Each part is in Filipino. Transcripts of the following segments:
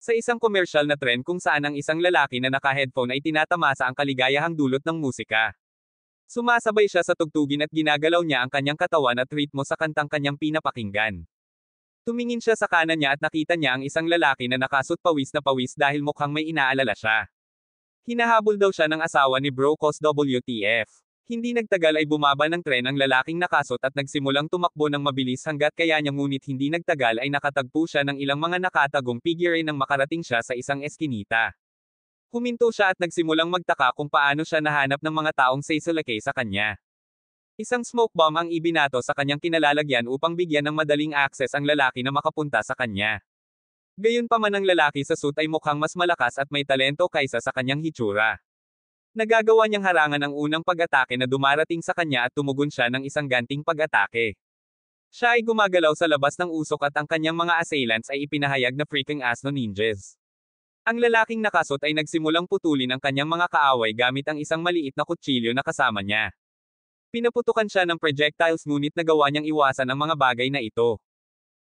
Sa isang komersyal na trend kung saan ang isang lalaki na naka-headphone ay tinatamasa ang kaligayahang dulot ng musika. Sumasabay siya sa tugtugin at ginagalaw niya ang kanyang katawan at ritmo sa kantang kanyang pinapakinggan. Tumingin siya sa kanan niya at nakita niya ang isang lalaki na nakasut pawis na pawis dahil mukhang may inaalala siya. Hinahabol daw siya ng asawa ni Bro Cos WTF. Hindi nagtagal ay bumaba ng tren ang lalaking nakasot at nagsimulang tumakbo ng mabilis hanggat kaya niya, ngunit hindi nagtagal ay nakatagpo siya ng ilang mga nakatagong figure nang makarating siya sa isang eskinita. Huminto siya at nagsimulang magtaka kung paano siya nahanap ng mga taong sasakay sa kanya. Isang smoke bomb ang ibinato sa kanyang kinalalagyan upang bigyan ng madaling access ang lalaki na makapunta sa kanya. Gayunpaman ang lalaki sa suit ay mukhang mas malakas at may talento kaysa sa kanyang hitsura. Nagagawa niyang harangan ang unang pag-atake na dumarating sa kanya at tumugon siya ng isang ganting pag-atake. Siya ay gumagalaw sa labas ng usok at ang kanyang mga assailants ay ipinahayag na freaking asno ninjas. Ang lalaking nakasot ay nagsimulang putulin ang kanyang mga kaaway gamit ang isang maliit na kutsilyo na kasama niya. Pinaputukan siya ng projectiles ngunit nagawa niyang iwasan ang mga bagay na ito.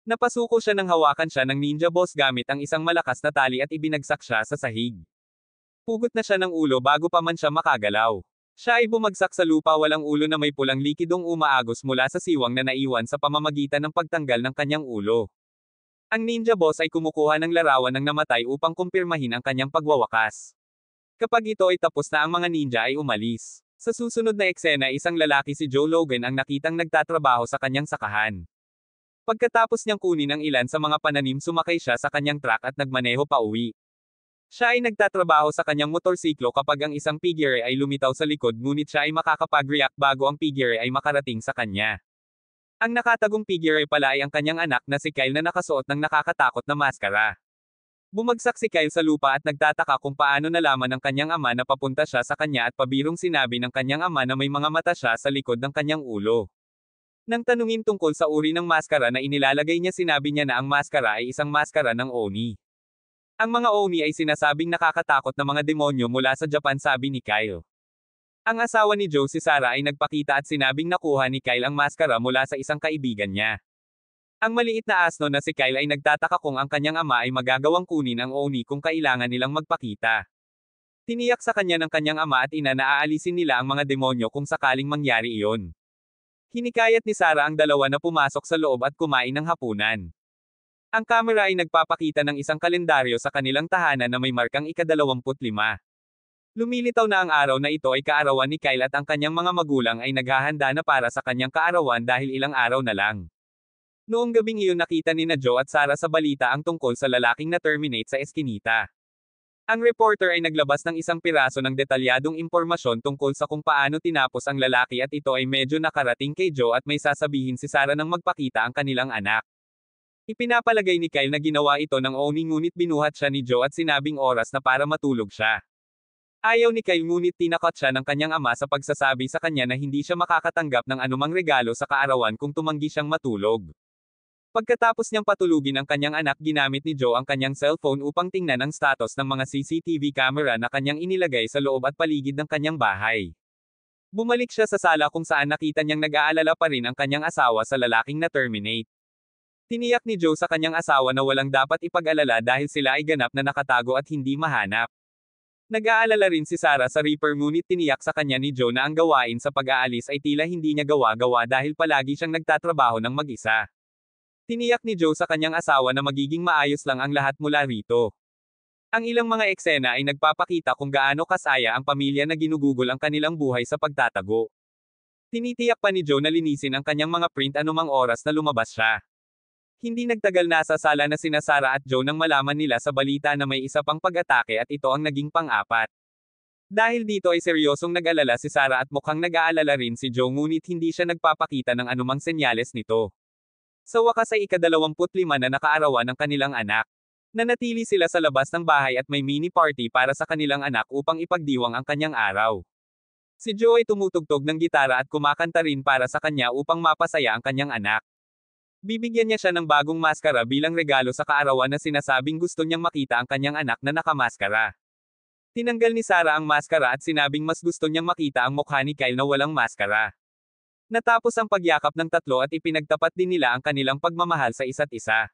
Napasuko siya nang hawakan siya ng ninja boss gamit ang isang malakas na tali at ibinagsak siya sa sahig. Pugot na siya ng ulo bago pa man siya makagalaw. Siya ay bumagsak sa lupa walang ulo na may pulang likidong umaagos mula sa siwang na naiwan sa pamamagitan ng pagtanggal ng kanyang ulo. Ang ninja boss ay kumukuha ng larawan ng namatay upang kumpirmahin ang kanyang pagwawakas. Kapag ito ay tapos na ang mga ninja ay umalis. Sa susunod na eksena isang lalaki si Joe Logan ang nakitang nagtatrabaho sa kanyang sakahan. Pagkatapos niyang kunin ang ilan sa mga pananim sumakay siya sa kanyang truck at nagmaneho pa uwi. Siya ay nagtatrabaho sa kanyang motorsiklo kapag ang isang figure ay lumitaw sa likod ngunit siya ay makakapag-react bago ang figure ay makarating sa kanya. Ang nakatagong figure pala ay ang kanyang anak na si Kyle na nakasuot ng nakakatakot na maskara. Bumagsak si Kyle sa lupa at nagtataka kung paano nalaman ng kanyang ama na papunta siya sa kanya at pabirong sinabi ng kanyang ama na may mga mata siya sa likod ng kanyang ulo. Nang tanungin tungkol sa uri ng maskara na inilalagay niya sinabi niya na ang maskara ay isang maskara ng Oni. Ang mga Oni ay sinasabing nakakatakot na mga demonyo mula sa Japan sabi ni Kyle. Ang asawa ni Joe si Sarah ay nagpakita at sinabing nakuha ni Kyle ang maskara mula sa isang kaibigan niya. Ang maliit na asno na si Kyle ay nagtataka kung ang kanyang ama ay magagawang kunin ang Oni kung kailangan nilang magpakita. Tiniyak sa kanya ng kanyang ama at ina na aalisin nila ang mga demonyo kung sakaling mangyari iyon. Hinikayat ni Sarah ang dalawa na pumasok sa loob at kumain ng hapunan. Ang kamera ay nagpapakita ng isang kalendaryo sa kanilang tahanan na may markang ika-25. Lumilitaw na ang araw na ito ay kaarawan ni Kyle at ang kanyang mga magulang ay naghahanda na para sa kanyang kaarawan dahil ilang araw na lang. Noong gabing iyon nakita ni Joe at Sarah sa balita ang tungkol sa lalaking na-terminate sa eskinita. Ang reporter ay naglabas ng isang piraso ng detalyadong impormasyon tungkol sa kung paano tinapos ang lalaki at ito ay medyo nakarating kay Joe at may sasabihin si Sarah nang magpakita ang kanilang anak. Ipinapalagay ni Kyle na ginawa ito ng Oni ngunit binuhat siya ni Joe at sinabing oras na para matulog siya. Ayaw ni Kyle ngunit tinakot siya ng kanyang ama sa pagsasabi sa kanya na hindi siya makakatanggap ng anumang regalo sa kaarawan kung tumanggi siyang matulog. Pagkatapos niyang patulugin ang kanyang anak ginamit ni Joe ang kanyang cellphone upang tingnan ang status ng mga CCTV camera na kanyang inilagay sa loob at paligid ng kanyang bahay. Bumalik siya sa sala kung saan nakita niyang nag-aalala pa rin ang kanyang asawa sa lalaking na-terminate. Tiniyak ni Joe sa kanyang asawa na walang dapat ipag-alala dahil sila ay ganap na nakatago at hindi mahanap. Nag-aalala rin si Sarah sa Reaper ngunit tiniyak sa kanya ni Joe na ang gawain sa pag-aalis ay tila hindi niya gawa-gawa dahil palagi siyang nagtatrabaho ng mag-isa. Tiniyak ni Joe sa kanyang asawa na magiging maayos lang ang lahat mula rito. Ang ilang mga eksena ay nagpapakita kung gaano kasaya ang pamilya na ginugugol ang kanilang buhay sa pagtatago. Tinitiyak pa ni Joe na linisin ang kanyang mga print anumang oras na lumabas siya. Hindi nagtagal nasa sala na sina Sarah at Joe nang malaman nila sa balita na may isa pang pag-atake at ito ang naging pang-apat. Dahil dito ay seryosong nag-alala si Sarah at mukhang nag-aalala rin si Joe ngunit hindi siya nagpapakita ng anumang senyales nito. Sa wakas ay ika-25 na nakaarawan ng kanilang anak. Nanatili sila sa labas ng bahay at may mini party para sa kanilang anak upang ipagdiwang ang kanyang araw. Si Joe ay tumutugtog ng gitara at kumakanta rin para sa kanya upang mapasaya ang kanyang anak. Bibigyan niya siya ng bagong maskara bilang regalo sa kaarawan na sinasabing gusto niyang makita ang kanyang anak na nakamaskara. Tinanggal ni Sarah ang maskara at sinabing mas gusto niyang makita ang mukha ni Kyle na walang maskara. Natapos ang pagyakap ng tatlo at ipinagtapat din nila ang kanilang pagmamahal sa isa't isa.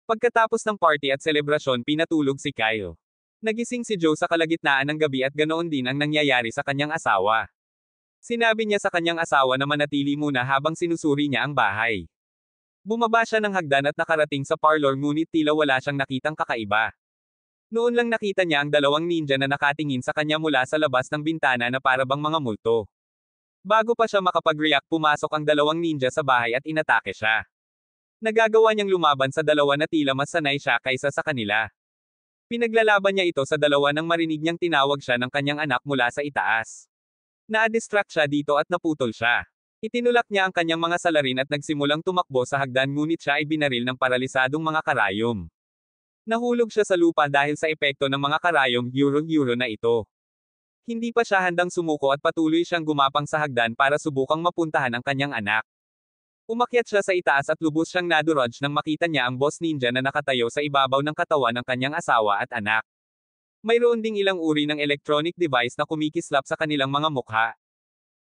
Pagkatapos ng party at selebrasyon pinatulog si Kyle. Nagising si Joe sa kalagitnaan ng gabi at ganoon din ang nangyayari sa kanyang asawa. Sinabi niya sa kanyang asawa na manatili muna habang sinusuri niya ang bahay. Bumaba siya ng hagdan at nakarating sa parlor ngunit tila wala siyang nakitang kakaiba. Noon lang nakita niya ang dalawang ninja na nakatingin sa kanya mula sa labas ng bintana na parabang mga multo. Bago pa siya makapag-react pumasok ang dalawang ninja sa bahay at inatake siya. Nagagawa niyang lumaban sa dalawa na tila mas sanay siya kaysa sa kanila. Pinaglalaban niya ito sa dalawa nang marinig niyang tinawag siya ng kanyang anak mula sa itaas. Na-distract siya dito at naputol siya. Itinulak niya ang kanyang mga salarin at nagsimulang tumakbo sa hagdan ngunit siya ay binaril ng paralisadong mga karayom. Nahulog siya sa lupa dahil sa epekto ng mga karayom euro na ito. Hindi pa siya handang sumuko at patuloy siyang gumapang sa hagdan para subukang mapuntahan ang kanyang anak. Umakyat siya sa itaas at lubos siyang nadurog nang makita niya ang boss ninja na nakatayo sa ibabaw ng katawan ng kanyang asawa at anak. Mayroon ding ilang uri ng electronic device na kumikislap sa kanilang mga mukha.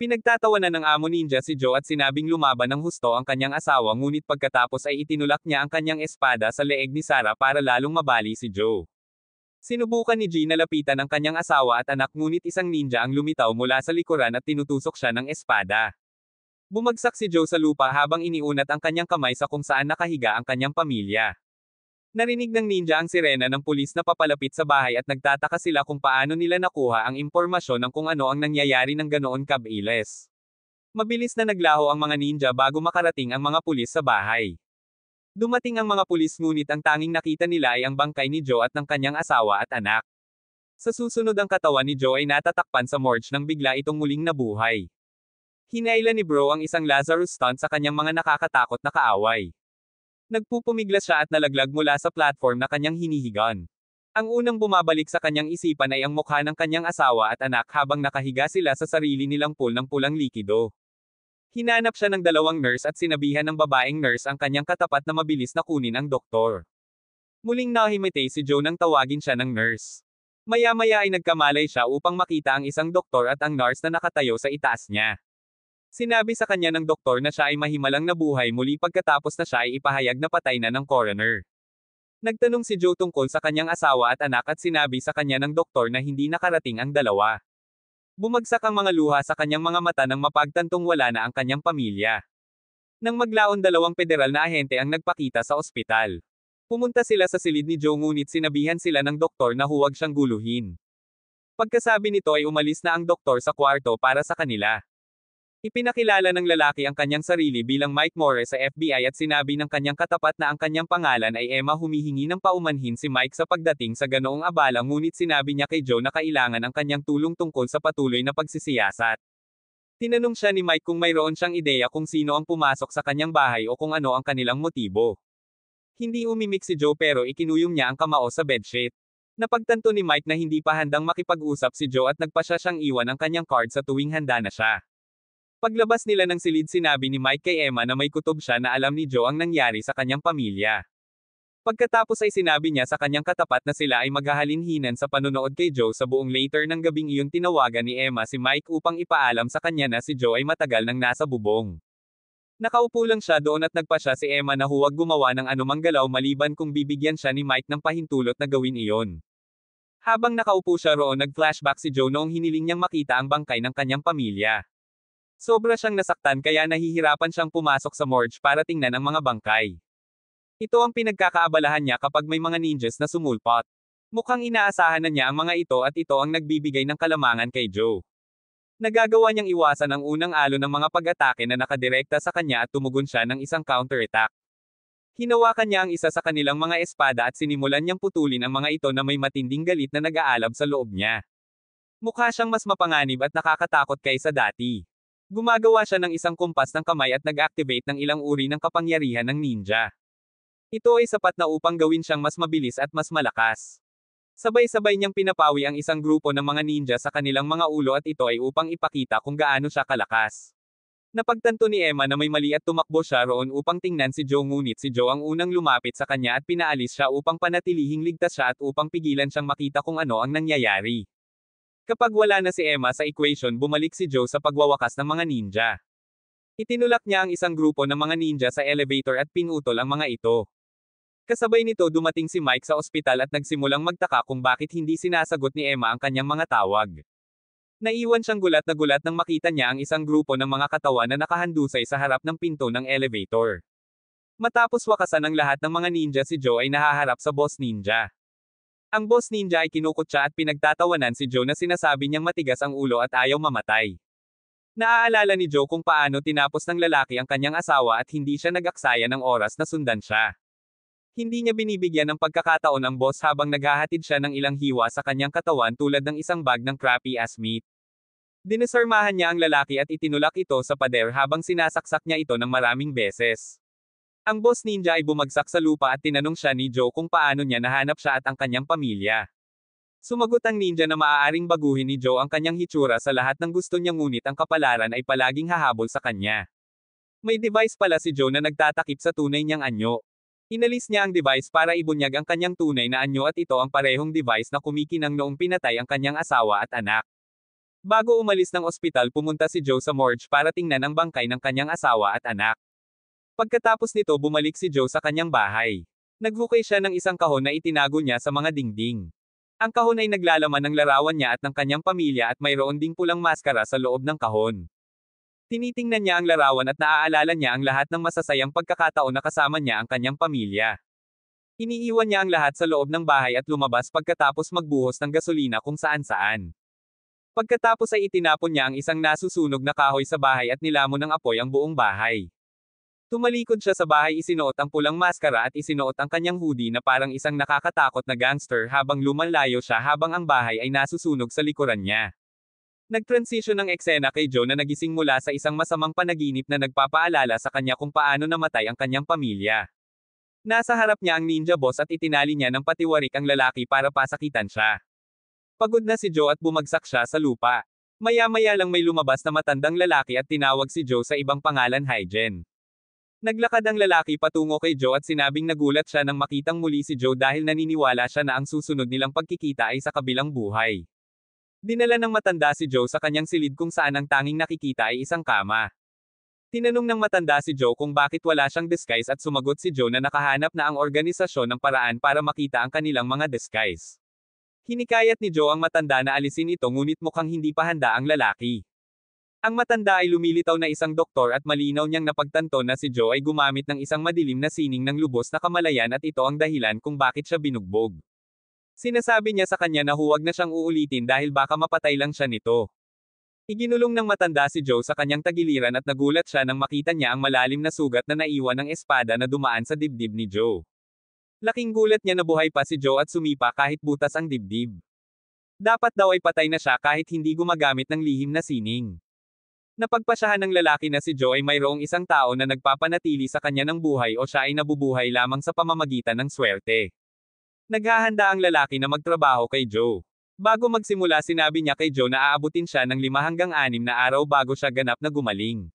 Pinagtatawanan ng amo ninja si Joe at sinabing lumaban ng husto ang kanyang asawa ngunit pagkatapos ay itinulak niya ang kanyang espada sa leeg ni Sarah para lalong mabali si Joe. Sinubukan ni G na lapitan ang kanyang asawa at anak ngunit isang ninja ang lumitaw mula sa likuran at tinutusok siya ng espada. Bumagsak si Joe sa lupa habang iniunat ang kanyang kamay sa kung saan nakahiga ang kanyang pamilya. Narinig ng ninja ang sirena ng pulis na papalapit sa bahay at nagtataka sila kung paano nila nakuha ang impormasyon ng kung ano ang nangyayari ng ganoon kabilis. Mabilis na naglaho ang mga ninja bago makarating ang mga pulis sa bahay. Dumating ang mga pulis ngunit ang tanging nakita nila ay ang bangkay ni Joe at ng kanyang asawa at anak. Sa susunod ang katawan ni Joe ay natatakpan sa morgue nang bigla itong muling nabuhay. Hinailan ni Bro ang isang Lazarus stunt sa kanyang mga nakakatakot na kaaway. Nagpupumiglas siya at nalaglag mula sa platform na kanyang hinihigan. Ang unang bumabalik sa kanyang isipan ay ang mukha ng kanyang asawa at anak habang nakahiga sila sa sarili nilang pool ng pulang likido. Hinanap siya ng dalawang nurse at sinabihan ng babaeng nurse ang kanyang katapat na mabilis na kunin ang doktor. Muling nahimatay si Joe nang tawagin siya ng nurse. Maya-maya ay nagkamalay siya upang makita ang isang doktor at ang nurse na nakatayo sa itaas niya. Sinabi sa kanya ng doktor na siya ay mahimalang nabuhay muli pagkatapos na siya ay ipahayag na patay na ng coroner. Nagtanong si Joe tungkol sa kanyang asawa at anak at sinabi sa kanya ng doktor na hindi nakarating ang dalawa. Bumagsak ang mga luha sa kanyang mga mata nang mapagtantong wala na ang kanyang pamilya. Nang maglaon dalawang federal na ahente ang nagpakita sa ospital. Pumunta sila sa silid ni Joe ngunit sinabihan sila ng doktor na huwag siyang guluhin. Pagkasabi nito ay umalis na ang doktor sa kwarto para sa kanila. Ipinakilala ng lalaki ang kanyang sarili bilang Mike Morris sa FBI at sinabi ng kanyang katapat na ang kanyang pangalan ay Emma. Humihingi ng paumanhin si Mike sa pagdating sa ganoong abala ngunit sinabi niya kay Joe na kailangan ang kanyang tulong tungkol sa patuloy na pagsisiyasat. Tinanong siya ni Mike kung mayroon siyang ideya kung sino ang pumasok sa kanyang bahay o kung ano ang kanilang motibo. Hindi umimik si Joe pero ikinuyong niya ang kamao sa bedsheet. Napagtanto ni Mike na hindi pa handang makipag-usap si Joe at nagpasya siyang iwan ang kanyang card sa tuwing handa na siya. Paglabas nila ng silid sinabi ni Mike kay Emma na may kutob siya na alam ni Joe ang nangyari sa kanyang pamilya. Pagkatapos ay sinabi niya sa kanyang katapat na sila ay maghahalinhinan sa panonood kay Joe sa buong later ng gabing iyon tinawagan ni Emma si Mike upang ipaalam sa kanya na si Joe ay matagal nang nasa bubong. Nakaupo lang siya doon at nagpasya si Emma na huwag gumawa ng anumang galaw maliban kung bibigyan siya ni Mike ng pahintulot na gawin iyon. Habang nakaupo siya roon nag-flashback si Joe noong hiniling niyang makita ang bangkay ng kanyang pamilya. Sobra siyang nasaktan kaya nahihirapan siyang pumasok sa morgue para tingnan ang mga bangkay. Ito ang pinagkakaabalahan niya kapag may mga ninjas na sumulpot. Mukhang inaasahan na niya ang mga ito at ito ang nagbibigay ng kalamangan kay Joe. Nagagawa niyang iwasan ang unang alon ng mga pag-atake na nakadirekta sa kanya at tumugon siya ng isang counter-attack. Hinawakan niya ang isa sa kanilang mga espada at sinimulan niyang putulin ang mga ito na may matinding galit na nag-aalab sa loob niya. Mukha siyang mas mapanganib at nakakatakot kaysa dati. Gumagawa siya ng isang kumpas ng kamay at nag-activate ng ilang uri ng kapangyarihan ng ninja. Ito ay sapat na upang gawin siyang mas mabilis at mas malakas. Sabay-sabay niyang pinapawi ang isang grupo ng mga ninja sa kanilang mga ulo at ito ay upang ipakita kung gaano siya kalakas. Napagtanto ni Emma na may mali at tumakbo siya roon upang tingnan si Joe ngunit si Joe ang unang lumapit sa kanya at pinaalis siya upang panatilihing ligtas siya at upang pigilan siyang makita kung ano ang nangyayari. Kapag wala na si Emma sa equation bumalik si Joe sa pagwawakas ng mga ninja. Itinulak niya ang isang grupo ng mga ninja sa elevator at pinutol ang mga ito. Kasabay nito dumating si Mike sa ospital at nagsimulang magtaka kung bakit hindi sinasagot ni Emma ang kanyang mga tawag. Naiwan siyang gulat na gulat nang makita niya ang isang grupo ng mga katawan na nakahandusay sa harap ng pinto ng elevator. Matapos wakasan ang lahat ng mga ninja, si Joe ay nahaharap sa boss ninja. Ang boss ninja ay kinukutya at pinagtatawanan si Joe na sinasabi niyang matigas ang ulo at ayaw mamatay. Naaalala ni Joe kung paano tinapos ng lalaki ang kanyang asawa at hindi siya nag-aksaya ng oras na sundan siya. Hindi niya binibigyan ng pagkakataon ang boss habang naghahatid siya ng ilang hiwa sa kanyang katawan tulad ng isang bag ng crappy ass meat. Dinesermahan niya ang lalaki at itinulak ito sa pader habang sinasaksak niya ito ng maraming beses. Ang boss ninja ay bumagsak sa lupa at tinanong siya ni Joe kung paano niya nahanap siya at ang kanyang pamilya. Sumagot ang ninja na maaaring baguhin ni Joe ang kanyang hitsura sa lahat ng gusto niya, ngunit ang kapalaran ay palaging hahabol sa kanya. May device pala si Joe na nagtatakip sa tunay niyang anyo. Inalis niya ang device para ibunyag ang kanyang tunay na anyo at ito ang parehong device na kumikinang noong pinatay ang kanyang asawa at anak. Bago umalis ng ospital, pumunta si Joe sa morgue para tingnan ang bangkay ng kanyang asawa at anak. Pagkatapos nito, bumalik si Joe sa kanyang bahay. Naghukay siya ng isang kahon na itinago niya sa mga dingding. Ang kahon ay naglalaman ng larawan niya at ng kanyang pamilya at mayroon ding pulang maskara sa loob ng kahon. Tinitingnan niya ang larawan at naaalala niya ang lahat ng masasayang pagkakataon na kasama niya ang kanyang pamilya. Iniiwan niya ang lahat sa loob ng bahay at lumabas pagkatapos magbuhos ng gasolina kung saan-saan. Pagkatapos ay itinapon niya ang isang nasusunog na kahoy sa bahay at nilamon ng apoy ang buong bahay. Tumalikod siya sa bahay, isinuot ang pulang maskara at isinuot ang kanyang hoodie na parang isang nakakatakot na gangster habang lumalayo siya habang ang bahay ay nasusunog sa likuran niya. Nag-transition ang eksena kay Joe na nagising mula sa isang masamang panaginip na nagpapaalala sa kanya kung paano namatay ang kanyang pamilya. Nasa harap niya ang ninja boss at itinali niya ng patiwarik ang lalaki para pasakitan siya. Pagod na si Joe at bumagsak siya sa lupa. Maya-maya lang may lumabas na matandang lalaki at tinawag si Joe sa ibang pangalan, Hygen. Naglakad ang lalaki patungo kay Joe at sinabing nagulat siya nang makitang muli si Joe dahil naniniwala siya na ang susunod nilang pagkikita ay sa kabilang buhay. Dinala ng matanda si Joe sa kanyang silid kung saan ang tanging nakikita ay isang kama. Tinanong ng matanda si Joe kung bakit wala siyang disguise at sumagot si Joe na nakahanap na ang organisasyon ng paraan para makita ang kanilang mga disguise. Hinikayat ni Joe ang matanda na alisin ito, ngunit mukhang hindi pa handa ang lalaki. Ang matanda ay lumilitaw na isang doktor at malinaw niyang napagtanto na si Joe ay gumamit ng isang madilim na sining ng lubos na kamalayan at ito ang dahilan kung bakit siya binugbog. Sinasabi niya sa kanya na huwag na siyang uulitin dahil baka mapatay lang siya nito. Iginulong ng matanda si Joe sa kanyang tagiliran at nagulat siya nang makita niya ang malalim na sugat na naiwan ng espada na dumaan sa dibdib ni Joe. Laking gulat niya na buhay pa si Joe at sumipa kahit butas ang dibdib. Dapat daw ay patay na siya kahit hindi gumagamit ng lihim na sining. Napagpasyahan ng lalaki na si Joe ay mayroong isang tao na nagpapanatili sa kanya ng buhay o siya ay nabubuhay lamang sa pamamagitan ng swerte. Naghahanda ang lalaki na magtrabaho kay Joe. Bago magsimula, sinabi niya kay Joe na aabutin siya ng 5 hanggang 6 na araw bago siya ganap na gumaling.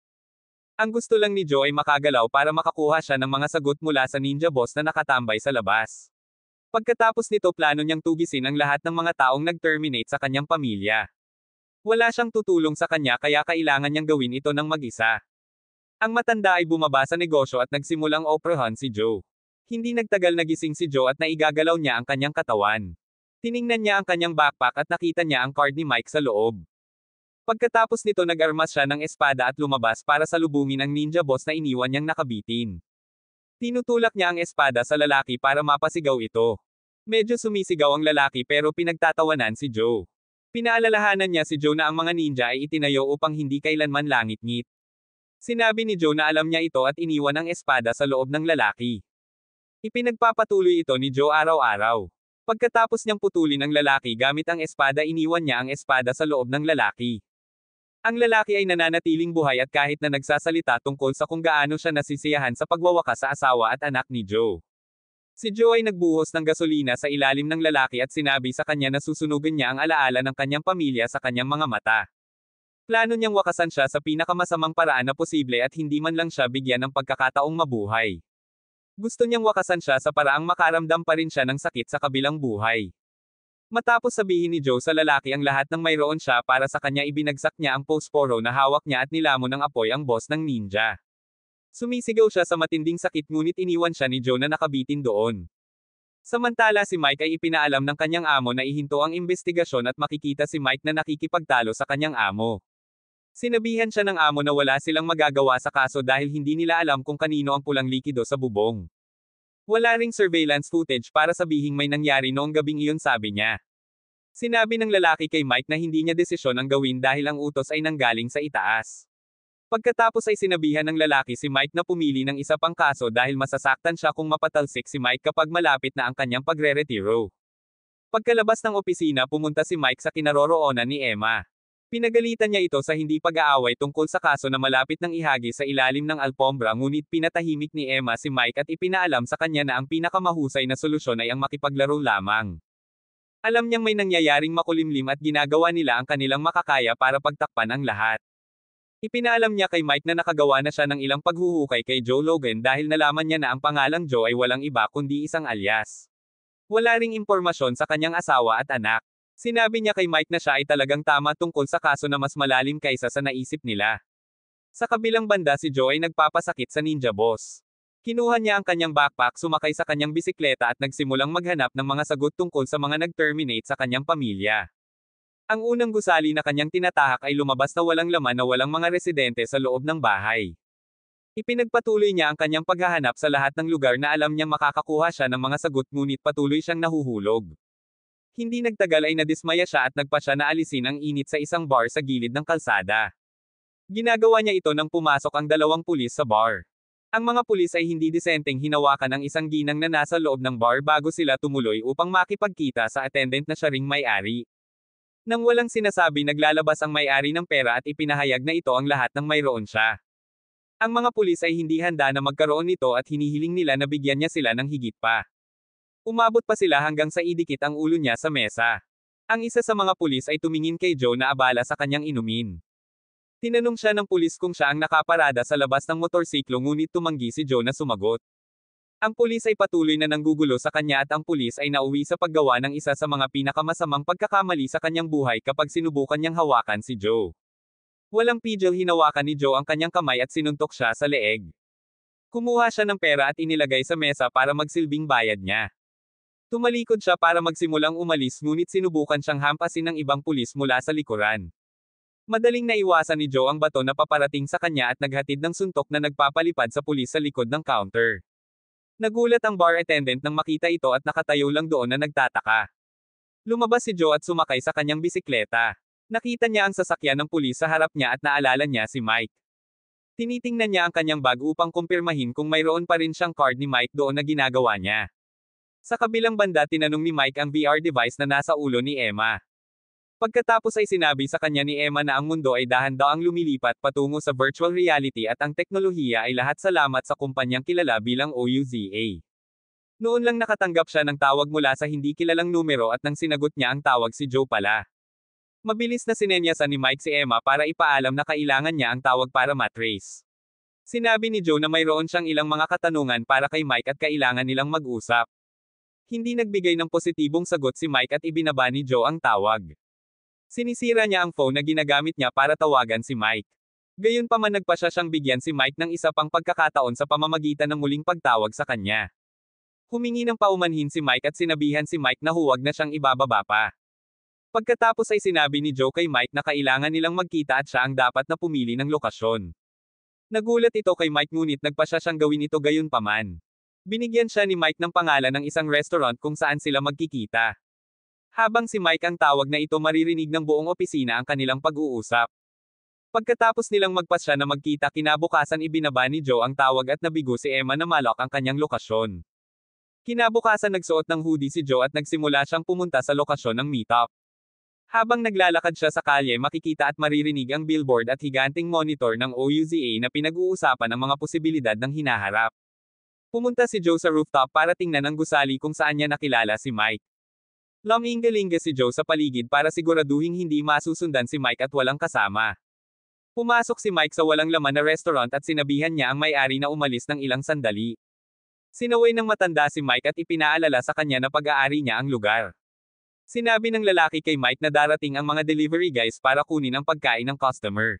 Ang gusto lang ni Joe ay makagalaw para makakuha siya ng mga sagot mula sa ninja boss na nakatambay sa labas. Pagkatapos nito, plano niyang tugisin ang lahat ng mga taong nag-terminate sa kanyang pamilya. Wala siyang tutulong sa kanya kaya kailangan niyang gawin ito ng mag-isa. Ang matanda ay bumaba sa negosyo at nagsimulang operahan si Joe. Hindi nagtagal nagising si Joe at naigagalaw niya ang kanyang katawan. Tiningnan niya ang kanyang backpack at nakita niya ang card ni Mike sa loob. Pagkatapos nito, nag-armas siya ng espada at lumabas para salubungin ang ninja boss na iniwan niyang nakabitin. Tinutulak niya ang espada sa lalaki para mapasigaw ito. Medyo sumisigaw ang lalaki pero pinagtatawanan si Joe. Pinaalalahanan niya si Joe na ang mga ninja ay itinayo upang hindi kailanman langit-ngit. Sinabi ni Joe na alam niya ito at iniwan ang espada sa loob ng lalaki. Ipinagpapatuloy ito ni Joe araw-araw. Pagkatapos niyang putulin ang lalaki gamit ang espada, iniwan niya ang espada sa loob ng lalaki. Ang lalaki ay nananatiling buhay at kahit na nagsasalita tungkol sa kung gaano siya nasisiyahan sa pagwawakas sa asawa at anak ni Joe. Si Joe ay nagbuhos ng gasolina sa ilalim ng lalaki at sinabi sa kanya na susunugin niya ang alaala ng kanyang pamilya sa kanyang mga mata. Plano niyang wakasan siya sa pinakamasamang paraan na posible at hindi man lang siya bigyan ng pagkakataong mabuhay. Gusto niyang wakasan siya sa paraang makaramdam pa rin siya ng sakit sa kabilang buhay. Matapos sabihin ni Joe sa lalaki ang lahat ng mayroon siya para sa kanya, ibinagsak niya ang posporo na hawak niya at nilamon ng apoy ang boss ng ninja. Sumisigaw siya sa matinding sakit ngunit iniwan siya ni Joe na nakabitin doon. Samantala si Mike ay ipinaalam ng kanyang amo na ihinto ang investigasyon at makikita si Mike na nakikipagtalo sa kanyang amo. Sinabihan siya ng amo na wala silang magagawa sa kaso dahil hindi nila alam kung kanino ang pulang likido sa bubong. Wala ring surveillance footage para sabihing may nangyari noong gabing iyon, sabi niya. Sinabi ng lalaki kay Mike na hindi niya desisyon ang gawin dahil ang utos ay nanggaling sa itaas. Pagkatapos ay sinabihan ng lalaki si Mike na pumili ng isa pang kaso dahil masasaktan siya kung mapatalsik si Mike kapag malapit na ang kanyang pagre-retiro. Pagkalabas ng opisina pumunta si Mike sa kinaroroonan ni Emma. Pinagalitan niya ito sa hindi pag-aaway tungkol sa kaso na malapit ng ihagi sa ilalim ng alpombra, ngunit pinatahimik ni Emma si Mike at ipinaalam sa kanya na ang pinakamahusay na solusyon ay ang makipaglaro lamang. Alam niyang may nangyayaring makulimlim at ginagawa nila ang kanilang makakaya para pagtakpan ang lahat. Ipinaalam niya kay Mike na nakagawa na siya ng ilang paghuhukay kay Joe Logan dahil nalaman niya na ang pangalang Joe ay walang iba kundi isang alias. Wala ring impormasyon sa kanyang asawa at anak. Sinabi niya kay Mike na siya ay talagang tama tungkol sa kaso na mas malalim kaysa sa naisip nila. Sa kabilang banda si Joe ay nagpapasakit sa ninja boss. Kinuha niya ang kanyang backpack, sumakay sa kanyang bisikleta at nagsimulang maghanap ng mga sagot tungkol sa mga nag-terminate sa kanyang pamilya. Ang unang gusali na kanyang tinatahak ay lumabas na walang laman na walang mga residente sa loob ng bahay. Ipinagpatuloy niya ang kanyang paghahanap sa lahat ng lugar na alam niyang makakakuha siya ng mga sagot, ngunit patuloy siyang nahuhulog. Hindi nagtagal ay nadismaya siya at nagpa siya na alisin ang init sa isang bar sa gilid ng kalsada. Ginagawa niya ito nang pumasok ang dalawang pulis sa bar. Ang mga pulis ay hindi disenteng hinawakan ang isang ginang na nasa loob ng bar bago sila tumuloy upang makipagkita sa attendant na siya ring may-ari. Nang walang sinasabi, naglalabas ang may-ari ng pera at ipinahayag na ito ang lahat ng mayroon siya. Ang mga pulis ay hindi handa na magkaroon nito at hinihiling nila na bigyan niya sila ng higit pa. Umabot pa sila hanggang sa idikit ang ulo niya sa mesa. Ang isa sa mga pulis ay tumingin kay Joe na abala sa kanyang inumin. Tinanong siya ng pulis kung siya ang nakaparada sa labas ng motorsiklo, ngunit tumanggi si Joe na sumagot. Ang pulis ay patuloy na nanggugulo sa kanya at ang pulis ay nauwi sa paggawa ng isa sa mga pinakamasamang pagkakamali sa kanyang buhay kapag sinubukan niyang hawakan si Joe. Walang pigil, hinawakan ni Joe ang kanyang kamay at sinuntok siya sa leeg. Kumuha siya ng pera at inilagay sa mesa para magsilbing bayad niya. Tumalikod siya para magsimulang umalis, ngunit sinubukan siyang hampasin ng ibang pulis mula sa likuran. Madaling naiwasan ni Joe ang bato na paparating sa kanya at naghatid ng suntok na nagpapalipad sa pulis sa likod ng counter. Nagulat ang bar attendant nang makita ito at nakatayo lang doon na nagtataka. Lumabas si Joe at sumakay sa kanyang bisikleta. Nakita niya ang sasakyan ng pulis sa harap niya at naalala niya si Mike. Tinitingnan niya ang kanyang bag upang kumpirmahin kung mayroon pa rin siyang card ni Mike doon na ginagawa niya. Sa kabilang banda, tinanong ni Mike ang VR device na nasa ulo ni Emma. Pagkatapos ay sinabi sa kanya ni Emma na ang mundo ay dahan-daang lumilipat patungo sa virtual reality at ang teknolohiya ay lahat salamat sa kumpanyang kilala bilang OUZA. Noon lang nakatanggap siya ng tawag mula sa hindi kilalang numero at nang sinagot niya ang tawag, si Joe pala. Mabilis na sinenyasan ni Mike si Emma para ipaalam na kailangan niya ang tawag para matrace. Sinabi ni Joe na mayroon siyang ilang mga katanungan para kay Mike at kailangan nilang mag-usap. Hindi nagbigay ng positibong sagot si Mike at ibinaba ni Joe ang tawag. Sinisira niya ang phone na ginagamit niya para tawagan si Mike. Gayunpaman, nagpa siyang bigyan si Mike ng isa pang pagkakataon sa pamamagitan ng muling pagtawag sa kanya. Humingi ng paumanhin si Mike at sinabihan si Mike na huwag na siyang ibababa pa. Pagkatapos ay sinabi ni Joe kay Mike na kailangan nilang magkita at siya ang dapat na pumili ng lokasyon. Nagulat ito kay Mike, ngunit nagpa siyang gawin ito gayunpaman. Binigyan siya ni Mike ng pangalan ng isang restaurant kung saan sila magkikita. Habang si Mike ang tawag na ito, maririnig ng buong opisina ang kanilang pag-uusap. Pagkatapos nilang magpasya na magkita, kinabukasan ibinaba ni Joe ang tawag at nabigo si Emma na malok ang kanyang lokasyon. Kinabukasan nagsuot ng hoodie si Joe at nagsimula siyang pumunta sa lokasyon ng meetup. Habang naglalakad siya sa kalye, makikita at maririnig ang billboard at higanting monitor ng OUZA na pinag-uusapan ang mga posibilidad ng hinaharap. Pumunta si Joe sa rooftop para tingnan ang gusali kung saan niya nakilala si Mike. Lumingalinga si Joe sa paligid para siguraduhing hindi masusundan si Mike at walang kasama. Pumasok si Mike sa walang laman na restaurant at sinabihan niya ang may-ari na umalis ng ilang sandali. Sinaway ng matanda si Mike at ipinaalala sa kanya na pag-aari niya ang lugar. Sinabi ng lalaki kay Mike na darating ang mga delivery guys para kunin ang pagkain ng customer.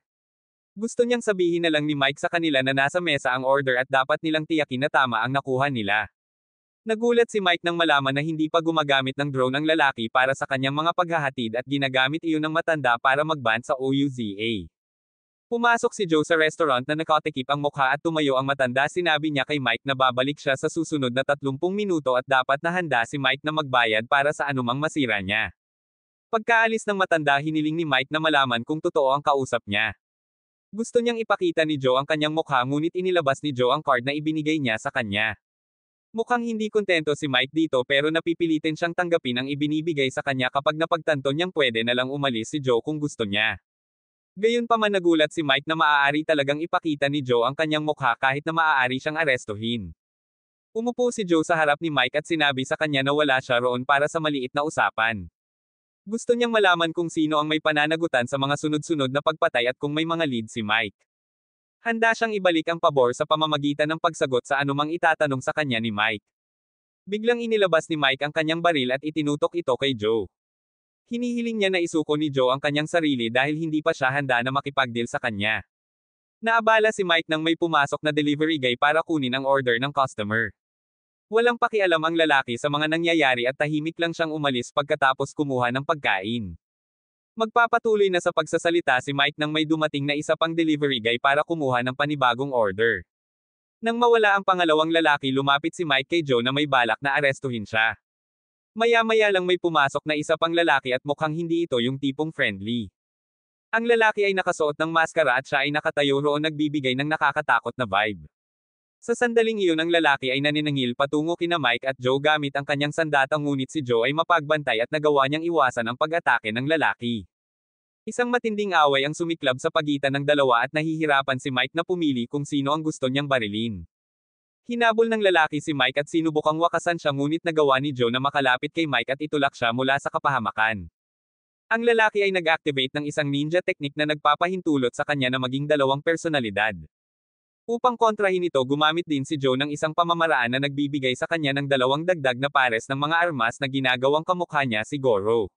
Gusto niyang sabihin na lang ni Mike sa kanila na nasa mesa ang order at dapat nilang tiyakin na tama ang nakuha nila. Nagulat si Mike nang malaman na hindi pa gumagamit ng drone ang lalaki para sa kanyang mga paghahatid at ginagamit iyon ng matanda para mag-ban sa OUZA. Pumasok si Joe sa restaurant na nakatikip ang mukha at tumayo ang matanda. Sinabi niya kay Mike na babalik siya sa susunod na 30 minuto at dapat na handa si Mike na magbayad para sa anumang masira niya. Pagkaalis ng matanda, hiniling ni Mike na malaman kung totoo ang kausap niya. Gusto niyang ipakita ni Joe ang kanyang mukha ngunit inilabas ni Joe ang card na ibinigay niya sa kanya. Mukhang hindi kontento si Mike dito pero napipilitin siyang tanggapin ang ibinibigay sa kanya kapag napagtanto niyang pwede na lang umalis si Joe kung gusto niya. Gayunpaman nagulat si Mike na maaari talagang ipakita ni Joe ang kanyang mukha kahit na maaari siyang arestuhin. Umupo si Joe sa harap ni Mike at sinabi sa kanya na wala siya roon para sa maliit na usapan. Gusto niyang malaman kung sino ang may pananagutan sa mga sunod-sunod na pagpatay at kung may mga lead si Mike. Handa siyang ibalik ang pabor sa pamamagitan ng pagsagot sa anumang itatanong sa kanya ni Mike. Biglang inilabas ni Mike ang kanyang baril at itinutok ito kay Joe. Hinihiling niya na isuko ni Joe ang kanyang sarili dahil hindi pa siya handa na makipagdeal sa kanya. Naabala si Mike nang may pumasok na delivery guy para kunin ang order ng customer. Walang pakialam ang lalaki sa mga nangyayari at tahimik lang siyang umalis pagkatapos kumuha ng pagkain. Magpapatuloy na sa pagsasalita si Mike nang may dumating na isa pang delivery guy para kumuha ng panibagong order. Nang mawala ang pangalawang lalaki, lumapit si Mike kay Joe na may balak na arestuhin siya. Maya-maya lang may pumasok na isa pang lalaki at mukhang hindi ito yung tipong friendly. Ang lalaki ay nakasuot ng maskara at siya ay nakatayo roon nagbibigay ng nakakatakot na vibe. Sa sandaling iyon ang lalaki ay naniningil patungo kina Mike at Joe gamit ang kanyang sandata ngunit si Joe ay mapagbantay at nagawa niyang iwasan ang pag-atake ng lalaki. Isang matinding away ang sumiklab sa pagitan ng dalawa at nahihirapan si Mike na pumili kung sino ang gusto niyang barilin. Hinabol ng lalaki si Mike at sinubukang wakasan siya ngunit nagawa ni Joe na makalapit kay Mike at itulak siya mula sa kapahamakan. Ang lalaki ay nag-activate ng isang ninja technique na nagpapahintulot sa kanya na maging dalawang personalidad. Upang kontrahin ito, gumamit din si Joe ng isang pamamaraan na nagbibigay sa kanya ng dalawang dagdag na pares ng mga armas na ginagawang kamukha niya si Goro.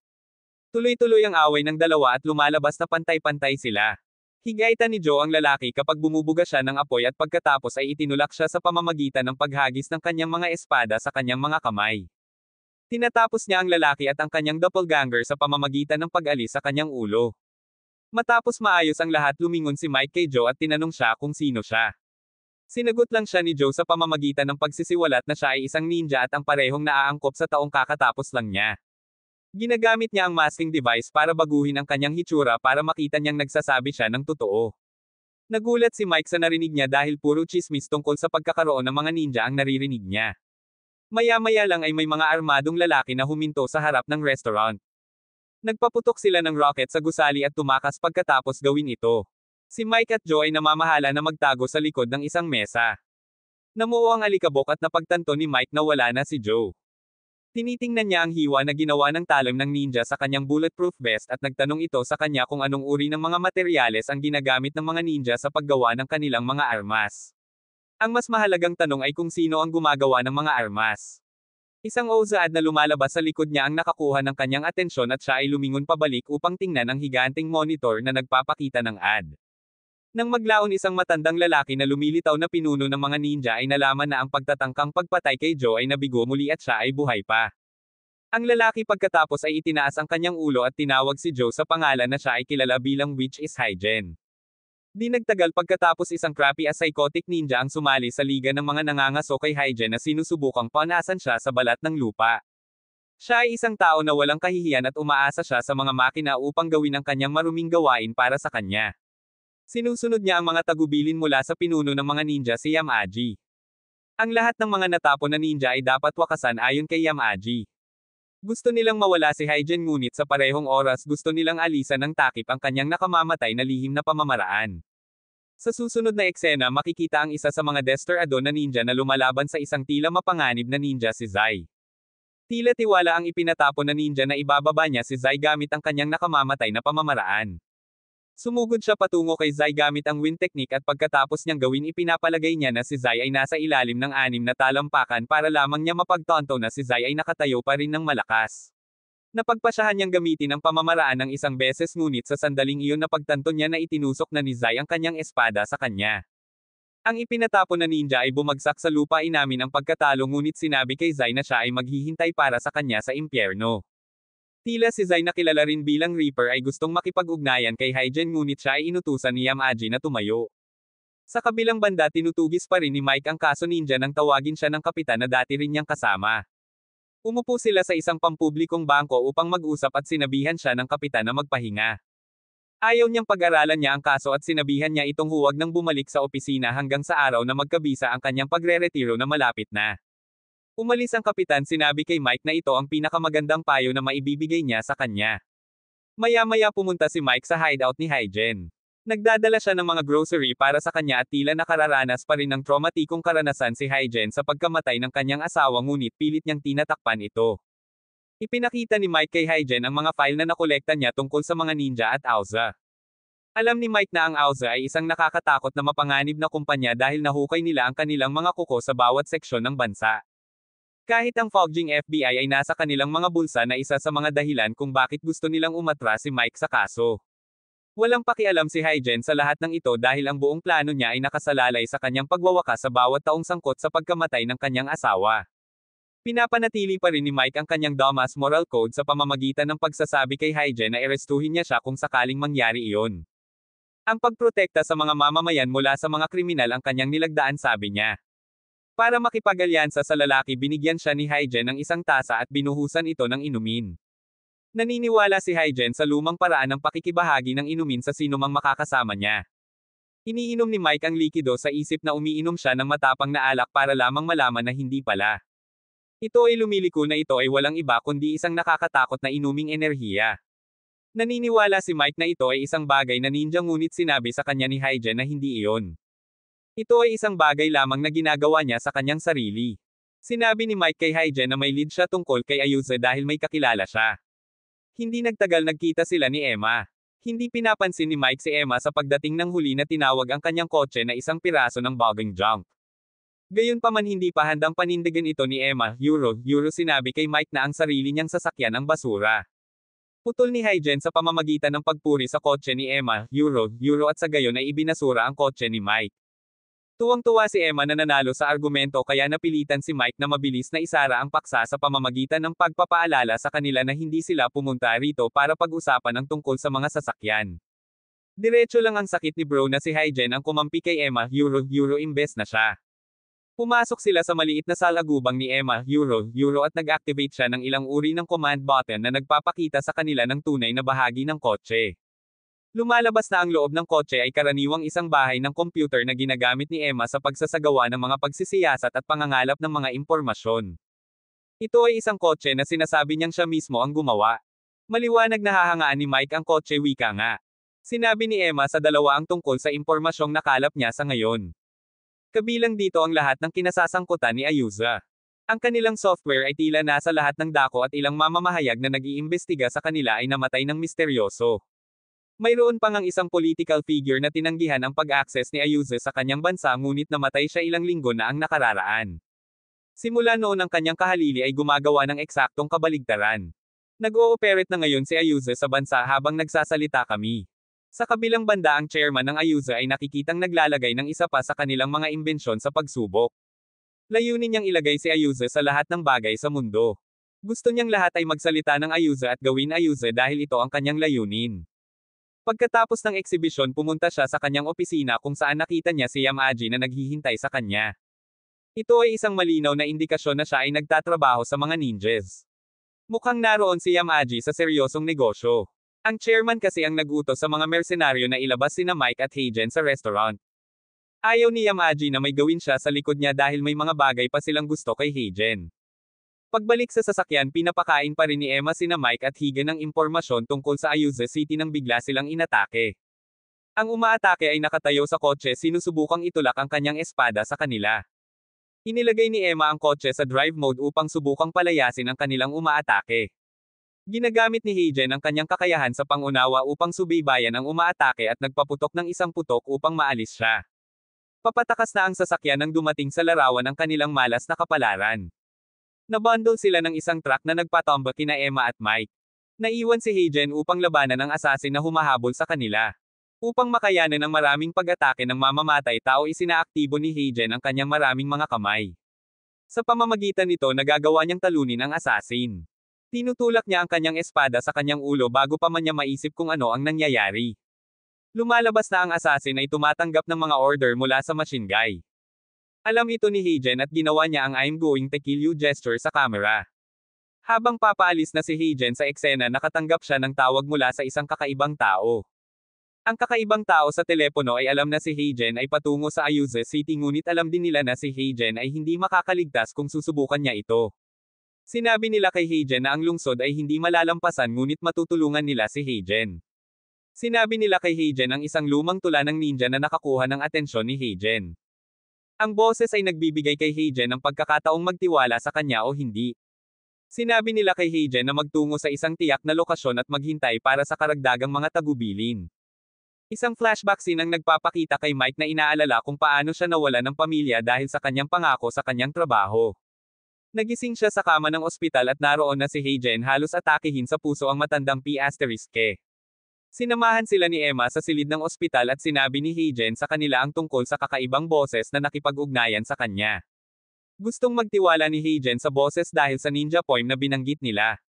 Tuloy-tuloy ang away ng dalawa at lumalabas na pantay-pantay sila. Higaitan ni Joe ang lalaki kapag bumubuga siya ng apoy at pagkatapos ay itinulak siya sa pamamagitan ng paghagis ng kanyang mga espada sa kanyang mga kamay. Tinatapos niya ang lalaki at ang kanyang doppelganger sa pamamagitan ng pag-alis sa kanyang ulo. Matapos maayos ang lahat, lumingon si Mike kay Joe at tinanong siya kung sino siya. Sinagot lang siya ni Joe sa pamamagitan ng pagsisiwalat na siya ay isang ninja at ang parehong naaangkop sa taong kakatapos lang niya. Ginagamit niya ang masking device para baguhin ang kanyang hitsura para makita niyang nagsasabi siya ng totoo. Nagulat si Mike sa narinig niya dahil puro chismis tungkol sa pagkakaroon ng mga ninja ang naririnig niya. Maya-maya lang ay may mga armadong lalaki na huminto sa harap ng restaurant. Nagpaputok sila ng rocket sa gusali at tumakas pagkatapos gawin ito. Si Mike at Joe ay namamahala na magtago sa likod ng isang mesa. Namuo ang alikabok at napagtanto ni Mike na wala na si Joe. Tinitingnan niya ang hiwa na ginawa ng talim ng ninja sa kanyang bulletproof vest at nagtanong ito sa kanya kung anong uri ng mga materyales ang ginagamit ng mga ninja sa paggawa ng kanilang mga armas. Ang mas mahalagang tanong ay kung sino ang gumagawa ng mga armas. Isang OZAD na lumalabas sa likod niya ang nakakuha ng kanyang atensyon at siya ay lumingon pabalik upang tingnan ang higanting monitor na nagpapakita ng ad. Nang maglaon isang matandang lalaki na lumilitaw na pinuno ng mga ninja ay nalaman na ang pagtatangkang pagpatay kay Joe ay nabigo muli at siya ay buhay pa. Ang lalaki pagkatapos ay itinaas ang kanyang ulo at tinawag si Joe sa pangalan na siya ay kilala bilang Witch is Hygiene. Di nagtagal pagkatapos isang crappy as psychotic ninja ang sumali sa liga ng mga nangangaso kay Hygiene na sinusubukang panasan siya sa balat ng lupa. Siya ay isang tao na walang kahihiyan at umaasa siya sa mga makina upang gawin ang kanyang maruming gawain para sa kanya. Sinusunod niya ang mga tagubilin mula sa pinuno ng mga ninja si Yamaji. Ang lahat ng mga natapon na ninja ay dapat wakasan ayon kay Yamaji. Gusto nilang mawala si Hygiene ngunit sa parehong oras gusto nilang alisan ng takip ang kanyang nakamamatay na lihim na pamamaraan. Sa susunod na eksena makikita ang isa sa mga desperado na ninja na lumalaban sa isang tila mapanganib na ninja si Zai. Tila tiwala ang ipinatapon na ninja na ibababa niya si Zai gamit ang kanyang nakamamatay na pamamaraan. Sumugod siya patungo kay Zai gamit ang wind technique at pagkatapos niyang gawin ipinapalagay niya na si Zai ay nasa ilalim ng 6 na talampakan para lamang niya mapagtanto na si Zai ay nakatayo pa rin ng malakas. Napagpasyahan niyang gamitin ang pamamaraan ng isang beses ngunit sa sandaling iyon napagtanto niya na itinusok na ni Zai ang kanyang espada sa kanya. Ang ipinatapon na ninja ay bumagsak sa lupa inamin ang pagkatalo ngunit sinabi kay Zai na siya ay maghihintay para sa kanya sa impyerno. Tila si Zai na kilala rin bilang Reaper ay gustong makipag-ugnayan kay Hygen ngunit siya ay inutusan ni Yamaji na tumayo. Sa kabilang banda tinutugis pa rin ni Mike ang kaso ninja nang tawagin siya ng kapitan na dati rin niyang kasama. Umupo sila sa isang pampublikong bangko upang mag-usap at sinabihan siya ng kapitan na magpahinga. Ayaw niyang pag-aralan niya ang kaso at sinabihan niya itong huwag nang bumalik sa opisina hanggang sa araw na magkabisa ang kanyang pagre-retiro na malapit na. Umalis ang kapitan sinabi kay Mike na ito ang pinakamagandang payo na maibibigay niya sa kanya. Maya-maya pumunta si Mike sa hideout ni Hygen. Nagdadala siya ng mga grocery para sa kanya at tila nakararanas pa rin ng traumatikong karanasan si Hygen sa pagkamatay ng kanyang asawa ngunit pilit niyang tinatakpan ito. Ipinakita ni Mike kay Hygen ang mga file na nakolekta niya tungkol sa mga ninja at Auza. Alam ni Mike na ang Auza ay isang nakakatakot na mapanganib na kumpanya dahil nahukay nila ang kanilang mga kuko sa bawat seksyon ng bansa. Kahit ang Fogjing FBI ay nasa kanilang mga bulsa na isa sa mga dahilan kung bakit gusto nilang umatras si Mike sa kaso. Walang pakialam si Hygen sa lahat ng ito dahil ang buong plano niya ay nakasalalay sa kanyang pagwawakas sa bawat taong sangkot sa pagkamatay ng kanyang asawa. Pinapanatili pa rin ni Mike ang kanyang Damas moral code sa pamamagitan ng pagsasabi kay Hygen na arestuhin niya siya kung sakaling mangyari iyon. Ang pagprotekta sa mga mamamayan mula sa mga kriminal ang kanyang nilagdaan sabi niya. Para makipag-alyansa sa lalaki binigyan siya ni Hygen ng isang tasa at binuhusan ito ng inumin. Naniniwala si Hygen sa lumang paraan ng pakikibahagi ng inumin sa sinumang makakasama niya. Iniinom ni Mike ang likido sa isip na umiinom siya ng matapang na alak para lamang malaman na hindi pala. Ito ay lumiliko na ito ay walang iba kundi isang nakakatakot na inuming enerhiya. Naniniwala si Mike na ito ay isang bagay na ninja ngunit sinabi sa kanya ni Hygen na hindi iyon. Ito ay isang bagay lamang na ginagawa niya sa kanyang sarili. Sinabi ni Mike kay Hygen na may lead siya tungkol kay Ayuza dahil may kakilala siya. Hindi nagtagal nagkita sila ni Emma. Hindi pinapansin ni Mike si Emma sa pagdating ng huli na tinawag ang kanyang kotse na isang piraso ng bogging junk. Gayunpaman hindi pa handang panindigan ito ni Emma, Euro sinabi kay Mike na ang sarili niyang sasakyan ang basura. Putol ni Hygen sa pamamagitan ng pagpuri sa kotse ni Emma, Euro at sa gayon ay ibinasura ang kotse ni Mike. Tuwang-tuwa si Emma na nanalo sa argumento kaya napilitan si Mike na mabilis na isara ang paksa sa pamamagitan ng pagpapaalala sa kanila na hindi sila pumunta rito para pag-usapan ang tungkol sa mga sasakyan. Diretso lang ang sakit ni bro na si Hygen ang kumampi kay Emma, Euro imbes na siya. Pumasok sila sa maliit na salagubang ni Emma, Euro at nag-activate siya ng ilang uri ng command button na nagpapakita sa kanila ng tunay na bahagi ng kotse. Lumalabas na ang loob ng kotse ay karaniwang isang bahay ng computer na ginagamit ni Emma sa pagsasagawa ng mga pagsisiyasat at pangangalap ng mga impormasyon. Ito ay isang kotse na sinasabi niyang siya mismo ang gumawa. Maliwanag na hahangaan ni Mike ang kotse wika nga. Sinabi ni Emma sa dalawa ang tungkol sa impormasyong nakalap niya sa ngayon. Kabilang dito ang lahat ng kinasasangkutan ni Ayuza. Ang kanilang software ay tila nasa lahat ng dako at ilang mamamahayag na nag-iimbestiga sa kanila ay namatay ng misteryoso. Mayroon pang ang isang political figure na tinanggihan ang pag-access ni Ayuza sa kanyang bansa ngunit namatay siya ilang linggo na ang nakararaan. Simula noon ang kanyang kahalili ay gumagawa ng eksaktong kabaligtaran. Nag-ooperate na ngayon si Ayuza sa bansa habang nagsasalita kami. Sa kabilang banda ang chairman ng Ayuza ay nakikitang naglalagay ng isa pa sa kanilang mga imbensyon sa pagsubok. Layunin niyang ilagay si Ayuza sa lahat ng bagay sa mundo. Gusto niyang lahat ay magsalita ng Ayuza at gawin Ayuza dahil ito ang kanyang layunin. Pagkatapos ng eksibisyon pumunta siya sa kanyang opisina kung saan nakita niya si Yamaji na naghihintay sa kanya. Ito ay isang malinaw na indikasyon na siya ay nagtatrabaho sa mga ninjas. Mukhang naroon si Yamaji sa seryosong negosyo. Ang chairman kasi ang nagutos sa mga mersenaryo na ilabas sina Mike at Hygen sa restaurant. Ayaw ni Yamaji na may gawin siya sa likod niya dahil may mga bagay pa silang gusto kay Hygen. Pagbalik sa sasakyan pinapakain pa rin ni Emma sina Mike at Hygen ng impormasyon tungkol sa Ayuza City nang bigla silang inatake. Ang umaatake ay nakatayo sa kotse sinusubukang itulak ang kanyang espada sa kanila. Inilagay ni Emma ang kotse sa drive mode upang subukang palayasin ang kanilang umaatake. Ginagamit ni Hygen ang kanyang kakayahan sa pangunawa upang subaybayan ang umaatake at nagpaputok ng isang putok upang maalis siya. Papatakas na ang sasakyan nang dumating sa larawan ang kanilang malas na kapalaran. Nabundle sila ng isang truck na nagpatomba kina Emma at Mike. Naiwan si Heijen upang labanan ang assassin na humahabol sa kanila. Upang makayanan ng maraming pag-atake ng mamamatay tao isinaaktibo ni Heijen ang kanyang maraming mga kamay. Sa pamamagitan nito nagagawa niyang talunin ang assassin. Tinutulak niya ang kanyang espada sa kanyang ulo bago pa man niya maisip kung ano ang nangyayari. Lumalabas na ang assassin ay tumatanggap ng mga order mula sa machine guy. Alam ito ni Heijen at ginawa niya ang I'm going to kill you gesture sa camera. Habang papaalis na si Heijen sa eksena nakatanggap siya ng tawag mula sa isang kakaibang tao. Ang kakaibang tao sa telepono ay alam na si Heijen ay patungo sa Ayuza City ngunit alam din nila na si Heijen ay hindi makakaligtas kung susubukan niya ito. Sinabi nila kay Heijen na ang lungsod ay hindi malalampasan ngunit matutulungan nila si Heijen. Sinabi nila kay Heijen ang isang lumang tula ng ninja na nakakuha ng atensyon ni Heijen. Ang boses ay nagbibigay kay Heijen ng pagkakataong magtiwala sa kanya o hindi. Sinabi nila kay Heijen na magtungo sa isang tiyak na lokasyon at maghintay para sa karagdagang mga tagubilin. Isang flashback scene ang nagpapakita kay Mike na inaalala kung paano siya nawala ng pamilya dahil sa kanyang pangako sa kanyang trabaho. Nagising siya sa kama ng ospital at naroon na si Heijen halos atakihin sa puso ang matandang P***. Sinamahan sila ni Emma sa silid ng ospital at sinabi ni Heijen sa kanila ang tungkol sa kakaibang boses na nakipag-ugnayan sa kanya. Gustong magtiwala ni Heijen sa boses dahil sa ninja poem na binanggit nila.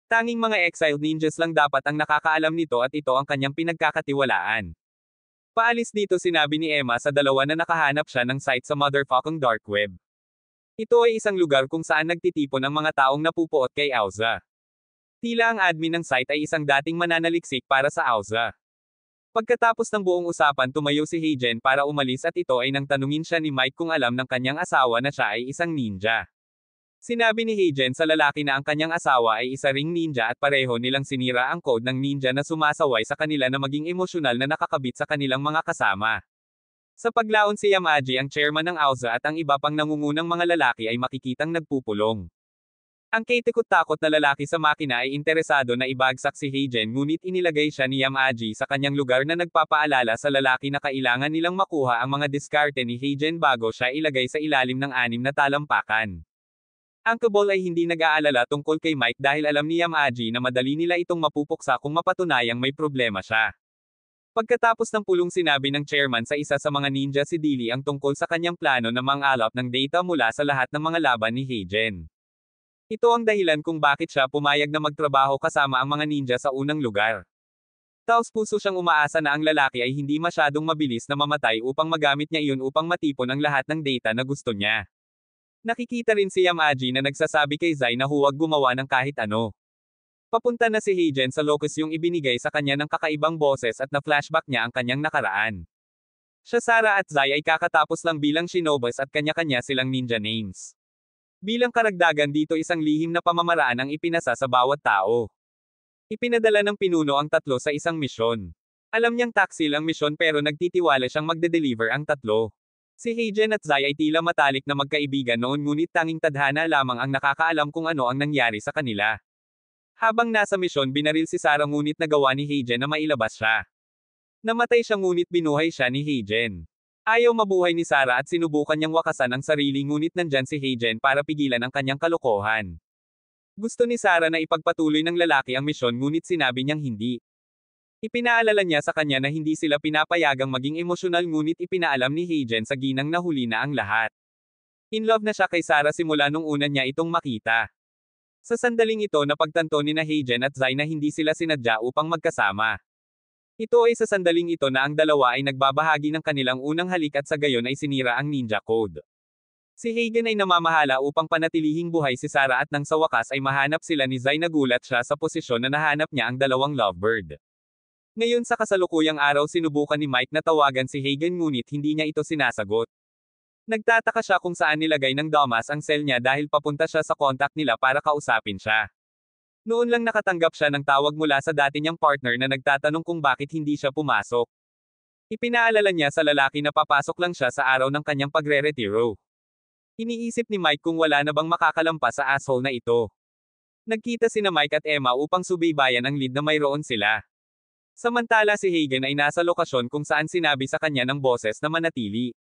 Tanging mga exiled ninjas lang dapat ang nakakaalam nito at ito ang kanyang pinagkakatiwalaan. Paalis dito sinabi ni Emma sa dalawa na nakahanap siya ng site sa motherfucking dark web. Ito ay isang lugar kung saan nagtitipon ang mga taong napupuot kay Auza. Tila ang admin ng site ay isang dating mananaliksik para sa Auza. Pagkatapos ng buong usapan tumayo si Heijen para umalis at ito ay nang tanungin siya ni Mike kung alam ng kanyang asawa na siya ay isang ninja. Sinabi ni Heijen sa lalaki na ang kanyang asawa ay isa ring ninja at pareho nilang sinira ang code ng ninja na sumasaway sa kanila na maging emosyonal na nakakabit sa kanilang mga kasama. Sa paglaon si Yamaji ang chairman ng Auza at ang iba pang nangungunang mga lalaki ay makikitang nagpupulong. Ang kaitikot-takot na lalaki sa makina ay interesado na ibagsak si Heijen ngunit inilagay siya ni Yamaji sa kanyang lugar na nagpapaalala sa lalaki na kailangan nilang makuha ang mga diskarte ni Heijen bago siya ilagay sa ilalim ng 6 na talampakan. Ang Kabol ay hindi nag-aalala tungkol kay Mike dahil alam ni Yamaji na madali nila itong mapupuksa kung mapatunayang may problema siya. Pagkatapos ng pulong sinabi ng chairman sa isa sa mga ninja si Dili ang tungkol sa kanyang plano na mang-alap ng data mula sa lahat ng mga laban ni Heijen. Ito ang dahilan kung bakit siya pumayag na magtrabaho kasama ang mga ninja sa unang lugar. Taos-puso siyang umaasa na ang lalaki ay hindi masyadong mabilis na mamatay upang magamit niya iyon upang matipon ang lahat ng data na gusto niya. Nakikita rin si Yamaji na nagsasabi kay Zai na huwag gumawa ng kahit ano. Papunta na si Heijen sa locus yung ibinigay sa kanya ng kakaibang boses at na-flashback niya ang kanyang nakaraan. Siya Sara at Zai ay kakatapos lang bilang shinobis at kanya-kanya silang ninja names. Bilang karagdagan dito isang lihim na pamamaraan ang ipinasa sa bawat tao. Ipinadala ng pinuno ang tatlo sa isang misyon. Alam niyang taksil ang misyon pero nagtitiwala siyang magde-deliver ang tatlo. Si Heijen at Zai ay tila matalik na magkaibigan noon ngunit tanging tadhana lamang ang nakakaalam kung ano ang nangyari sa kanila. Habang nasa misyon binaril si Sara ngunit nagawa ni Heijen na mailabas siya. Namatay siya ngunit binuhay siya ni Heijen. Ayaw mabuhay ni Sara at sinubukan niyang wakasan ang sarili ngunit nandyan si Heijen para pigilan ang kanyang kalokohan. Gusto ni Sara na ipagpatuloy ng lalaki ang misyon ngunit sinabi niyang hindi. Ipinaalala niya sa kanya na hindi sila pinapayagang maging emosyonal ngunit ipinaalam ni Heijen sa ginang na huli na ang lahat. In love na siya kay Sara simula nung una niya itong makita. Sa sandaling ito napagtanto ni na Heijen at Zai na hindi sila sinadya upang magkasama. Ito ay sa sandaling ito na ang dalawa ay nagbabahagi ng kanilang unang halik at sa gayon ay sinira ang ninja code. Si Heigen ay namamahala upang panatilihing buhay si Sara at nang sa wakas ay mahanap sila ni Zai nagulat siya sa posisyon na nahanap niya ang dalawang lovebird. Ngayon sa kasalukuyang araw sinubukan ni Mike na tawagan si Heigen ngunit hindi niya ito sinasagot. Nagtataka siya kung saan nilagay ng Domas ang cell niya dahil papunta siya sa contact nila para kausapin siya. Noon lang nakatanggap siya ng tawag mula sa dati niyang partner na nagtatanong kung bakit hindi siya pumasok. Ipinaalala niya sa lalaki na papasok lang siya sa araw ng kanyang pagre-retiro. Iniisip ni Mike kung wala na bang makakalampas sa asshole na ito. Nagkita sina Mike at Emma upang subaybayan ang lead na mayroon sila. Samantala si Heigen ay nasa lokasyon kung saan sinabi sa kanya ng boses na manatili.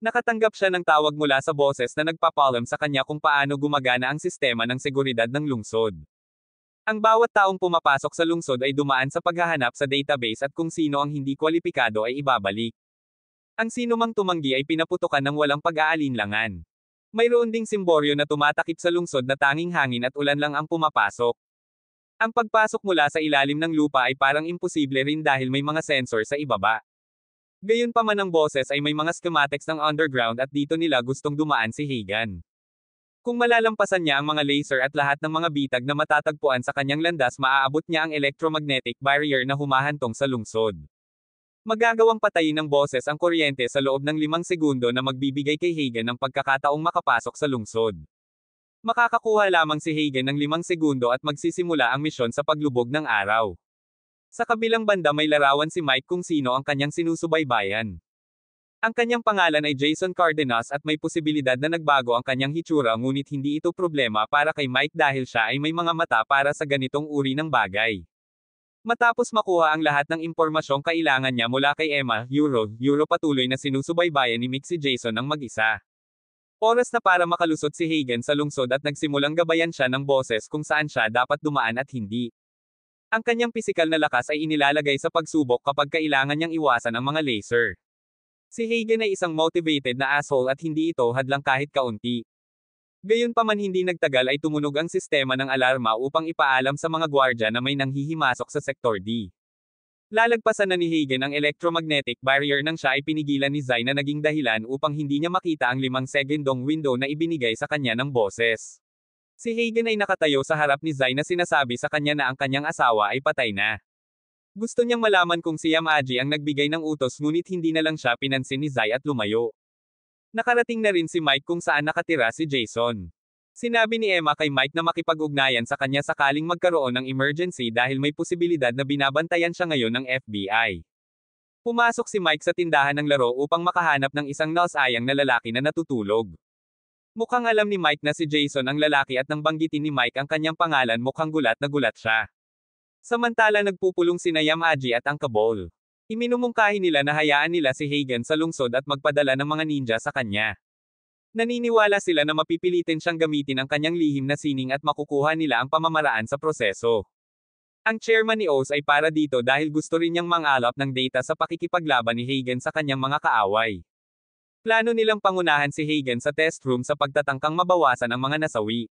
Nakatanggap siya ng tawag mula sa boses na nagpapalam sa kanya kung paano gumagana ang sistema ng seguridad ng lungsod. Ang bawat taong pumapasok sa lungsod ay dumaan sa paghahanap sa database at kung sino ang hindi kwalipikado ay ibabalik. Ang sinumang tumanggi ay pinaputukan ng walang pag-aalinlangan. Mayroon ding simboryo na tumatakip sa lungsod na tanging hangin at ulan lang ang pumapasok. Ang pagpasok mula sa ilalim ng lupa ay parang imposible rin dahil may mga sensor sa ibaba. Gayunpaman ang boses ay may mga schematics ng underground at dito nila gustong dumaan si Hagan. Kung malalampasan niya ang mga laser at lahat ng mga bitag na matatagpuan sa kanyang landas, maaabot niya ang electromagnetic barrier na humahantong sa lungsod. Magagawang patayin ng boses ang kuryente sa loob ng 5 segundo na magbibigay kay Hagan ng pagkakataong makapasok sa lungsod. Makakakuha lamang si Hagan ng 5 segundo at magsisimula ang misyon sa paglubog ng araw. Sa kabilang banda may larawan si Mike kung sino ang kanyang sinusubaybayan. Ang kanyang pangalan ay Jason Cardenas at may posibilidad na nagbago ang kanyang hitsura ngunit hindi ito problema para kay Mike dahil siya ay may mga mata para sa ganitong uri ng bagay. Matapos makuha ang lahat ng impormasyong kailangan niya mula kay Emma, Euro patuloy na sinusubaybayan ni Mick si Jason ng mag-isa. Oras na para makalusot si Hagan sa lungsod at nagsimulang gabayan siya ng boses kung saan siya dapat dumaan at hindi. Ang kanyang pisikal na lakas ay inilalagay sa pagsubok kapag kailangan niyang iwasan ang mga laser. Si Hagan ay isang motivated na asshole at hindi ito hadlang kahit kaunti. Gayunpaman hindi nagtagal ay tumunog ang sistema ng alarma upang ipaalam sa mga gwardya na may nanghihimasok sa Sector D. Lalagpasan na ni Hagan ang electromagnetic barrier nang siya ay pinigilan ni Zai na naging dahilan upang hindi niya makita ang 5 segundong window na ibinigay sa kanya ng boses. Si Hagan ay nakatayo sa harap ni Zai na sinasabi sa kanya na ang kanyang asawa ay patay na. Gusto niyang malaman kung si Yamaji ang nagbigay ng utos ngunit hindi na lang siya pinansin ni Zai at lumayo. Nakarating na rin si Mike kung saan nakatira si Jason. Sinabi ni Emma kay Mike na makipag-ugnayan sa kanya sakaling magkaroon ng emergency dahil may posibilidad na binabantayan siya ngayon ng FBI. Pumasok si Mike sa tindahan ng laro upang makahanap ng isang nausayang na lalaki na natutulog. Mukhang alam ni Mike na si Jason ang lalaki at nang banggitin ni Mike ang kanyang pangalan mukhang gulat na gulat siya. Samantala nagpupulong sina Yamaji at ang Kabol. Iminumungkahi nila na hayaan nila si Hagan sa lungsod at magpadala ng mga ninja sa kanya. Naniniwala sila na mapipilitin siyang gamitin ang kanyang lihim na sining at makukuha nila ang pamamaraan sa proseso. Ang chairman ni Oz ay para dito dahil gusto rin niyang mangalap ng data sa pakikipaglaban ni Hagan sa kanyang mga kaaway. Plano nilang pangunahan si Hagan sa test room sa pagtatangkang mabawasan ang mga nasawi.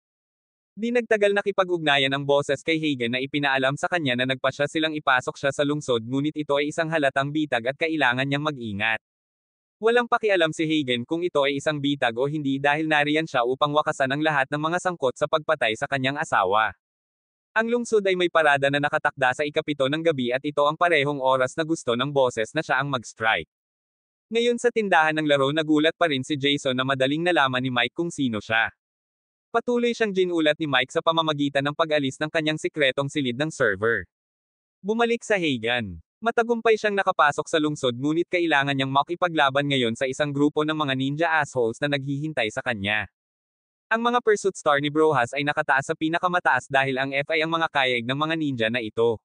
Di nagtagal nakipag-ugnayan ang boses kay Hagan na ipinaalam sa kanya na nagpasya silang ipasok siya sa lungsod ngunit ito ay isang halatang bitag at kailangan niyang mag-ingat. Walang pakialam si Hagan kung ito ay isang bitag o hindi dahil nariyan siya upang wakasan ang lahat ng mga sangkot sa pagpatay sa kanyang asawa. Ang lungsod ay may parada na nakatakda sa 7 ng gabi at ito ang parehong oras na gusto ng boses na siya ang mag-strike. Ngayon sa tindahan ng laro nagulat pa rin si Jason na madaling nalaman ni Mike kung sino siya. Patuloy siyang ginulat ni Mike sa pamamagitan ng pag-alis ng kanyang sikretong silid ng server. Bumalik sa Hagan. Matagumpay siyang nakapasok sa lungsod ngunit kailangan niyang makipaglaban ngayon sa isang grupo ng mga ninja assholes na naghihintay sa kanya. Ang mga pursuit star ni Brohas ay nakataas sa pinakamataas dahil ang F ay ang mga kayeg ng mga ninja na ito.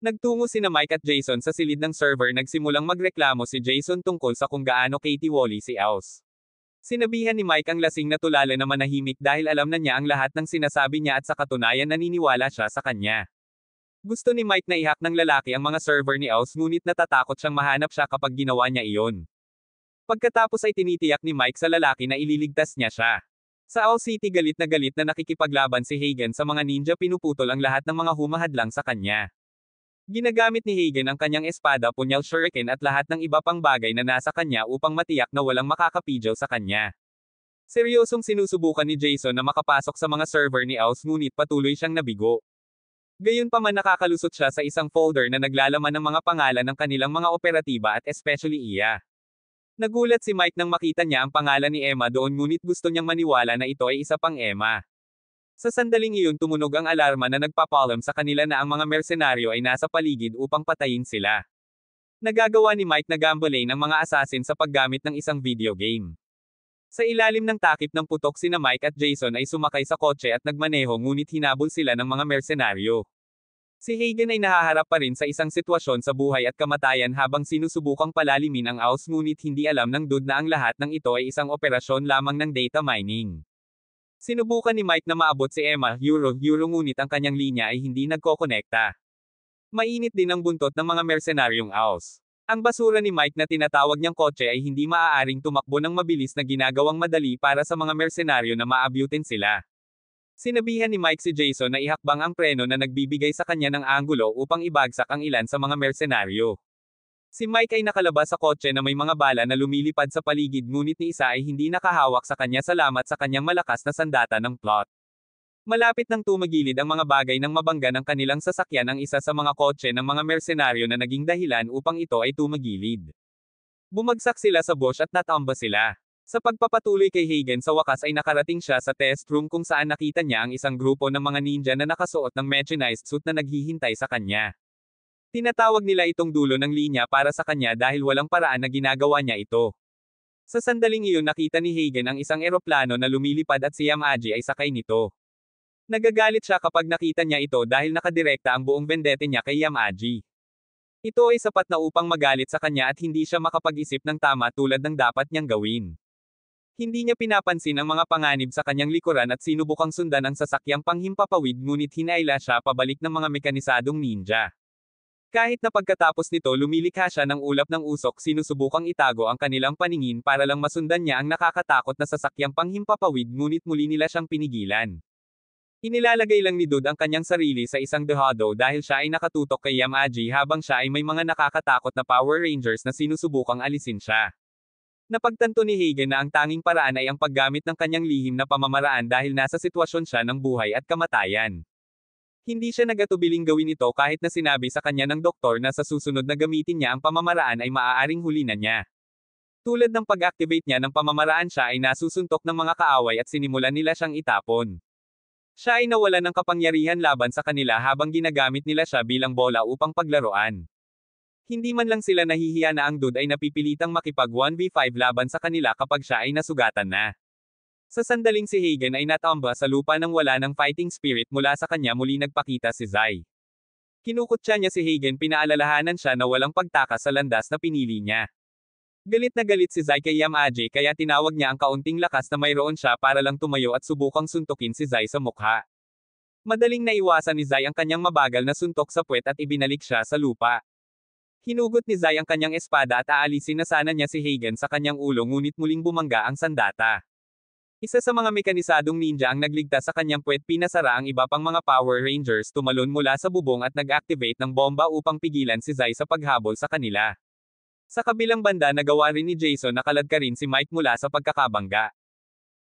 Nagtungo sina Mike at Jason sa silid ng server nagsimulang magreklamo si Jason tungkol sa kung gaano Katie-Wally si Oz. Sinabihan ni Mike ang lasing na tulala na manahimik dahil alam na niya ang lahat ng sinasabi niya at sa katunayan naniniwala siya sa kanya. Gusto ni Mike na ihak ng lalaki ang mga server ni Oz ngunit natatakot siyang mahanap siya kapag ginawa niya iyon. Pagkatapos ay tinitiyak ni Mike sa lalaki na ililigtas niya siya. Sa Owl City galit na nakikipaglaban si Hagan sa mga ninja pinuputol ang lahat ng mga humahadlang sa kanya. Ginagamit ni Hagan ang kanyang espada, punyal, shuriken at lahat ng iba pang bagay na nasa kanya upang matiyak na walang makakapidyaw sa kanya. Seryosong sinusubukan ni Jason na makapasok sa mga server ni Oz ngunit patuloy siyang nabigo. Gayunpaman nakakalusot siya sa isang folder na naglalaman ng mga pangalan ng kanilang mga operatiba at especially iya. Nagulat si Mike nang makita niya ang pangalan ni Emma doon ngunit gusto niyang maniwala na ito ay isa pang Emma. Sa sandaling iyon tumunog ang alarma na nagpapalam sa kanila na ang mga mersenaryo ay nasa paligid upang patayin sila. Nagagawa ni Mike na gambling ang mga assassin sa paggamit ng isang video game. Sa ilalim ng takip ng putok sina Mike at Jason ay sumakay sa kotse at nagmaneho ngunit hinabol sila ng mga mersenaryo. Si Hagan ay nahaharap pa rin sa isang sitwasyon sa buhay at kamatayan habang sinusubukang palalimin ang Oz ngunit hindi alam ng dude na ang lahat ng ito ay isang operasyon lamang ng data mining. Sinubukan ni Mike na maabot si Emma, Euro ngunit ang kanyang linya ay hindi nagkokonekta. Mainit din ang buntot ng mga mersenaryong Aus. Ang basura ni Mike na tinatawag niyang kotse ay hindi maaaring tumakbo ng mabilis na ginagawang madali para sa mga mersenaryo na maabutin sila. Sinabihan ni Mike si Jason na ihakbang ang preno na nagbibigay sa kanya ng anggulo upang ibagsak ang ilan sa mga mersenaryo. Si Mike ay nakalabas sa kotse na may mga bala na lumilipad sa paligid ngunit ni isa ay hindi nakahawak sa kanya salamat sa kanyang malakas na sandata ng plot. Malapit nang tumagilid ang mga bagay ng mabangga ng kanilang sasakyan ang isa sa mga kotse ng mga mersenaryo na naging dahilan upang ito ay tumagilid. Bumagsak sila sa bush at natamba sila. Sa pagpapatuloy kay Hagen sa wakas ay nakarating siya sa test room kung saan nakita niya ang isang grupo ng mga ninja na nakasuot ng mechanized suit na naghihintay sa kanya. Tinatawag nila itong dulo ng linya para sa kanya dahil walang paraan na ginagawa niya ito. Sa sandaling iyon nakita ni Hagen ang isang eroplano na lumilipad at si Yamaji ay sakay nito. Nagagalit siya kapag nakita niya ito dahil nakadirekta ang buong vendetta niya kay Yamaji. Ito ay sapat na upang magalit sa kanya at hindi siya makapag-isip ng tama tulad ng dapat niyang gawin. Hindi niya pinapansin ang mga panganib sa kanyang likuran at sinubukang sundan ang sasakyang panghimpapawid ngunit hinaila siya pabalik ng mga mekanisadong ninja. Kahit na pagkatapos nito lumilikha siya ng ulap ng usok sinusubukang itago ang kanilang paningin para lang masundan niya ang nakakatakot na sasakyang panghimpapawid ngunit muli nila siyang pinigilan. Inilalagay lang ni Dude ang kanyang sarili sa isang dehado dahil siya ay nakatutok kay Yamaji habang siya ay may mga nakakatakot na Power Rangers na sinusubukang alisin siya. Napagtanto ni Hagen na ang tanging paraan ay ang paggamit ng kanyang lihim na pamamaraan dahil nasa sitwasyon siya ng buhay at kamatayan. Hindi siya nagatubiling gawin ito kahit na sinabi sa kanya ng doktor na sa susunod na gamitin niya ang pamamaraan ay maaaring huli na niya. Tulad ng pag-activate niya ng pamamaraan siya ay nasusuntok ng mga kaaway at sinimulan nila siyang itapon. Siya ay nawalan ng kapangyarihan laban sa kanila habang ginagamit nila siya bilang bola upang paglaruan. Hindi man lang sila nahihiya na ang Dude ay napipilitang makipag 1v5 laban sa kanila kapag siya ay nasugatan na. Sa sandaling si Hagen ay natamba sa lupa nang wala ng fighting spirit mula sa kanya muli nagpakita si Zai. Kinukutya niya si Hagen pinaalalahanan siya na walang pagtakas sa landas na pinili niya. Galit na galit si Zai kay Yamaji kaya tinawag niya ang kaunting lakas na mayroon siya para lang tumayo at subukang suntukin si Zai sa mukha. Madaling naiwasan ni Zai ang kanyang mabagal na suntok sa puwet at ibinalik siya sa lupa. Hinugot ni Zai ang kanyang espada at aalisin na sana niya si Hagen sa kanyang ulo ngunit muling bumangga ang sandata. Isa sa mga mekanisadong ninja ang nagligtas sa kanyang puwet pinasara ang iba pang mga Power Rangers tumalon mula sa bubong at nag-activate ng bomba upang pigilan si Zai sa paghabol sa kanila. Sa kabilang banda nagawa rin ni Jason na kaladka rin si Mike mula sa pagkakabangga.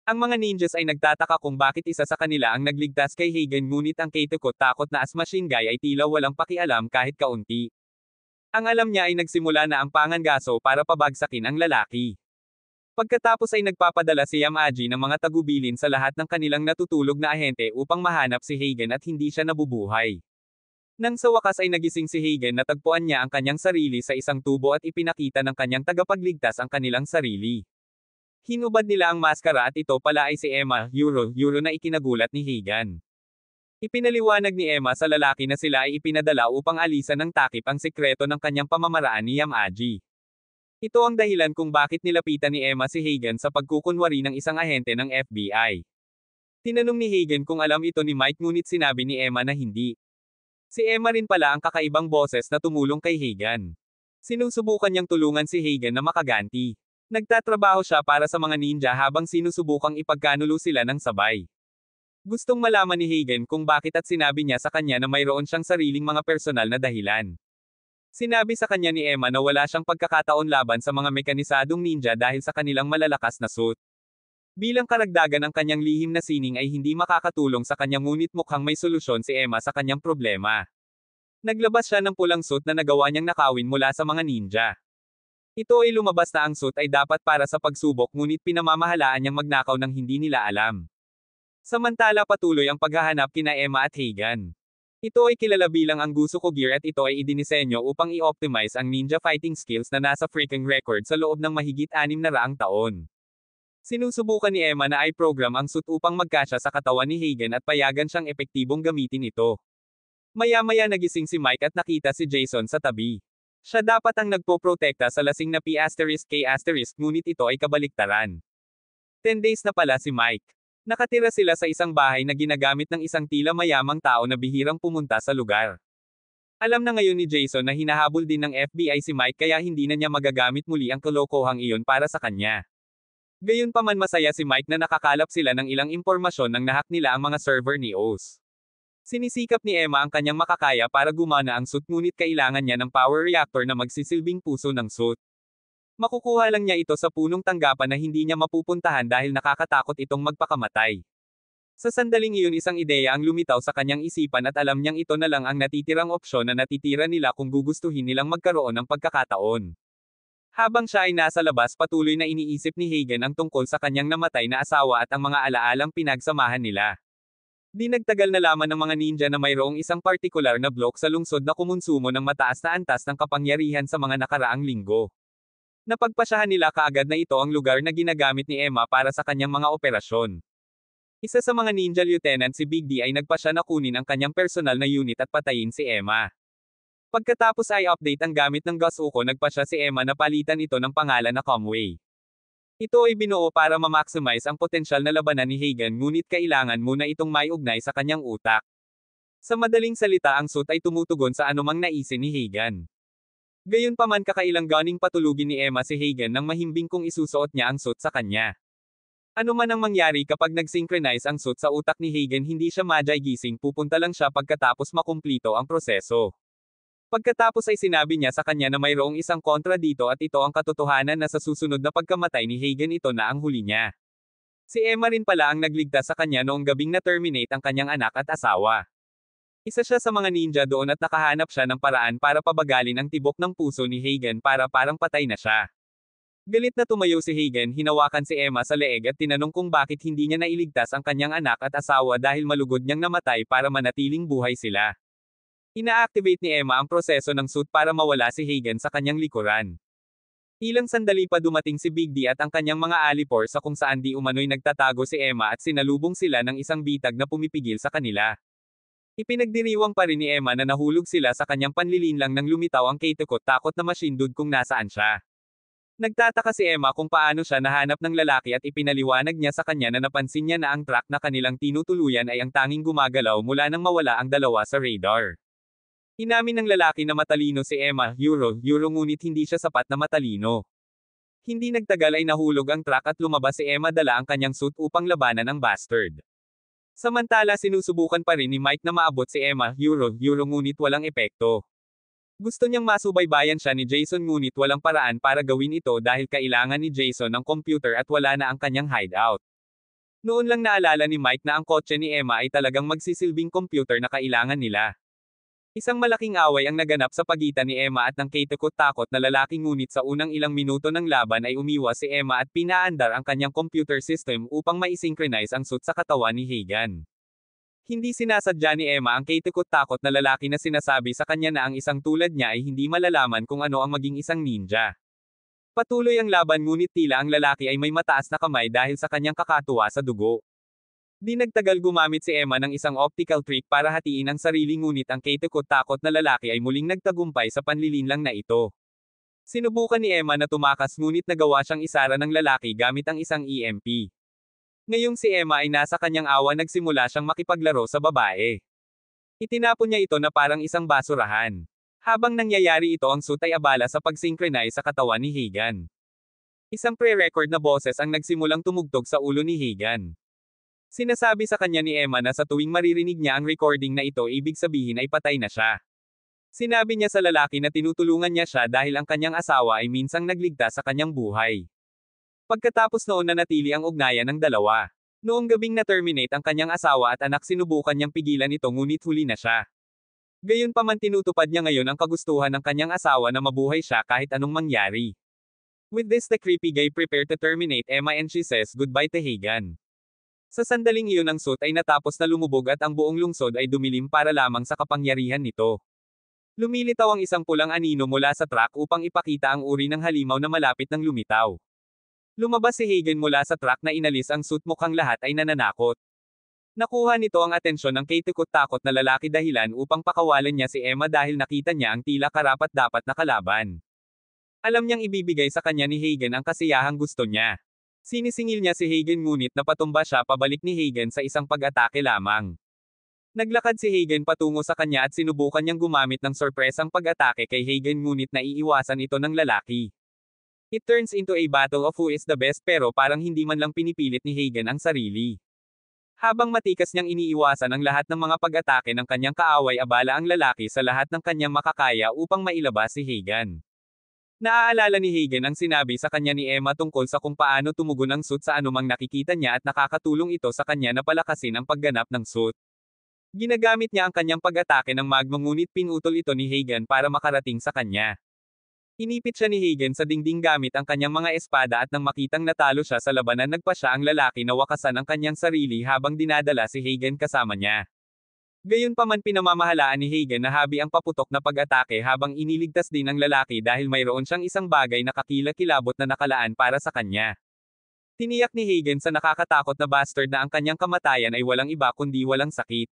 Ang mga ninjas ay nagtataka kung bakit isa sa kanila ang nagligtas kay Hagen ngunit ang Keitoko takot na as machine guy ay tila walang pakialam kahit kaunti. Ang alam niya ay nagsimula na ang pangangaso para pabagsakin ang lalaki. Pagkatapos ay nagpapadala si Yamaji ng mga tagubilin sa lahat ng kanilang natutulog na ahente upang mahanap si Hagen at hindi siya nabubuhay. Nang sa wakas ay nagising si Hagen natagpuan niya ang kanyang sarili sa isang tubo at ipinakita ng kanyang tagapagligtas ang kanilang sarili. Hinubad nila ang maskara at ito pala ay si Emma, Euro na ikinagulat ni Hagen. Ipinaliwanag ni Emma sa lalaki na sila ay ipinadala upang alisan ng takip ang sekreto ng kanyang pamamaraan ni Yamaji. Ito ang dahilan kung bakit nilapitan ni Emma si Hagen sa pagkukunwari ng isang ahente ng FBI. Tinanong ni Hagen kung alam ito ni Mike ngunit sinabi ni Emma na hindi. Si Emma rin pala ang kakaibang boses na tumulong kay Hagen. Sinusubukan niyang tulungan si Hagen na makaganti. Nagtatrabaho siya para sa mga ninja habang sinusubukang ipagkanulo sila ng sabay. Gustong malaman ni Hagen kung bakit at sinabi niya sa kanya na mayroon siyang sariling mga personal na dahilan. Sinabi sa kanya ni Emma na wala siyang pagkakataon laban sa mga mekanisadong ninja dahil sa kanilang malalakas na suit. Bilang karagdagan ang kanyang lihim na sining ay hindi makakatulong sa kanya ngunit mukhang may solusyon si Emma sa kanyang problema. Naglabas siya ng pulang suit na nagawa niyang nakawin mula sa mga ninja. Ito ay lumabas na ang suit ay dapat para sa pagsubok ngunit pinamamahalaan niyang magnakaw ng hindi nila alam. Samantala patuloy ang paghahanap kina Emma at Hagen. Ito ay kilala bilang ang Gusuko Gear at ito ay idinisenyo upang i-optimize ang ninja fighting skills na nasa freaking record sa loob ng mahigit 600 taon. Sinusubukan ni Emma na i-program ang suit upang magkasya sa katawan ni Hagen at payagan siyang epektibong gamitin ito. Maya-maya nagising si Mike at nakita si Jason sa tabi. Siya dapat ang nagpoprotekta sa lasing na P***K** ngunit ito ay kabaliktaran. 10 days na pala si Mike. Nakatira sila sa isang bahay na ginagamit ng isang tila mayamang tao na bihirang pumunta sa lugar. Alam na ngayon ni Jason na hinahabol din ng FBI si Mike kaya hindi na niya magagamit muli ang kalokohang iyon para sa kanya. Gayunpaman masaya si Mike na nakakalap sila ng ilang impormasyon nang nahack nila ang mga server ni Oz. Sinisikap ni Emma ang kanyang makakaya para gumana ang suit ngunit kailangan niya ng power reactor na magsisilbing puso ng suit. Makukuha lang niya ito sa punong tanggapan na hindi niya mapupuntahan dahil nakakatakot itong magpakamatay. Sa sandaling iyon isang ideya ang lumitaw sa kanyang isipan at alam niyang ito na lang ang natitirang opsyon na natitira nila kung gugustuhin nilang magkaroon ng pagkakataon. Habang siya ay nasa labas patuloy na iniisip ni Hagen ang tungkol sa kanyang namatay na asawa at ang mga alaalang pinagsamahan nila. Di nagtagal na laman ng mga ninja na mayroong isang partikular na bloke sa lungsod na kumonsumo ng mataas na antas ng kapangyarihan sa mga nakaraang linggo. Napagpasyahan nila kaagad na ito ang lugar na ginagamit ni Emma para sa kanyang mga operasyon. Isa sa mga ninja lieutenant si Big D ay nagpasya na kunin ang kanyang personal na unit at patayin si Emma. Pagkatapos ay update ang gamit ng Gasuko nagpasya si Emma na palitan ito ng pangalan na Comway. Ito ay binuo para ma-maximize ang potensyal na labanan ni Hagen ngunit kailangan muna itong may ugnay sa kanyang utak. Sa madaling salita ang suit ay tumutugon sa anumang naisin ni Hagen. Gayunpaman kakailang ganing patulugin ni Emma si Hagen nang mahimbing kung isusuot niya ang suit sa kanya. Ano man ang mangyari kapag nag-synchronize ang suit sa utak ni Hagen hindi siya madyay gising pupunta lang siya pagkatapos makumplito ang proseso. Pagkatapos ay sinabi niya sa kanya na mayroong isang kontra dito at ito ang katotohanan na sa susunod na pagkamatay ni Hagen ito na ang huli niya. Si Emma rin pala ang nagligtas sa kanya noong gabing na-terminate ang kanyang anak at asawa. Isa siya sa mga ninja doon at nakahanap siya ng paraan para pabagalin ang tibok ng puso ni Hagen para parang patay na siya. Galit na tumayo si Hagen hinawakan si Emma sa leeg at tinanong kung bakit hindi niya nailigtas ang kanyang anak at asawa dahil malugod niyang namatay para manatiling buhay sila. Ina-activate ni Emma ang proseso ng suit para mawala si Hagen sa kanyang likuran. Ilang sandali pa dumating si Big D at ang kanyang mga alipor sa kung saan di umano'y nagtatago si Emma at sinalubong sila ng isang bitag na pumipigil sa kanila. Ipinagdiriwang pa rin ni Emma na nahulog sila sa kanyang panlilinlang nang lumitaw ang Kate-Ko takot na machine-dude kung nasaan siya. Nagtataka si Emma kung paano siya nahanap ng lalaki at ipinaliwanag niya sa kanya na napansin niya na ang track na kanilang tinutuluyan ay ang tanging gumagalaw mula nang mawala ang dalawa sa radar. Inamin ng lalaki na matalino si Emma, Euro ngunit hindi siya sapat na matalino. Hindi nagtagal ay nahulog ang track at lumabas si Emma dala ang kanyang suit upang labanan ang bastard. Samantala sinusubukan pa rin ni Mike na maabot si Emma, Euro ngunit walang epekto. Gusto niyang masubaybayan siya ni Jason ngunit walang paraan para gawin ito dahil kailangan ni Jason ng computer at wala na ang kanyang hideout. Noon lang naalala ni Mike na ang kotse ni Emma ay talagang magsisilbing computer na kailangan nila. Isang malaking away ang naganap sa pagitan ni Emma at ng Kate-Ko-takot na lalaki ngunit sa unang ilang minuto ng laban ay umiwas si Emma at pinaandar ang kanyang computer system upang maisynchronize ang suit sa katawan ni Hagen. Hindi sinasadya ni Emma ang Kate-Ko-takot na lalaki na sinasabi sa kanya na ang isang tulad niya ay hindi malalaman kung ano ang maging isang ninja. Patuloy ang laban ngunit tila ang lalaki ay may mataas na kamay dahil sa kanyang kakatuwa sa dugo. Di nagtagal gumamit si Emma ng isang optical trick para hatiin ang sarili ngunit ang Kate-Ko-takot na lalaki ay muling nagtagumpay sa panlilinlang na ito. Sinubukan ni Emma na tumakas ngunit nagawa siyang isara ng lalaki gamit ang isang EMP. Ngayong si Emma ay nasa kanyang awa nagsimula siyang makipaglaro sa babae. Itinapon niya ito na parang isang basurahan. Habang nangyayari ito ang suit ay abala sa pag-synchronize sa katawan ni Hagen. Isang pre-record na boses ang nagsimulang tumugtog sa ulo ni Hagen. Sinasabi sa kanya ni Emma na sa tuwing maririnig niya ang recording na ito ibig sabihin ay patay na siya. Sinabi niya sa lalaki na tinutulungan niya siya dahil ang kanyang asawa ay minsang nagligtas sa kanyang buhay. Pagkatapos noon nanatili ang ugnayan ng dalawa. Noong gabing na-terminate ang kanyang asawa at anak sinubukan niyang pigilan ito ngunit huli na siya. Gayunpaman tinutupad niya ngayon ang kagustuhan ng kanyang asawa na mabuhay siya kahit anong mangyari. With this the creepy guy prepared to terminate Emma and she says goodbye to Hagen. Sa sandaling iyon ang suit ay natapos na lumubog at ang buong lungsod ay dumilim para lamang sa kapangyarihan nito. Lumilitaw ang isang pulang anino mula sa truck upang ipakita ang uri ng halimaw na malapit ng lumitaw. Lumabas si Hagen mula sa truck na inalis ang suit mukhang lahat ay nananakot. Nakuha nito ang atensyon ng Kate-Ko-takot na lalaki dahilan upang pakawalan niya si Emma dahil nakita niya ang tila karapat-dapat na kalaban. Alam niyang ibibigay sa kanya ni Hagen ang kasiyahang gusto niya. Sinisingil niya si Hagen ngunit napatumba siya pabalik ni Hagen sa isang pag-atake lamang. Naglakad si Hagen patungo sa kanya at sinubukan niyang gumamit ng sorpresang pag-atake kay Hagen ngunit naiiwasan ito ng lalaki. It turns into a battle of who is the best pero parang hindi man lang pinipilit ni Hagen ang sarili. Habang matikas niyang iniiwasan ang lahat ng mga pag-atake ng kanyang kaaway abala ang lalaki sa lahat ng kanyang makakaya upang mailabas si Hagen. Naaalala ni Hagen ang sinabi sa kanya ni Emma tungkol sa kung paano tumugon ang suit sa anumang nakikita niya at nakakatulong ito sa kanya na palakasin ang pagganap ng suit. Ginagamit niya ang kanyang pag-atake ng magma ngunit pinutol ito ni Hagen para makarating sa kanya. Inipit siya ni Hagen sa dingding gamit ang kanyang mga espada at nang makitang natalo siya sa labanan nagpa siya ang lalaki na wakasan ang kanyang sarili habang dinadala si Hagen kasama niya. Gayunpaman pinamamahalaan ni Hagen na habi ang paputok na pag-atake habang iniligtas din ang lalaki dahil mayroon siyang isang bagay na kakilakilabot na nakalaan para sa kanya. Tiniyak ni Hagen sa nakakatakot na bastard na ang kanyang kamatayan ay walang iba kundi walang sakit.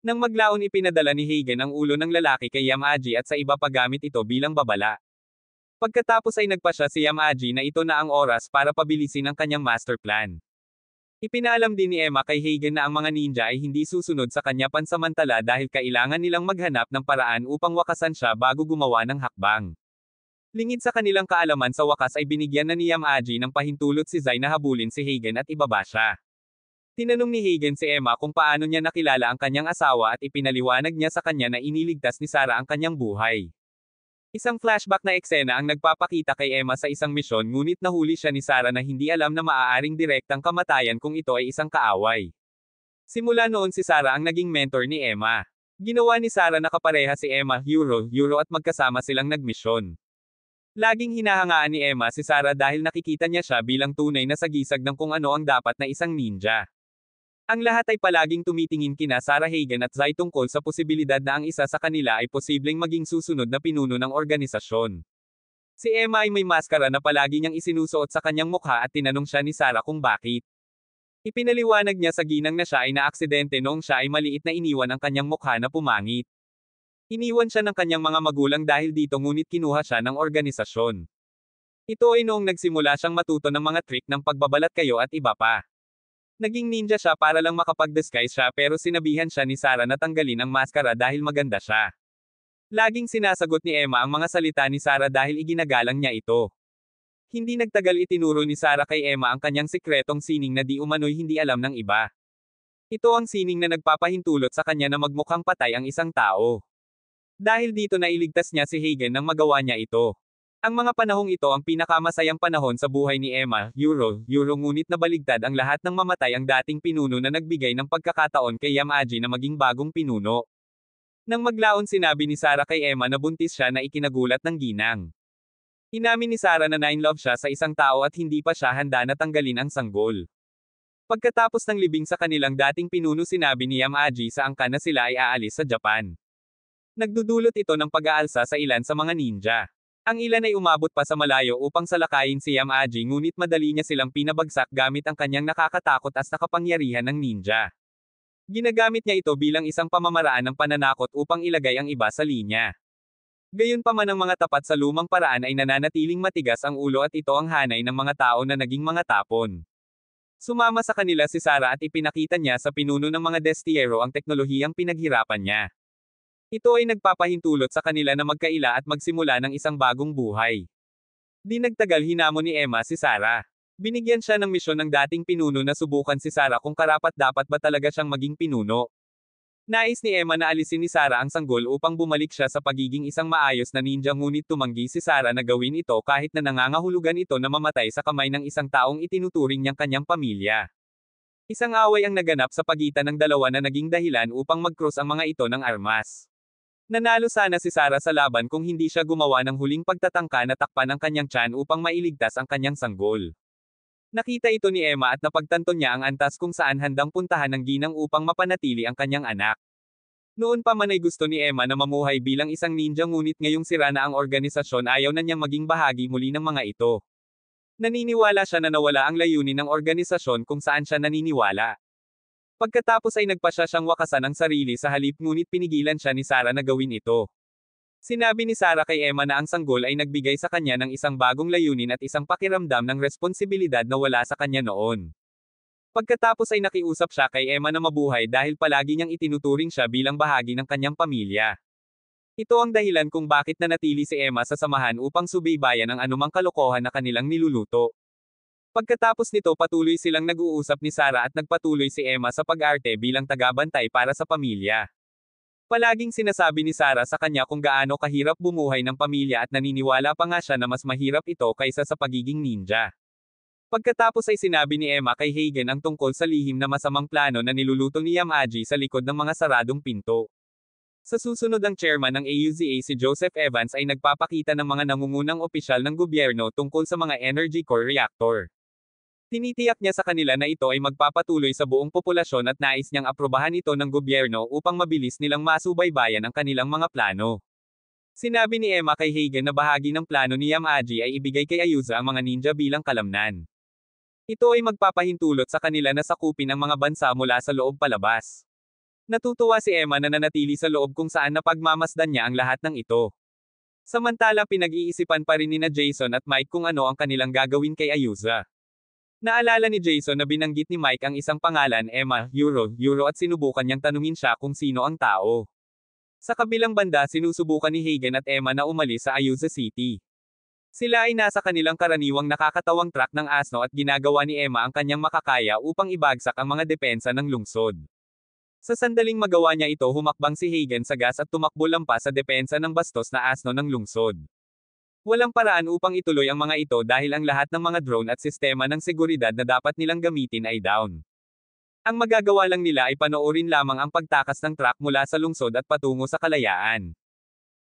Nang maglaon ipinadala ni Hagen ang ulo ng lalaki kay Yamaji at sa iba pa gamit ito bilang babala. Pagkatapos ay nagpa siya si Yamaji na ito na ang oras para pabilisin ang kanyang master plan. Ipinaalam din ni Emma kay Hagen na ang mga ninja ay hindi susunod sa kanya pansamantala dahil kailangan nilang maghanap ng paraan upang wakasan siya bago gumawa ng hakbang. Lingid sa kanilang kaalaman sa wakas ay binigyan na ni Yamaji ng pahintulot si Zai na habulin si Hagen at ibaba siya. Tinanong ni Hagen si Emma kung paano niya nakilala ang kanyang asawa at ipinaliwanag niya sa kanya na iniligtas ni Sarah ang kanyang buhay. Isang flashback na eksena ang nagpapakita kay Emma sa isang misyon ngunit nahuli siya ni Sarah na hindi alam na maaaring direktang kamatayan kung ito ay isang kaaway. Simula noon si Sarah ang naging mentor ni Emma. Ginawa ni Sarah na kapareha si Emma, Euro at magkasama silang nagmisyon. Laging hinahangaan ni Emma si Sarah dahil nakikita niya siya bilang tunay na sagisag ng kung ano ang dapat na isang ninja. Ang lahat ay palaging tumitingin kina Sarah Hagen at Zai tungkol sa posibilidad na ang isa sa kanila ay posibleng maging susunod na pinuno ng organisasyon. Si Emma ay may maskara na palagi niyang isinusuot sa kanyang mukha at tinanong siya ni Sarah kung bakit. Ipinaliwanag niya sa ginang na siya ay naaksidente noong siya ay maliit na iniwan ang kanyang mukha na pumangit. Iniwan siya ng kanyang mga magulang dahil dito ngunit kinuha siya ng organisasyon. Ito ay noong nagsimula siyang matuto ng mga trick ng pagbabalat kayo at iba pa. Naging ninja siya para lang makapag-disguise siya pero sinabihan siya ni Sarah na tanggalin ang maskara dahil maganda siya. Laging sinasagot ni Emma ang mga salita ni Sarah dahil iginagalang niya ito. Hindi nagtagal itinuro ni Sarah kay Emma ang kanyang sikretong sining na di umano'y hindi alam ng iba. Ito ang sining na nagpapahintulot sa kanya na magmukhang patay ang isang tao. Dahil dito nailigtas niya si Hagen nang magawa niya ito. Ang mga panahong ito ang pinakamasayang panahon sa buhay ni Emma, Euro ngunit nabaligtad ang lahat ng mamatay ang dating pinuno na nagbigay ng pagkakataon kay Yamaji na maging bagong pinuno. Nang maglaon sinabi ni Sarah kay Emma na buntis siya na ikinagulat ng ginang. Inamin ni Sarah na nine-love siya sa isang tao at hindi pa siya handa na tanggalin ang sanggol. Pagkatapos ng libing sa kanilang dating pinuno sinabi ni Yamaji sa angkan na sila ay aalis sa Japan. Nagdudulot ito ng pag-aalsa sa ilan sa mga ninja. Ang ilan ay umabot pa sa malayo upang salakayin si Yamaji ngunit madali niya silang pinabagsak gamit ang kanyang nakakatakot at nakapangyarihan ng ninja. Ginagamit niya ito bilang isang pamamaraan ng pananakot upang ilagay ang iba sa linya. Gayunpaman ang mga tapat sa lumang paraan ay nananatiling matigas ang ulo at ito ang hanay ng mga tao na naging mga tapon. Sumama sa kanila si Sarah at ipinakita niya sa pinuno ng mga Destiero ang teknolohiyang pinaghirapan niya. Ito ay nagpapahintulot sa kanila na magkaila at magsimula ng isang bagong buhay. Di nagtagal hinamon ni Emma si Sarah. Binigyan siya ng misyon ng dating pinuno na subukan si Sarah kung karapat-dapat ba talaga siyang maging pinuno. Nais ni Emma na alisin ni Sarah ang sanggol upang bumalik siya sa pagiging isang maayos na ninja ngunit tumanggi si Sarah na gawin ito kahit na nangangahulugan ito na mamatay sa kamay ng isang taong itinuturing niyang kanyang pamilya. Isang away ang naganap sa pagitan ng dalawa na naging dahilan upang mag-cross ang mga ito ng armas. Nanalo sana si Sarah sa laban kung hindi siya gumawa ng huling pagtatangka na takpan ang kanyang tiyan upang mailigtas ang kanyang sanggol. Nakita ito ni Emma at napagtanto niya ang antas kung saan handang puntahan ng ginang upang mapanatili ang kanyang anak. Noon pa man ay gusto ni Emma na mamuhay bilang isang ninja ngunit ngayong sira na ang organisasyon ayaw na niyang maging bahagi muli ng mga ito. Naniniwala siya na nawala ang layunin ng organisasyon kung saan siya naniniwala. Pagkatapos ay nagpa siya siyang wakasan ang sarili sa halip ngunit pinigilan siya ni Sarah na gawin ito. Sinabi ni Sarah kay Emma na ang sanggol ay nagbigay sa kanya ng isang bagong layunin at isang pakiramdam ng responsibilidad na wala sa kanya noon. Pagkatapos ay nakiusap siya kay Emma na mabuhay dahil palagi niyang itinuturing siya bilang bahagi ng kanyang pamilya. Ito ang dahilan kung bakit nanatili si Emma sa samahan upang subaybayan ang anumang kalokohan na kanilang niluluto. Pagkatapos nito patuloy silang nag-uusap ni Sarah at nagpatuloy si Emma sa pag-arte bilang tagabantay para sa pamilya. Palaging sinasabi ni Sarah sa kanya kung gaano kahirap bumuhay ng pamilya at naniniwala pa nga siya na mas mahirap ito kaysa sa pagiging ninja. Pagkatapos ay sinabi ni Emma kay Hagen ang tungkol sa lihim na masamang plano na niluluto ni Yamaji sa likod ng mga saradong pinto. Sa susunod ang chairman ng AUZA si Joseph Evans ay nagpapakita ng mga nangungunang opisyal ng gobyerno tungkol sa mga energy core reactor. Tinitiyak niya sa kanila na ito ay magpapatuloy sa buong populasyon at nais niyang aprobahan ito ng gobyerno upang mabilis nilang masubaybayan ang kanilang mga plano. Sinabi ni Emma kay Hagen na bahagi ng plano ni Yamaji ay ibigay kay Ayuza ang mga ninja bilang kalamnan. Ito ay magpapahintulot sa kanila na sakupin ang mga bansa mula sa loob palabas. Natutuwa si Emma na nanatili sa loob kung saan napagmamasdan niya ang lahat ng ito. Samantala pinag-iisipan pa rin nina Jason at Mike kung ano ang kanilang gagawin kay Ayuza. Naalala ni Jason na binanggit ni Mike ang isang pangalan Emma, Euro at sinubukan niyang tanungin siya kung sino ang tao. Sa kabilang banda sinusubukan ni Hagen at Emma na umalis sa Ayuza City. Sila ay nasa kanilang karaniwang nakakatawang truck ng asno at ginagawa ni Emma ang kanyang makakaya upang ibagsak ang mga depensa ng lungsod. Sa sandaling magawa niya ito humakbang si Hagen sa gas at tumakbo lampas sa depensa ng bastos na asno ng lungsod. Walang paraan upang ituloy ang mga ito dahil ang lahat ng mga drone at sistema ng seguridad na dapat nilang gamitin ay down. Ang magagawa lang nila ay panoorin lamang ang pagtakas ng truck mula sa lungsod at patungo sa kalayaan.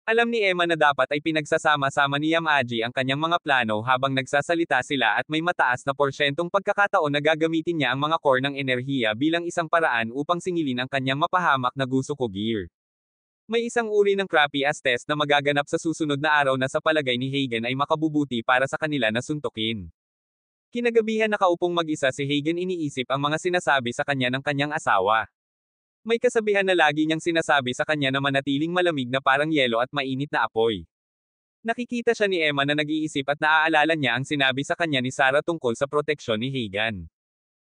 Alam ni Emma na dapat ay pinagsasama-sama ni Yamaji ang kanyang mga plano habang nagsasalita sila at may mataas na porsyentong pagkakataon na gagamitin niya ang mga core ng enerhiya bilang isang paraan upang singilin ang kanyang mapahamak na Gusuko Gear. May isang uri ng crappy-ass test na magaganap sa susunod na araw na sa palagay ni Hagen ay makabubuti para sa kanila na suntukin. Kinagabihan nakaupong mag-isa si Hagen iniisip ang mga sinasabi sa kanya ng kanyang asawa. May kasabihan na lagi niyang sinasabi sa kanya na manatiling malamig na parang yelo at mainit na apoy. Nakikita siya ni Emma na nag-iisip at naaalala niya ang sinabi sa kanya ni Sarah tungkol sa proteksyon ni Hagen.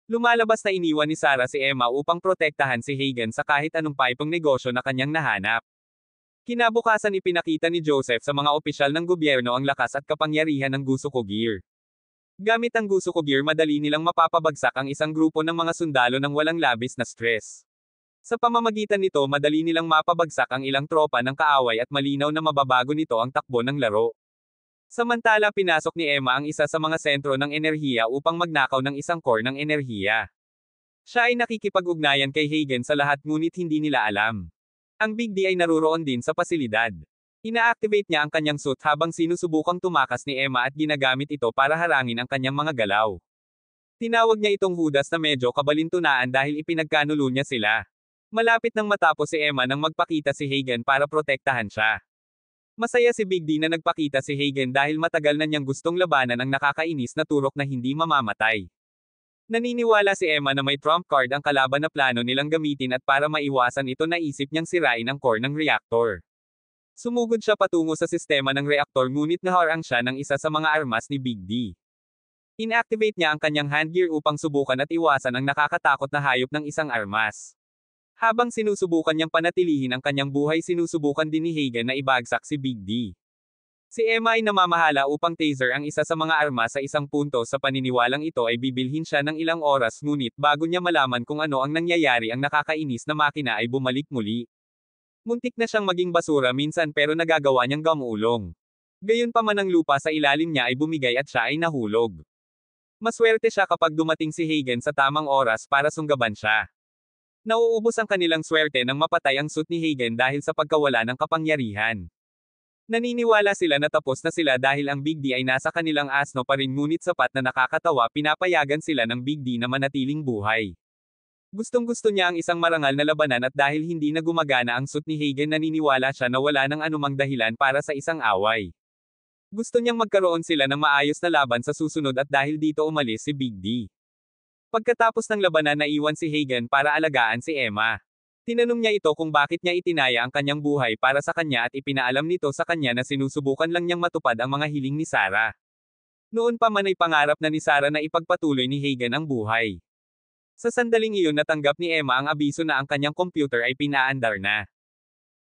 Lumalabas na iniwan ni Sarah si Emma upang protektahan si Hagen sa kahit anong paipong negosyo na kanyang nahanap. Kinabukasan ipinakita ni Joseph sa mga opisyal ng gobyerno ang lakas at kapangyarihan ng Gusuko Gear. Gamit ang Gusuko Gear madali nilang mapapabagsak ang isang grupo ng mga sundalo ng walang labis na stress. Sa pamamagitan nito madali nilang mapabagsak ang ilang tropa ng kaaway at malinaw na mababago nito ang takbo ng laro. Samantala pinasok ni Emma ang isa sa mga sentro ng enerhiya upang magnakaw ng isang core ng enerhiya. Siya ay nakikipag-ugnayan kay Hagen sa lahat ngunit hindi nila alam. Ang Big D ay naruroon din sa pasilidad. Ina-activate niya ang kanyang suit habang sinusubukang tumakas ni Emma at ginagamit ito para harangin ang kanyang mga galaw. Tinawag niya itong Judas na medyo kabalintunaan dahil ipinagkanulo niya sila. Malapit nang matapos si Emma nang magpakita si Hagen para protektahan siya. Masaya si Big D na nagpakita si Hagen dahil matagal na niyang gustong labanan ang nakakainis na turok na hindi mamamatay. Naniniwala si Emma na may trump card ang kalaban na plano nilang gamitin at para maiwasan ito naisip niyang sirain ang core ng reactor. Sumugod siya patungo sa sistema ng reaktor ngunit naharang siya ng isa sa mga armas ni Big D. Inactivate niya ang kanyang handgear upang subukan at iwasan ang nakakatakot na hayop ng isang armas. Habang sinusubukan niyang panatilihin ang kanyang buhay sinusubukan din ni Hagen na ibagsak si Big D. Si Emma ay namamahala upang taser ang isa sa mga armas sa isang punto sa paniniwalang ito ay bibilhin siya ng ilang oras ngunit bago niya malaman kung ano ang nangyayari ang nakakainis na makina ay bumalik muli. Muntik na siyang maging basura minsan pero nagagawa niyang gamulong. Gayunpaman ang lupa sa ilalim niya ay bumigay at siya ay nahulog. Maswerte siya kapag dumating si Hagen sa tamang oras para sunggaban siya. Nauubos ang kanilang swerte nang mapatay ang suit ni Hagen dahil sa pagkawala ng kapangyarihan. Naniniwala sila na tapos na sila dahil ang Big D ay nasa kanilang asno pa rin ngunit sapat na nakakatawa pinapayagan sila ng Big D na manatiling buhay. Gustong-gusto niya ang isang marangal na labanan at dahil hindi na gumagana ang suit ni Hagen naniniwala siya na wala ng anumang dahilan para sa isang away. Gusto niyang magkaroon sila ng maayos na laban sa susunod at dahil dito umalis si Big D. Pagkatapos ng labanan naiwan si Hagen para alagaan si Emma. Tinanong niya ito kung bakit niya itinaya ang kanyang buhay para sa kanya at ipinaalam nito sa kanya na sinusubukan lang niyang matupad ang mga hiling ni Sarah. Noon pa man ay pangarap na ni Sarah na ipagpatuloy ni Hagen ang buhay. Sa sandaling iyon natanggap ni Emma ang abiso na ang kanyang computer ay pinaandar na.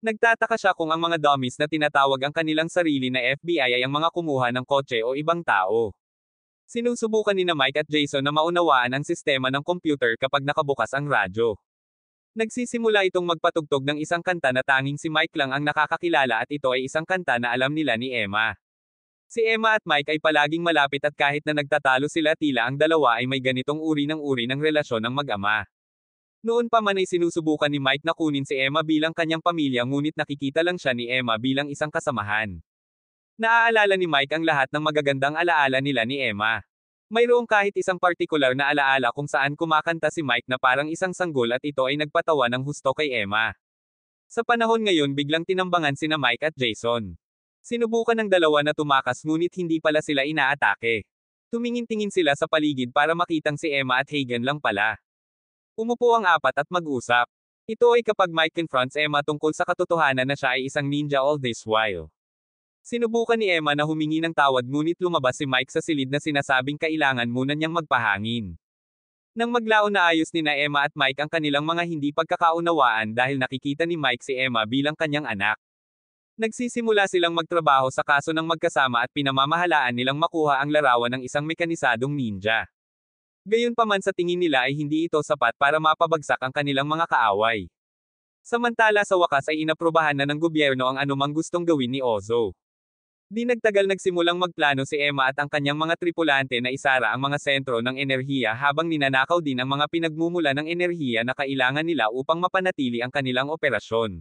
Nagtataka siya kung ang mga dummies na tinatawag ang kanilang sarili na FBI ay ang mga kumuha ng kotse o ibang tao. Sinusubukan ni Mike at Jason na maunawaan ang sistema ng computer kapag nakabukas ang radyo. Nagsisimula itong magpatugtog ng isang kanta na tanging si Mike lang ang nakakakilala at ito ay isang kanta na alam nila ni Emma. Si Emma at Mike ay palaging malapit at kahit na nagtatalo sila tila ang dalawa ay may ganitong uri ng relasyon ng mag-ama. Noon pa man ay sinusubukan ni Mike na kunin si Emma bilang kanyang pamilya ngunit nakikita lang siya ni Emma bilang isang kasamahan. Naaalala ni Mike ang lahat ng magagandang alaala nila ni Emma. Mayroong kahit isang partikular na alaala kung saan kumakanta si Mike na parang isang sanggol at ito ay nagpatawa ng husto kay Emma. Sa panahon ngayon biglang tinambangan sina Mike at Jason. Sinubukan ng dalawa na tumakas ngunit hindi pala sila inaatake. Tumingin-tingin sila sa paligid para makitang si Emma at Hagen lang pala. Umupo ang apat at mag-usap. Ito ay kapag Mike confronts Emma tungkol sa katotohanan na siya ay isang ninja all this while. Sinubukan ni Emma na humingi ng tawad ngunit lumabas si Mike sa silid na sinasabing kailangan muna niyang magpahangin. Nang maglaon na ayos ni na Emma at Mike ang kanilang mga hindi pagkakaunawaan dahil nakikita ni Mike si Emma bilang kanyang anak. Nagsisimula silang magtrabaho sa kaso ng magkasama at pinamamahalaan nilang makuha ang larawan ng isang mekanisadong ninja. Gayunpaman sa tingin nila ay hindi ito sapat para mapabagsak ang kanilang mga kaaway. Samantala sa wakas ay inaprubahan na ng gobyerno ang anumang gustong gawin ni Ozo. Di nagtagal nagsimulang magplano si Emma at ang kanyang mga tripulante na isara ang mga sentro ng enerhiya habang ninanakaw din ang mga pinagmumula ng enerhiya na kailangan nila upang mapanatili ang kanilang operasyon.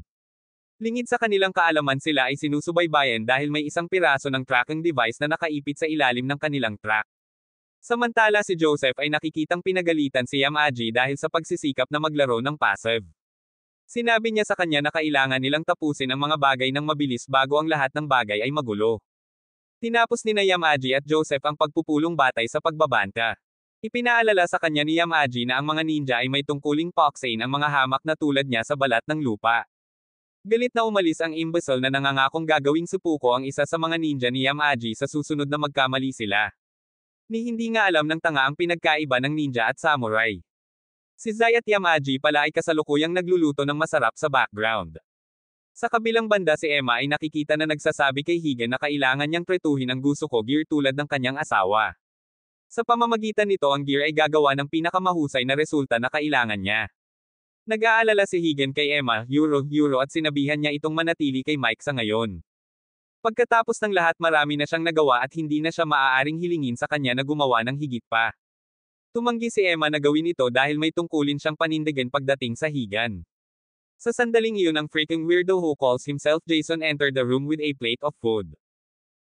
Lingid sa kanilang kaalaman sila ay sinusubaybayan dahil may isang piraso ng tracking device na nakaipit sa ilalim ng kanilang track. Samantala si Joseph ay nakikitang pinagalitan si Yamaji dahil sa pagsisikap na maglaro ng passive. Sinabi niya sa kanya na kailangan nilang tapusin ang mga bagay ng mabilis bago ang lahat ng bagay ay magulo. Tinapos ni Yamaji at Joseph ang pagpupulong batay sa pagbabanta. Ipinaalala sa kanya ni Yamaji na ang mga ninja ay may tungkuling paksane ang mga hamak na tulad niya sa balat ng lupa. Galit na umalis ang imbecile na nangangakong gagawing supuko ang isa sa mga ninja ni Yamaji sa susunod na magkamali sila. Ni hindi nga alam ng tanga ang pinagkaiba ng ninja at samurai. Si Zai at Yamaji pala ay kasalukuyang nagluluto ng masarap sa background. Sa kabilang banda si Emma ay nakikita na nagsasabi kay Hagen na kailangan niyang tretuhin ang Gusuko gear tulad ng kanyang asawa. Sa pamamagitan nito ang gear ay gagawa ng pinakamahusay na resulta na kailangan niya. Nag-aalala si Hagen kay Emma, Euro at sinabihan niya itong manatili kay Mike sa ngayon. Pagkatapos ng lahat marami na siyang nagawa at hindi na siya maaaring hilingin sa kanya na gumawa ng higit pa. Tumanggi si Emma na gawin ito dahil may tungkulin siyang panindigan pagdating sa higan. Sa sandaling iyon ang freaking weirdo who calls himself Jason entered the room with a plate of food.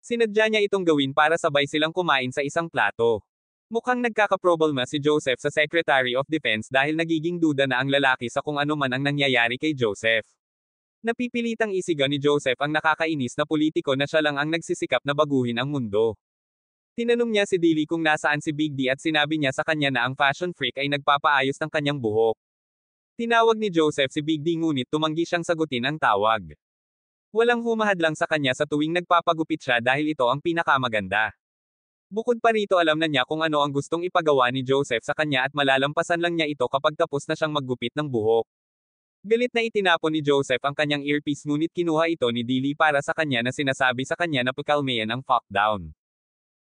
Sinadya niya itong gawin para sabay silang kumain sa isang plato. Mukhang nagkakaproblema si Joseph sa Secretary of Defense dahil nagiging duda na ang lalaki sa kung ano man ang nangyayari kay Joseph. Napipilitang isigaw ni Joseph ang nakakainis na politiko na siya lang ang nagsisikap na baguhin ang mundo. Tinanong niya si Dilly kung nasaan si Big D at sinabi niya sa kanya na ang fashion freak ay nagpapaayos ng kanyang buhok. Tinawag ni Joseph si Big D ngunit tumanggi siyang sagutin ang tawag. Walang humahadlang sa kanya sa tuwing nagpapagupit siya dahil ito ang pinakamaganda. Bukod pa rito alam na niya kung ano ang gustong ipagawa ni Joseph sa kanya at malalampasan lang niya ito kapag tapos na siyang maggupit ng buhok. Galit na itinapon ni Joseph ang kanyang earpiece ngunit kinuha ito ni Dilly para sa kanya na sinasabi sa kanya na pakalmayan ang fuck down.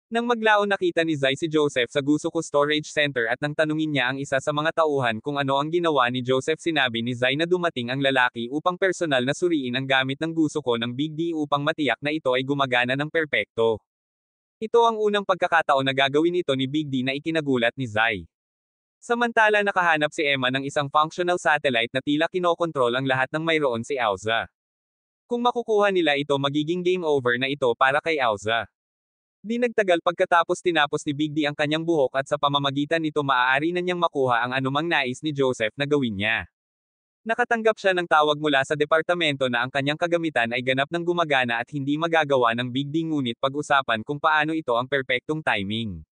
Nang maglaon nakita ni Zai si Joseph sa Gusuko Storage Center at nang tanungin niya ang isa sa mga tauhan kung ano ang ginawa ni Joseph sinabi ni Zai na dumating ang lalaki upang personal na suriin ang gamit ng Gusuko ng Big D upang matiyak na ito ay gumagana ng perpekto. Ito ang unang pagkakataon na gagawin ito ni Big D na ikinagulat ni Zai. Samantala nakahanap si Emma ng isang functional satellite na tila kinokontrol ang lahat ng mayroon si Auza. Kung makukuha nila ito magiging game over na ito para kay Auza. Di nagtagal pagkatapos tinapos ni Big D ang kanyang buhok at sa pamamagitan nito maaari na niyang makuha ang anumang nais ni Joseph na gawin niya. Nakatanggap siya ng tawag mula sa departamento na ang kanyang kagamitan ay ganap ng gumagana at hindi magagawa ng Big D ngunit pag-usapan kung paano ito ang perpektong timing.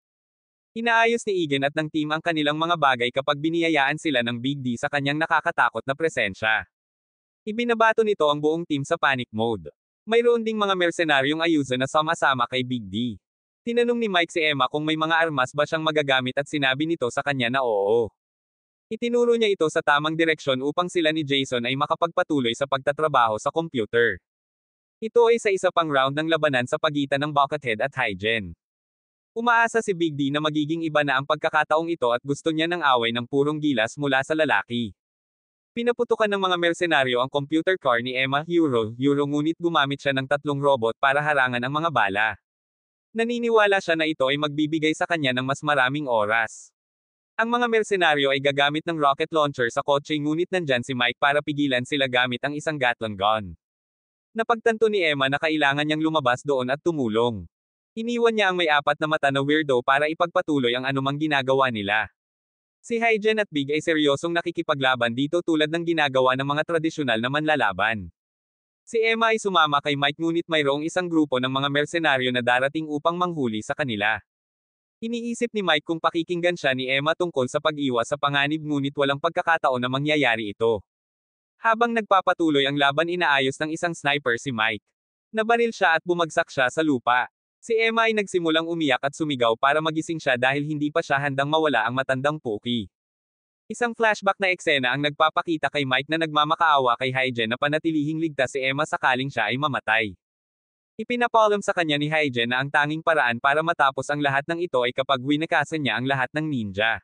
Inaayos ni Egan at ng team ang kanilang mga bagay kapag biniyayaan sila ng Big D sa kanyang nakakatakot na presensya. Ibinabato nito ang buong team sa panic mode. Mayroon ding mga mersenaryong ayuso na sama-sama kay Big D. Tinanong ni Mike si Emma kung may mga armas ba siyang magagamit at sinabi nito sa kanya na oo. Itinuro niya ito sa tamang direksyon upang sila ni Jason ay makapagpatuloy sa pagtatrabaho sa computer. Ito ay sa isa pang round ng labanan sa pagitan ng Buckethead at Hygen. Umaasa si Big D na magiging iba na ang pagkakataong ito at gusto niya ng away ng purong gilas mula sa lalaki. Pinaputukan ng mga mersenaryo ang computer car ni Emma Euro ngunit gumamit siya ng 3 robot para harangan ang mga bala. Naniniwala siya na ito ay magbibigay sa kanya ng mas maraming oras. Ang mga mersenaryo ay gagamit ng rocket launcher sa kotse ngunit nandyan si Mike para pigilan sila gamit ang isang Gatling gun. Napagtanto ni Emma na kailangan niyang lumabas doon at tumulong. Iniwan niya ang may 4 na mata na weirdo para ipagpatuloy ang anumang ginagawa nila. Si Hygen at Big ay seryosong nakikipaglaban dito tulad ng ginagawa ng mga tradisyonal na manlalaban. Si Emma ay sumama kay Mike ngunit mayroong isang grupo ng mga mersenaryo na darating upang manghuli sa kanila. Iniisip ni Mike kung pakikinggan siya ni Emma tungkol sa pag-iwas sa panganib ngunit walang pagkakataon na mangyayari ito. Habang nagpapatuloy ang laban inaayos ng isang sniper si Mike. Nabaril siya at bumagsak siya sa lupa. Si Emma ay nagsimulang umiyak at sumigaw para magising siya dahil hindi pa siya handang mawala ang matandang Pookie. Isang flashback na eksena ang nagpapakita kay Mike na nagmamakaawa kay Hygen na panatilihing ligtas si Emma sakaling siya ay mamatay. Ipinapaalam sa kanya ni Hygen na ang tanging paraan para matapos ang lahat ng ito ay kapag winakasan niya ang lahat ng ninja.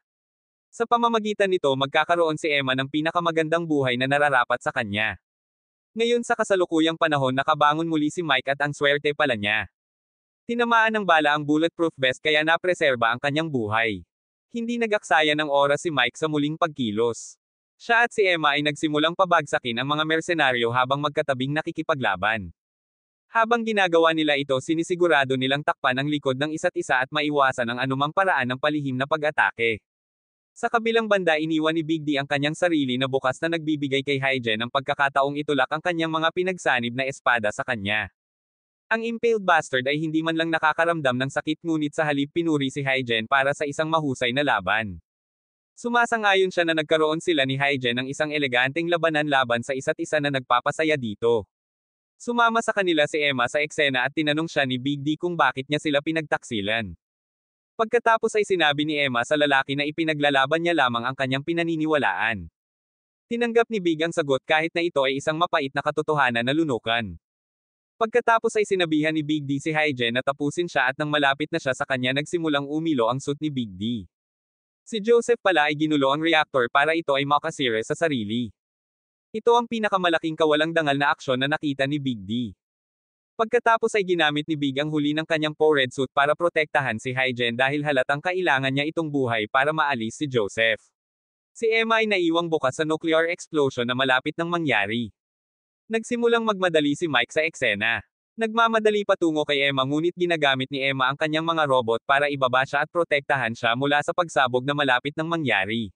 Sa pamamagitan nito magkakaroon si Emma ng pinakamagandang buhay na nararapat sa kanya. Ngayon sa kasalukuyang panahon nakabangon muli si Mike at ang swerte pala niya. Tinamaan ng bala ang bulletproof vest kaya napreserba ang kanyang buhay. Hindi nagaksaya ng oras si Mike sa muling pagkilos. Siya at si Emma ay nagsimulang pabagsakin ang mga mersenaryo habang magkatabing nakikipaglaban. Habang ginagawa nila ito sinisigurado nilang takpan ang likod ng isa't isa at maiwasan ang anumang paraan ng palihim na pag-atake. Sa kabilang banda iniwan ni Big D ang kanyang sarili na bukas na nagbibigay kay Hygen ang pagkakataong itulak ang kanyang mga pinagsanib na espada sa kanya. Ang impaled bastard ay hindi man lang nakakaramdam ng sakit ngunit sa halip pinuri si Hygen para sa isang mahusay na laban. Sumasang-ayon siya na nagkaroon sila ni Hygen ng isang eleganteng labanan laban sa isa't isa na nagpapasaya dito. Sumama sa kanila si Emma sa eksena at tinanong siya ni Big D kung bakit niya sila pinagtaksilan. Pagkatapos ay sinabi ni Emma sa lalaki na ipinaglalaban niya lamang ang kanyang pinaniniwalaan. Tinanggap ni Big ang sagot kahit na ito ay isang mapait na katotohanan na lunukan. Pagkatapos ay sinabihan ni Big D si Hygen na tapusin siya at nang malapit na siya sa kanya nagsimulang umilo ang suit ni Big D. Si Joseph pala ay ginulo ang reactor para ito ay makasira sa sarili. Ito ang pinakamalaking kawalang dangal na aksyon na nakita ni Big D. Pagkatapos ay ginamit ni Big ang huli ng kanyang red suit para protektahan si Hygen dahil halatang kailangan niya itong buhay para maalis si Joseph. Si Emma ay naiwang bukas sa nuclear explosion na malapit nang mangyari. Nagsimulang magmadali si Mike sa eksena. Nagmamadali patungo kay Emma ngunit ginagamit ni Emma ang kanyang mga robot para ibaba siya at protektahan siya mula sa pagsabog na malapit nang mangyari.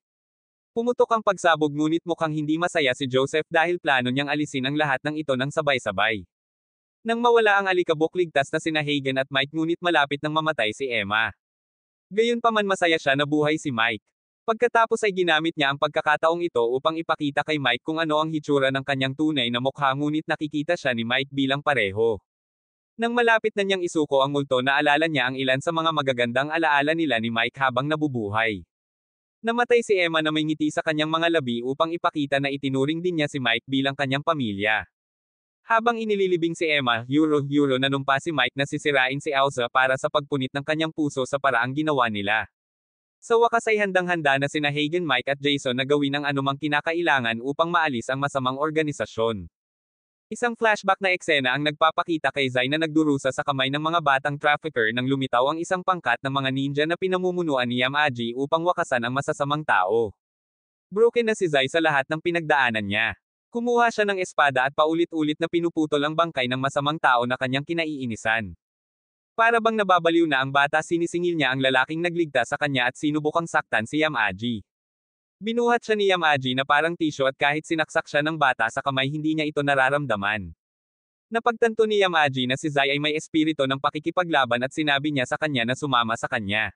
Pumutok ang pagsabog ngunit mukhang hindi masaya si Joseph dahil plano niyang alisin ang lahat ng ito ng sabay-sabay. Nang mawala ang alikabok ligtas na sina Hygen at Mike ngunit malapit nang mamatay si Emma. Gayunpaman masaya siya na buhay si Mike. Pagkatapos ay ginamit niya ang pagkakataong ito upang ipakita kay Mike kung ano ang hitsura ng kanyang tunay na mukha ngunit nakikita siya ni Mike bilang pareho. Nang malapit na niyang isuko ang multo naalala niya ang ilan sa mga magagandang alaala nila ni Mike habang nabubuhay. Namatay si Emma na may ngiti sa kanyang mga labi upang ipakita na itinuring din niya si Mike bilang kanyang pamilya. Habang inililibing si Emma, Euro nanumpa si Mike na sisirain si Elsa para sa pagpunit ng kanyang puso sa paraang ginawa nila. Sa wakas ay handang-handa na sina Hygen, Mike at Jason na gawin ang anumang kinakailangan upang maalis ang masamang organisasyon. Isang flashback na eksena ang nagpapakita kay Zai na nagdurusa sa kamay ng mga batang trafficker nang lumitaw ang isang pangkat ng mga ninja na pinamumunuan ni Yamaji upang wakasan ang masasamang tao. Broken na si Zai sa lahat ng pinagdaanan niya. Kumuha siya ng espada at paulit-ulit na pinuputol ang bangkay ng masamang tao na kanyang kinaiinisan. Para bang nababaliw na ang bata sinisingil niya ang lalaking nagligtas sa kanya at sinubukang saktan si Yamaji. Binuhat siya ni Yamaji na parang tisyo at kahit sinaksak siya ng bata sa kamay hindi niya ito nararamdaman. Napagtanto ni Yamaji na si Zai ay may espiritu ng pakikipaglaban at sinabi niya sa kanya na sumama sa kanya.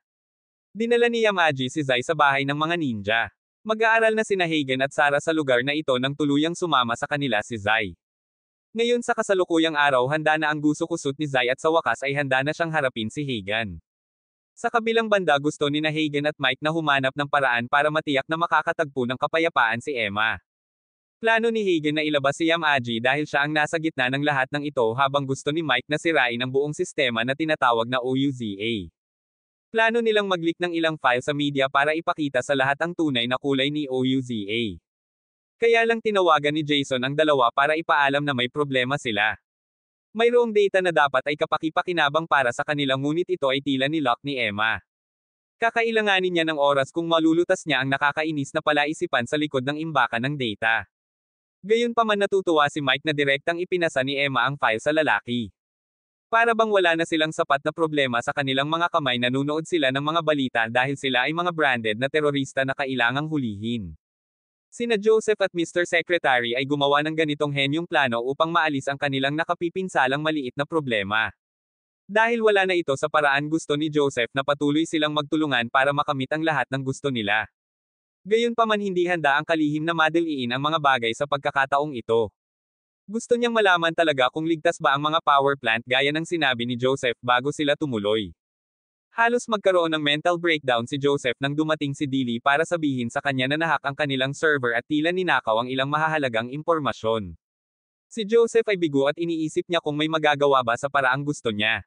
Dinala ni Yamaji si Zai sa bahay ng mga ninja. Mag-aaral na sina Hagen at Sarah sa lugar na ito nang tuluyang sumama sa kanila si Zai. Ngayon sa kasalukuyang araw handa na ang gusto-kusot ni Zai at sa wakas ay handa na siyang harapin si Hagen. Sa kabilang banda gusto ni na Hagen at Mike na humanap ng paraan para matiyak na makakatagpo ng kapayapaan si Emma. Plano ni Hagen na ilabas si Yamaji dahil siya ang nasa gitna ng lahat ng ito habang gusto ni Mike na sirain ang buong sistema na tinatawag na OUZA. Plano nilang mag-leak ng ilang file sa media para ipakita sa lahat ang tunay na kulay ni OUZA. Kaya lang tinawagan ni Jason ang dalawa para ipaalam na may problema sila. Mayroong data na dapat ay kapaki-pakinabang para sa kanilang ngunit ito ay tila nilak ni Emma. Kakailanganin niya ng oras kung malulutas niya ang nakakainis na palaisipan sa likod ng imbakan ng data. Gayunpaman natutuwa si Mike na direktang ipinasa ni Emma ang file sa lalaki. Para bang wala na silang sapat na problema sa kanilang mga kamay nanunood sila ng mga balita dahil sila ay mga branded na terorista na kailangang hulihin. Sina Joseph at Mr. Secretary ay gumawa ng ganitong henyong plano upang maalis ang kanilang nakapipinsalang maliit na problema. Dahil wala na ito sa paraan gusto ni Joseph na patuloy silang magtulungan para makamit ang lahat ng gusto nila. Gayunpaman hindi handa ang kalihim na madaliin ang mga bagay sa pagkakataong ito. Gusto niyang malaman talaga kung ligtas ba ang mga power plant gaya ng sinabi ni Joseph bago sila tumuloy. Halos magkaroon ng mental breakdown si Joseph nang dumating si Dilly para sabihin sa kanya na nahak ang kanilang server at tila ninakaw ang ilang mahahalagang impormasyon. Si Joseph ay bigo at iniisip niya kung may magagawa ba sa paraang gusto niya.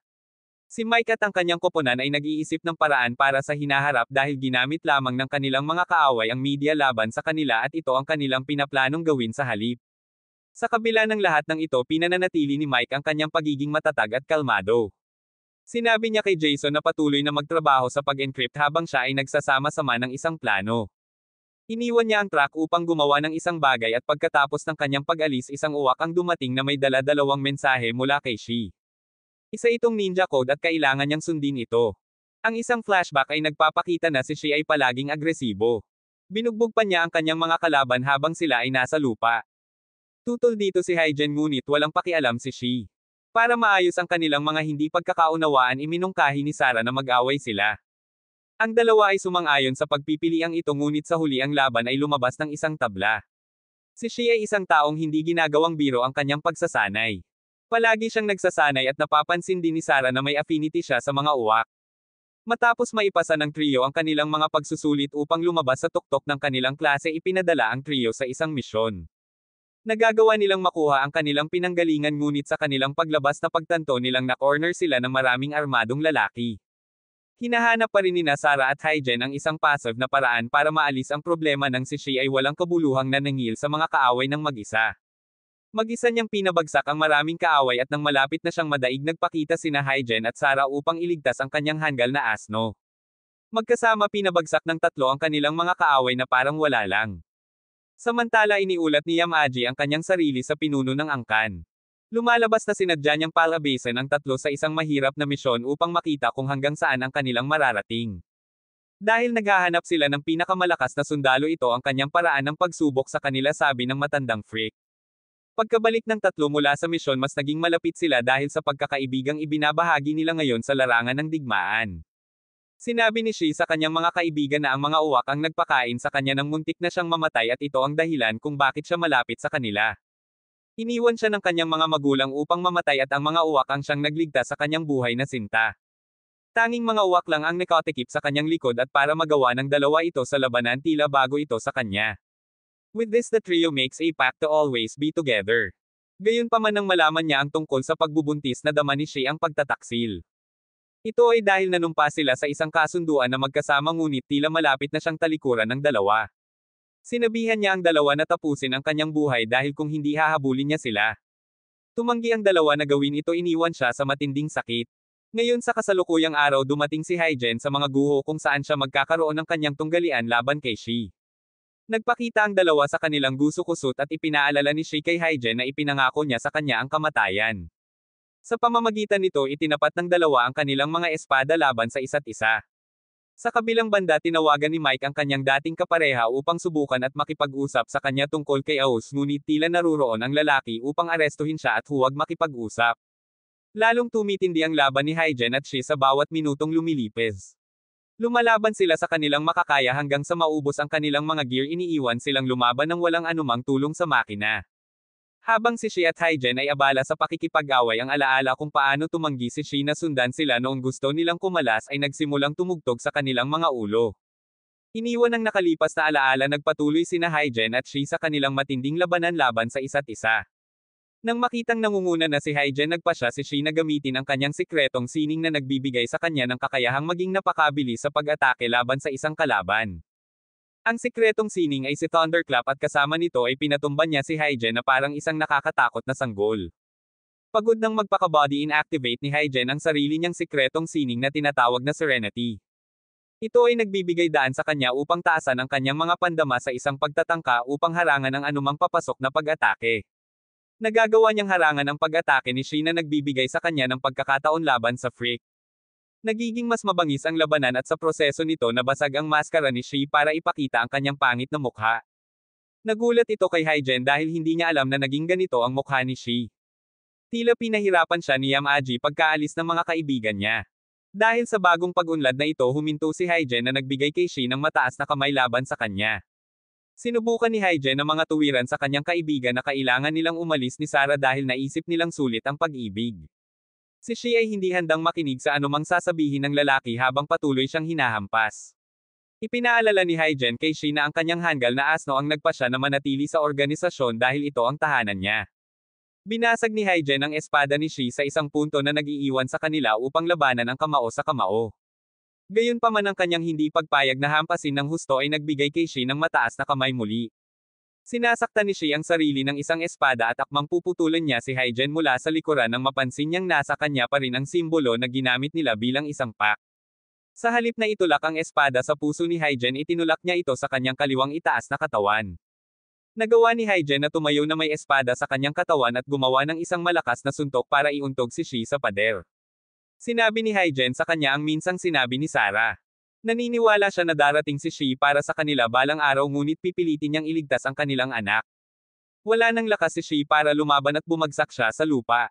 Si Mike at ang kanyang koponan ay nag-iisip ng paraan para sa hinaharap dahil ginamit lamang ng kanilang mga kaaway ang media laban sa kanila at ito ang kanilang pinaplanong gawin sa halip. Sa kabila ng lahat ng ito pinananatili ni Mike ang kanyang pagiging matatag at kalmado. Sinabi niya kay Jason na patuloy na magtrabaho sa pag-encrypt habang siya ay nagsasama-sama ng isang plano. Iniwan niya ang truck upang gumawa ng isang bagay at pagkatapos ng kanyang pag-alis isang uwak ang dumating na may dala-dalawang mensahe mula kay Shi. Isa itong ninja code at kailangan niyang sundin ito. Ang isang flashback ay nagpapakita na si Shi ay palaging agresibo. Binugbog pa niya ang kanyang mga kalaban habang sila ay nasa lupa. Tutol dito si Hygen ngunit walang pakialam si Shi. Para maayos ang kanilang mga hindi pagkakaunawaan iminungkahi ni Sarah na mag-away sila. Ang dalawa ay sumang-ayon sa pagpipiliang ito ngunit sa huli ang laban ay lumabas ng isang tabla. Si Shi ay isang taong hindi ginagawang biro ang kanyang pagsasanay. Palagi siyang nagsasanay at napapansin din ni Sarah na may affinity siya sa mga uwak. Matapos maipasa ng trio ang kanilang mga pagsusulit upang lumabas sa tuktok ng kanilang klase ipinadala ang trio sa isang misyon. Nagagawa nilang makuha ang kanilang pinanggalingan ngunit sa kanilang paglabas na pagtanto nilang na-corner sila ng maraming armadong lalaki. Hinahanap pa rin nina Sarah at Hygen ang isang passive na paraan para maalis ang problema ng si Shi ay walang kabuluhang nanangil sa mga kaaway ng mag-isa. Mag-isa niyang pinabagsak ang maraming kaaway at nang malapit na siyang madaig nagpakita sina Hygen at Sarah upang iligtas ang kanyang hanggal na asno. Magkasama pinabagsak ng tatlo ang kanilang mga kaaway na parang wala lang. Samantala iniulat ni Yamaji ang kanyang sarili sa pinuno ng angkan. Lumalabas na sinadya niyang palabasin ang tatlo sa isang mahirap na misyon upang makita kung hanggang saan ang kanilang mararating. Dahil naghahanap sila ng pinakamalakas na sundalo ito ang kanyang paraan ng pagsubok sa kanila sabi ng matandang freak. Pagkabalik ng tatlo mula sa misyon mas naging malapit sila dahil sa pagkakaibigang ibinabahagi nila ngayon sa larangan ng digmaan. Sinabi ni Shi sa kanyang mga kaibigan na ang mga uwak ang nagpakain sa kanya ng muntik na siyang mamatay at ito ang dahilan kung bakit siya malapit sa kanila. Iniwan siya ng kanyang mga magulang upang mamatay at ang mga uwak ang siyang nagligtas sa kanyang buhay na sinta. Tanging mga uwak lang ang nakatikip sa kanyang likod at para magawa ng dalawa ito sa labanan tila bago ito sa kanya. With this the trio makes a pact to always be together. Gayunpaman nang malaman niya ang tungkol sa pagbubuntis na dama ni Shi ang pagtataksil. Ito ay dahil nanumpa sila sa isang kasunduan na magkasama ngunit tila malapit na siyang talikuran ng dalawa. Sinabihan niya ang dalawa na tapusin ang kanyang buhay dahil kung hindi hahabulin niya sila. Tumanggi ang dalawa na gawin ito iniwan siya sa matinding sakit. Ngayon sa kasalukuyang araw dumating si Hygen sa mga guho kung saan siya magkakaroon ng kanyang tunggalian laban kay Shi. Nagpakita ang dalawa sa kanilang guso-kusot at ipinaalala ni Shi kay Hygen na ipinangako niya sa kanya ang kamatayan. Sa pamamagitan nito itinapat ng dalawa ang kanilang mga espada laban sa isa't isa. Sa kabilang banda tinawagan ni Mike ang kanyang dating kapareha upang subukan at makipag-usap sa kanya tungkol kay Aos ngunit tila naruroon ang lalaki upang arestuhin siya at huwag makipag-usap. Lalong tumitindi ang laban ni Hygen at Shi sa bawat minutong lumilipez. Lumalaban sila sa kanilang makakaya hanggang sa maubos ang kanilang mga gear, iniiwan silang lumaban ng walang anumang tulong sa makina. Habang si Shi at Hygen ay abala sa pakikipag-away, ang alaala kung paano tumanggi si Shi na sundan sila noong gusto nilang kumalas ay nagsimulang tumugtog sa kanilang mga ulo. Iniwan ng nakalipas na alaala, nagpatuloy sina Hygen at Shi sa kanilang matinding labanan laban sa isa't isa. Nang makitang nangunguna na si Hygen, nagpasya si Shi na gamitin ang kanyang sikretong sining na nagbibigay sa kanya ng kakayahang maging napakabilis sa pag-atake laban sa isang kalaban. Ang sikretong sining ay si Thunderclap at kasama nito ay pinatumba niya si Hygen na parang isang nakakatakot na sanggol. Pagod nang magpaka-body inactivate ni Hygen ang sarili niyang sikretong sining na tinatawag na Serenity. Ito ay nagbibigay daan sa kanya upang taasan ang kanyang mga pandama sa isang pagtatangka upang harangan ang anumang papasok na pag-atake. Nagagawa niyang harangan ang pag-atake ni Shi na nagbibigay sa kanya ng pagkakataon laban sa Freak. Nagiging mas mabangis ang labanan at sa proseso nito nabasag ang maskara ni Shi para ipakita ang kanyang pangit na mukha. Nagulat ito kay Hygen dahil hindi niya alam na naging ganito ang mukha ni Shi. Tila pinahirapan siya ni Yamaji pagkaalis ng mga kaibigan niya. Dahil sa bagong pag-unlad na ito, huminto si Hygen na nagbigay kay Shi ng mataas na kamay laban sa kanya. Sinubukan ni Hygen ang mga tuwiran sa kanyang kaibigan na kailangan nilang umalis ni Sarah dahil naisip nilang sulit ang pag-ibig. Si Shi ay hindi handang makinig sa anumang sasabihin ng lalaki habang patuloy siyang hinahampas. Ipinaalala ni Hygen kay Shi na ang kanyang hanggal na asno ang nagpasya na manatili sa organisasyon dahil ito ang tahanan niya. Binasag ni Hygen ang espada ni Shi sa isang punto na nag-iiwan sa kanila upang labanan ang kamao sa kamao. Gayunpaman, ang kanyang hindi pagpayag na hampasin ng husto ay nagbigay kay Shi ng mataas na kamay muli. Sinasaktan ni Shi ang sarili ng isang espada at akmang puputulan niya si Hygen mula sa likuran nang mapansin niyang nasa kanya pa rin ang simbolo na ginamit nila bilang isang pack. Sa halip na itulak ang espada sa puso ni Hygen, itinulak niya ito sa kanyang kaliwang itaas na katawan. Nagawa ni Hygen na tumayo na may espada sa kanyang katawan at gumawa ng isang malakas na suntok para iuntog si Shi sa pader. Sinabi ni Hygen sa kanya ang minsang sinabi ni Sarah. Naniniwala siya na darating si Shi para sa kanila balang araw, ngunit pipilitin niyang iligtas ang kanilang anak. Wala nang lakas si Shi para lumaban at bumagsak siya sa lupa.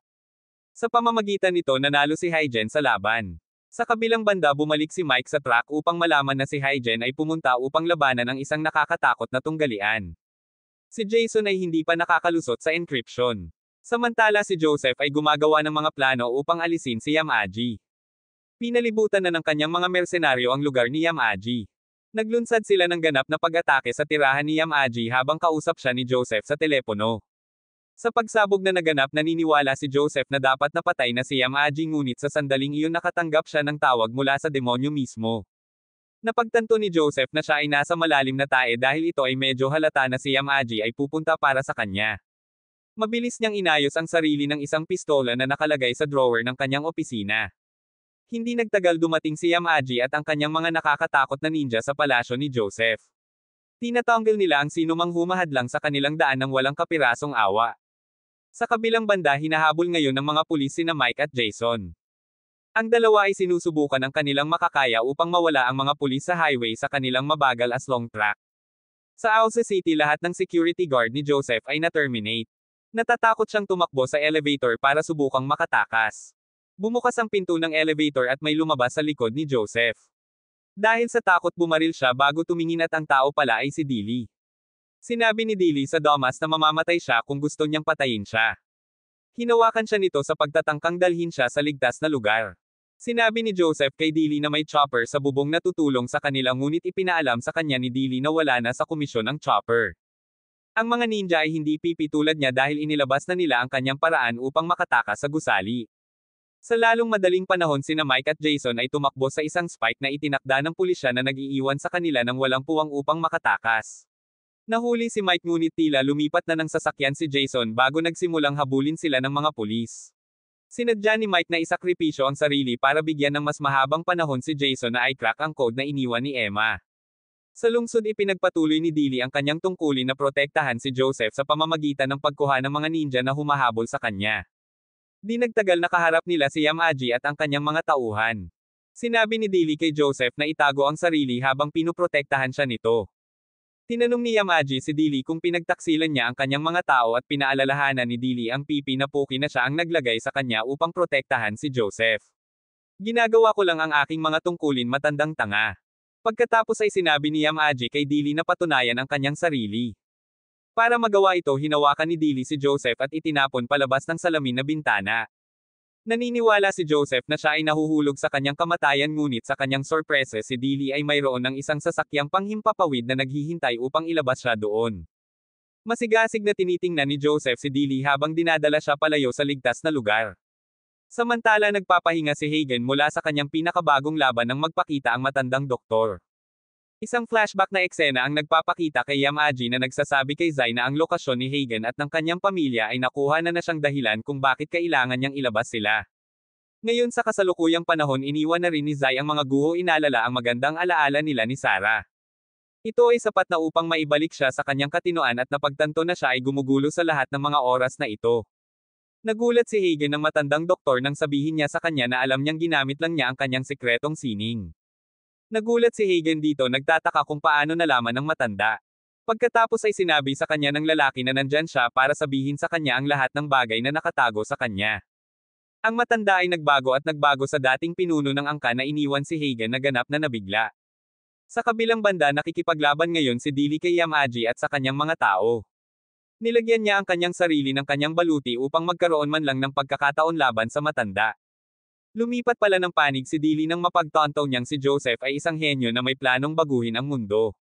Sa pamamagitan nito, nanalo si Hygen sa laban. Sa kabilang banda, bumalik si Mike sa track upang malaman na si Hygen ay pumunta upang labanan ang isang nakakatakot na tunggalian. Si Jason ay hindi pa nakakalusot sa encryption. Samantala, si Joseph ay gumagawa ng mga plano upang alisin si Yamaji. Pinalibutan na ng kanyang mga mersenaryo ang lugar ni Yamaji. Naglunsad sila ng ganap na pag-atake sa tirahan ni Yamaji habang kausap siya ni Joseph sa telepono. Sa pagsabog na naganap, naniniwala si Joseph na dapat napatay na si Yamaji, ngunit sa sandaling iyon nakatanggap siya ng tawag mula sa demonyo mismo. Napagtanto ni Joseph na siya ay nasa malalim na tae dahil ito ay medyo halata na si Yamaji ay pupunta para sa kanya. Mabilis niyang inayos ang sarili ng isang pistola na nakalagay sa drawer ng kanyang opisina. Hindi nagtagal, dumating si Yamaji at ang kanyang mga nakakatakot na ninja sa palasyo ni Joseph. Tinatanggal nila ang sinumang humahadlang sa kanilang daan ng walang kapirasong awa. Sa kabilang banda, hinahabol ngayon ng mga pulis sina Mike at Jason. Ang dalawa ay sinusubukan ang kanilang makakaya upang mawala ang mga pulis sa highway sa kanilang mabagal as long track. Sa Aosa City, lahat ng security guard ni Joseph ay na-terminate. Natatakot siyang tumakbo sa elevator para subukang makatakas. Bumukas ang pinto ng elevator at may lumabas sa likod ni Joseph. Dahil sa takot, bumaril siya bago tumingin at ang tao pala ay si Dilly. Sinabi ni Dilly sa Domas na mamamatay siya kung gusto niyang patayin siya. Hinawakan siya nito sa pagtatangkang dalhin siya sa ligtas na lugar. Sinabi ni Joseph kay Dilly na may chopper sa bubong na tutulong sa kanila, ngunit ipinaalam sa kanya ni Dilly na wala na sa komisyon ang chopper. Ang mga ninja ay hindi pipi tulad niya dahil inilabas na nila ang kanyang paraan upang makatakas sa gusali. Sa lalong madaling panahon, sina Mike at Jason ay tumakbo sa isang spike na itinakda ng pulisya na nag-iiwan sa kanila ng walang puwang upang makatakas. Nahuli si Mike, ngunit tila lumipat na ng sasakyan si Jason bago nagsimulang habulin sila ng mga pulis. Sinadya ni Mike na isakripisyo ang sarili para bigyan ng mas mahabang panahon si Jason na i-crack ang code na iniwan ni Emma. Sa lungsod, ipinagpatuloy ni Dilly ang kanyang tungkulin na protektahan si Joseph sa pamamagitan ng pagkuha ng mga ninja na humahabol sa kanya. Di nagtagal, nakaharap nila si Yamaji at ang kanyang mga tauhan. Sinabi ni Dilly kay Joseph na itago ang sarili habang pinuprotektahan siya nito. Tinanong ni Yamaji si Dilly kung pinagtaksilan niya ang kanyang mga tao at pinaalalahanan ni Dilly ang pipi na Poki na siya ang naglagay sa kanya upang protektahan si Joseph. Ginagawa ko lang ang aking mga tungkulin, matandang tanga. Pagkatapos ay sinabi ni Yamaji kay Dili na patunayan ang kanyang sarili. Para magawa ito, hinawakan ni Dili si Joseph at itinapon palabas ng salamin na bintana. Naniniwala si Joseph na siya ay nahuhulog sa kanyang kamatayan, ngunit sa kanyang sorpresa si Dili ay mayroon ng isang sasakyang panghimpapawid na naghihintay upang ilabas siya doon. Masigasig na tinitingnan ni Joseph si Dili habang dinadala siya palayo sa ligtas na lugar. Samantala nagpapahinga si Hagen mula sa kanyang pinakabagong laban nang magpakita ang matandang doktor. Isang flashback na eksena ang nagpapakita kay Yamaji na nagsasabi kay Zai na ang lokasyon ni Hagen at ng kanyang pamilya ay nakuha na siyang dahilan kung bakit kailangan niyang ilabas sila. Ngayon sa kasalukuyang panahon, iniwan na rin ni Zai ang mga guho, inalala ang magandang alaala nila ni Sarah. Ito ay sapat na upang maibalik siya sa kanyang katinoan at napagtanto na siya ay gumugulo sa lahat ng mga oras na ito. Nagulat si Hagen ng matandang doktor nang sabihin niya sa kanya na alam niyang ginamit lang niya ang kanyang sikretong sining. Nagulat si Hagen dito, nagtataka kung paano nalaman ng matanda. Pagkatapos ay sinabi sa kanya ng lalaki na nandyan siya para sabihin sa kanya ang lahat ng bagay na nakatago sa kanya. Ang matanda ay nagbago sa dating pinuno ng angka na iniwan si Hagen na ganap na nabigla. Sa kabilang banda, nakikipaglaban ngayon si Dili kay Yamaji at sa kanyang mga tao. Nilagyan niya ang kanyang sarili ng kanyang baluti upang magkaroon man lang ng pagkakataon laban sa matanda. Lumipat pala ng panig si Dili nang mapagtanto niyang si Joseph ay isang henyo na may planong baguhin ang mundo.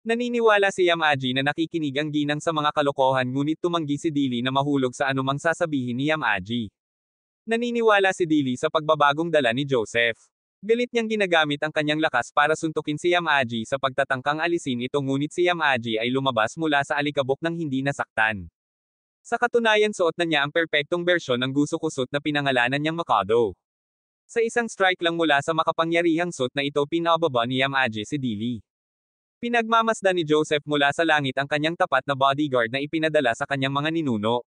Naniniwala si Yamaji na nakikinig ang ginang sa mga kalokohan, ngunit tumanggi si Dili na mahulog sa anumang sasabihin ni Yamaji. Naniniwala si Dili sa pagbabagong dala ni Joseph. Galit niyang ginagamit ang kanyang lakas para suntukin si Yamaji sa pagtatangkang alisin ito, ngunit si Yamaji ay lumabas mula sa alikabok ng hindi nasaktan. Sa katunayan, suot na niya ang perpektong bersyon ng guso-kusot na pinangalanan niyang Mikado. Sa isang strike lang mula sa makapangyarihang suit na ito, pinababa ni Yamaji si Dili. Pinagmamasdan ni Joseph mula sa langit ang kanyang tapat na bodyguard na ipinadala sa kanyang mga ninuno.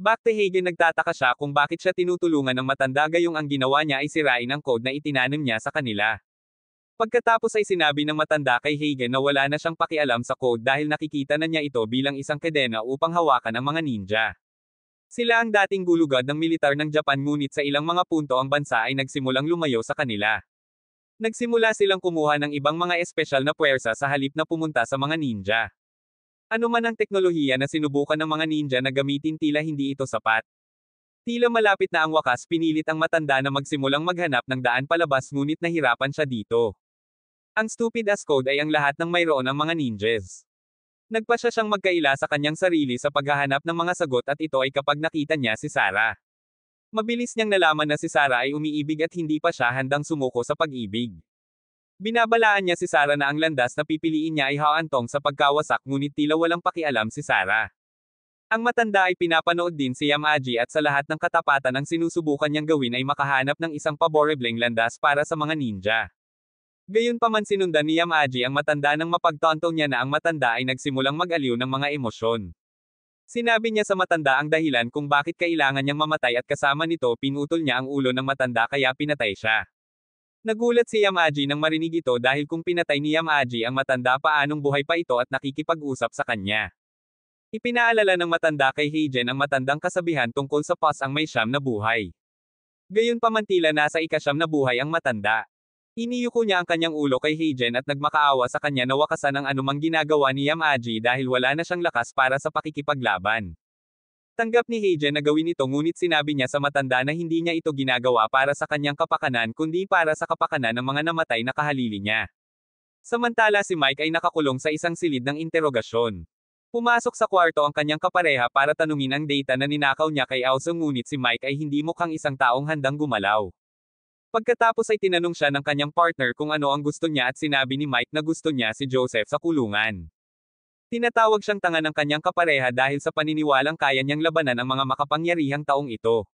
Back to Hagen, nagtataka siya kung bakit siya tinutulungan ng matanda, gayong ang ginawa niya ay sirain ang code na itinanim niya sa kanila. Pagkatapos ay sinabi ng matanda kay Hagen na wala na siyang pakialam sa code dahil nakikita na niya ito bilang isang kadena upang hawakan ang mga ninja. Sila ang dating gulugad ng militar ng Japan, ngunit sa ilang mga punto ang bansa ay nagsimulang lumayo sa kanila. Nagsimula silang kumuha ng ibang mga espesyal na puwersa sa halip na pumunta sa mga ninja. Ano man ang teknolohiya na sinubukan ng mga ninja na gamitin, tila hindi ito sapat. Tila malapit na ang wakas, pinilit ang matanda na magsimulang maghanap ng daan palabas, ngunit nahirapan siya dito. Ang stupid as code ay ang lahat ng mayroon ang mga ninjas. Nagpasya siyang magkaila sa kanyang sarili sa paghahanap ng mga sagot, at ito ay kapag nakita niya si Sarah. Mabilis niyang nalaman na si Sarah ay umiibig at hindi pa siya handang sumuko sa pag-ibig. Binabalaan niya si Sarah na ang landas na pipiliin niya ay haantong sa pagkawasak, ngunit tila walang pakialam si Sarah. Ang matanda ay pinapanood din si Yamaji at sa lahat ng katapatan ang sinusubukan niyang gawin ay makahanap ng isang paborebleng landas para sa mga ninja. Gayunpaman, sinundan ni Yamaji ang matanda nang mapagtanto niya na ang matanda ay nagsimulang mag-aliw ng mga emosyon. Sinabi niya sa matanda ang dahilan kung bakit kailangan niyang mamatay at kasama nito pinutol niya ang ulo ng matanda kaya pinatay siya. Nagulat si Yamaji nang marinig ito dahil kung pinatay ni Yamaji ang matanda, paanong buhay pa ito at nakikipag-usap sa kanya. Ipinaalala ng matanda kay Hagen ang matandang kasabihan tungkol sa pos ang may siyam na buhay. Gayunpaman, tila nasa ikasyam na buhay ang matanda. Iniyuko niya ang kanyang ulo kay Hagen at nagmakaawa sa kanya na wakasan ang anumang ginagawa ni Yamaji dahil wala na siyang lakas para sa pakikipaglaban. Tanggap ni Hagen na gawin ito, ngunit sinabi niya sa matanda na hindi niya ito ginagawa para sa kanyang kapakanan kundi para sa kapakanan ng mga namatay na kahalili niya. Samantala si Mike ay nakakulong sa isang silid ng interogasyon. Pumasok sa kwarto ang kanyang kapareha para tanungin ang data na ninakaw niya kay Aoso, ngunit si Mike ay hindi mukhang isang taong handang gumalaw. Pagkatapos ay tinanong siya ng kanyang partner kung ano ang gusto niya at sinabi ni Mike na gusto niya si Joseph sa kulungan. Tinatawag siyang tanga ng kanyang kapareha dahil sa paniniwalang kaya niyang labanan ang mga makapangyarihang taong ito.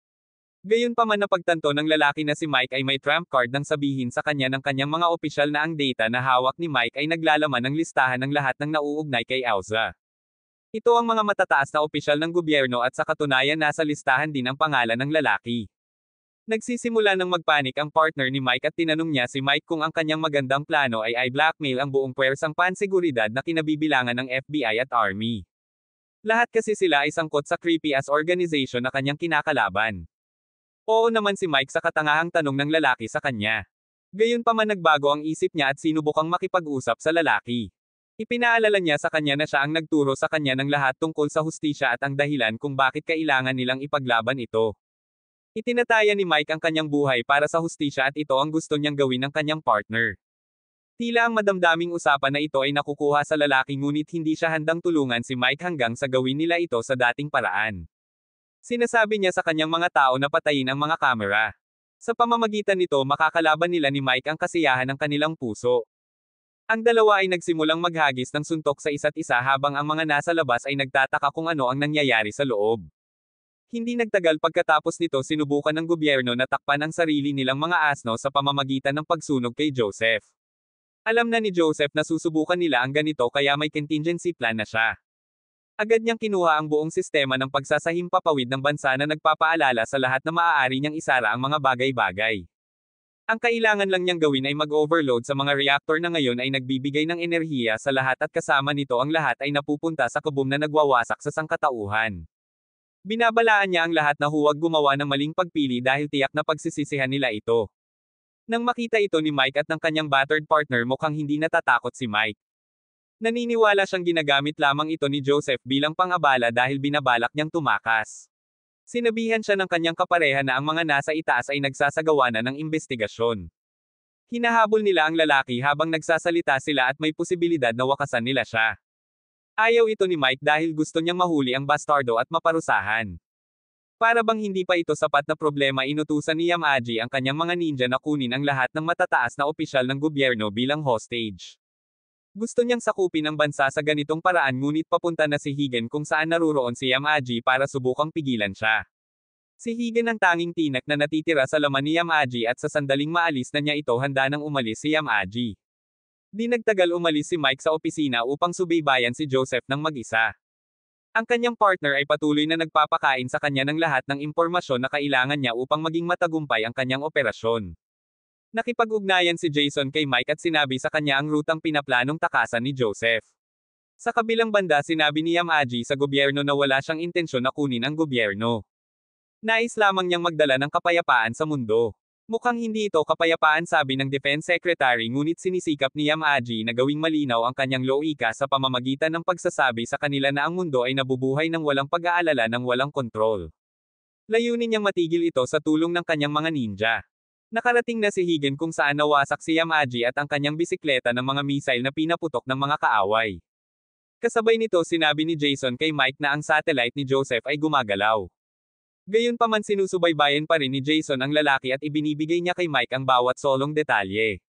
Gayunpaman, napagtanto ng lalaki na si Mike ay may trump card nang sabihin sa kanya ng kanyang mga opisyal na ang data na hawak ni Mike ay naglalaman ng listahan ng lahat ng nauugnay kay Aoso. Ito ang mga matataas na opisyal ng gobyerno at sa katunayan nasa listahan din ang pangalan ng lalaki. Nagsisimula ng magpanik ang partner ni Mike at tinanong niya si Mike kung ang kanyang magandang plano ay blackmail ang buong puwersang panseguridad na kinabibilangan ng FBI at Army. Lahat kasi sila ay sangkot sa creepy-ass organization na kanyang kinakalaban. Oo naman si Mike sa katangahang tanong ng lalaki sa kanya. Gayunpaman nagbago ang isip niya at sinubukang makipag-usap sa lalaki. Ipinaalala niya sa kanya na siya ang nagturo sa kanya ng lahat tungkol sa hustisya at ang dahilan kung bakit kailangan nilang ipaglaban ito. Itinataya ni Mike ang kanyang buhay para sa hustisya at ito ang gusto niyang gawin ng kanyang partner. Tila ang madamdaming usapan na ito ay nakukuha sa lalaki ngunit hindi siya handang tulungan si Mike hanggang sa gawin nila ito sa dating paraan. Sinasabi niya sa kanyang mga tao na patayin ang mga kamera. Sa pamamagitan nito makakalaban nila ni Mike ang kasiyahan ng kanilang puso. Ang dalawa ay nagsimulang maghagis ng suntok sa isa't isa habang ang mga nasa labas ay nagtataka kung ano ang nangyayari sa loob. Hindi nagtagal pagkatapos nito sinubukan ng gobyerno na takpan ang sarili nilang mga asno sa pamamagitan ng pagsunog kay Joseph. Alam na ni Joseph na susubukan nila ang ganito kaya may contingency plan na siya. Agad niyang kinuha ang buong sistema ng pagsasahimpapawid ng bansa na nagpapaalala sa lahat na maaari niyang isara ang mga bagay-bagay. Ang kailangan lang niyang gawin ay mag-overload sa mga reactor na ngayon ay nagbibigay ng enerhiya sa lahat at kasama nito ang lahat ay napupunta sa kabum na nagwawasak sa sangkatauhan. Binabalaan niya ang lahat na huwag gumawa ng maling pagpili dahil tiyak na pagsisisihan nila ito. Nang makita ito ni Mike at ng kanyang battered partner mukhang hindi natatakot si Mike. Naniniwala siyang ginagamit lamang ito ni Joseph bilang pang-abala dahil binabalak niyang tumakas. Sinabihan siya ng kanyang kapareha na ang mga nasa itaas ay nagsasagawa na ng investigasyon. Hinahabol nila ang lalaki habang nagsasalita sila at may posibilidad na wakasan nila siya. Ayaw ito ni Mike dahil gusto niyang mahuli ang bastardo at maparusahan. Para bang hindi pa ito sapat na problema inutusan ni Yamaji ang kanyang mga ninja na kunin ang lahat ng matataas na opisyal ng gobyerno bilang hostage. Gusto niyang sakupin ang bansa sa ganitong paraan ngunit papunta na si Higen kung saan naruroon si Yamaji para subukang pigilan siya. Si Higen ang tanging tinak na natitira sa laman ni Yamaji at sa sandaling maalis na niya ito handa nang umalis si Yamaji. Di nagtagal umalis si Mike sa opisina upang subaybayan si Joseph ng mag-isa. Ang kanyang partner ay patuloy na nagpapakain sa kanya ng lahat ng impormasyon na kailangan niya upang maging matagumpay ang kanyang operasyon. Nakipag-ugnayan si Jason kay Mike at sinabi sa kanya ang rutang pinaplanong takasan ni Joseph. Sa kabilang banda sinabi ni Yamaji sa gobyerno na wala siyang intensyon na kunin ang gobyerno. Nais lamang niyang magdala ng kapayapaan sa mundo. Mukhang hindi ito kapayapaan sabi ng Defense Secretary ngunit sinisikap ni Yamaji na gawing malinaw ang kanyang loika sa pamamagitan ng pagsasabi sa kanila na ang mundo ay nabubuhay ng walang pag-aalala ng walang kontrol. Layunin niyang matigil ito sa tulong ng kanyang mga ninja. Nakarating na si Higen kung saan nawasak si Yamaji at ang kanyang bisikleta ng mga missile na pinaputok ng mga kaaway. Kasabay nito sinabi ni Jason kay Mike na ang satellite ni Joseph ay gumagalaw. Gayunpaman sinusubaybayan pa rin ni Jason ang lalaki at ibinibigay niya kay Mike ang bawat solong detalye.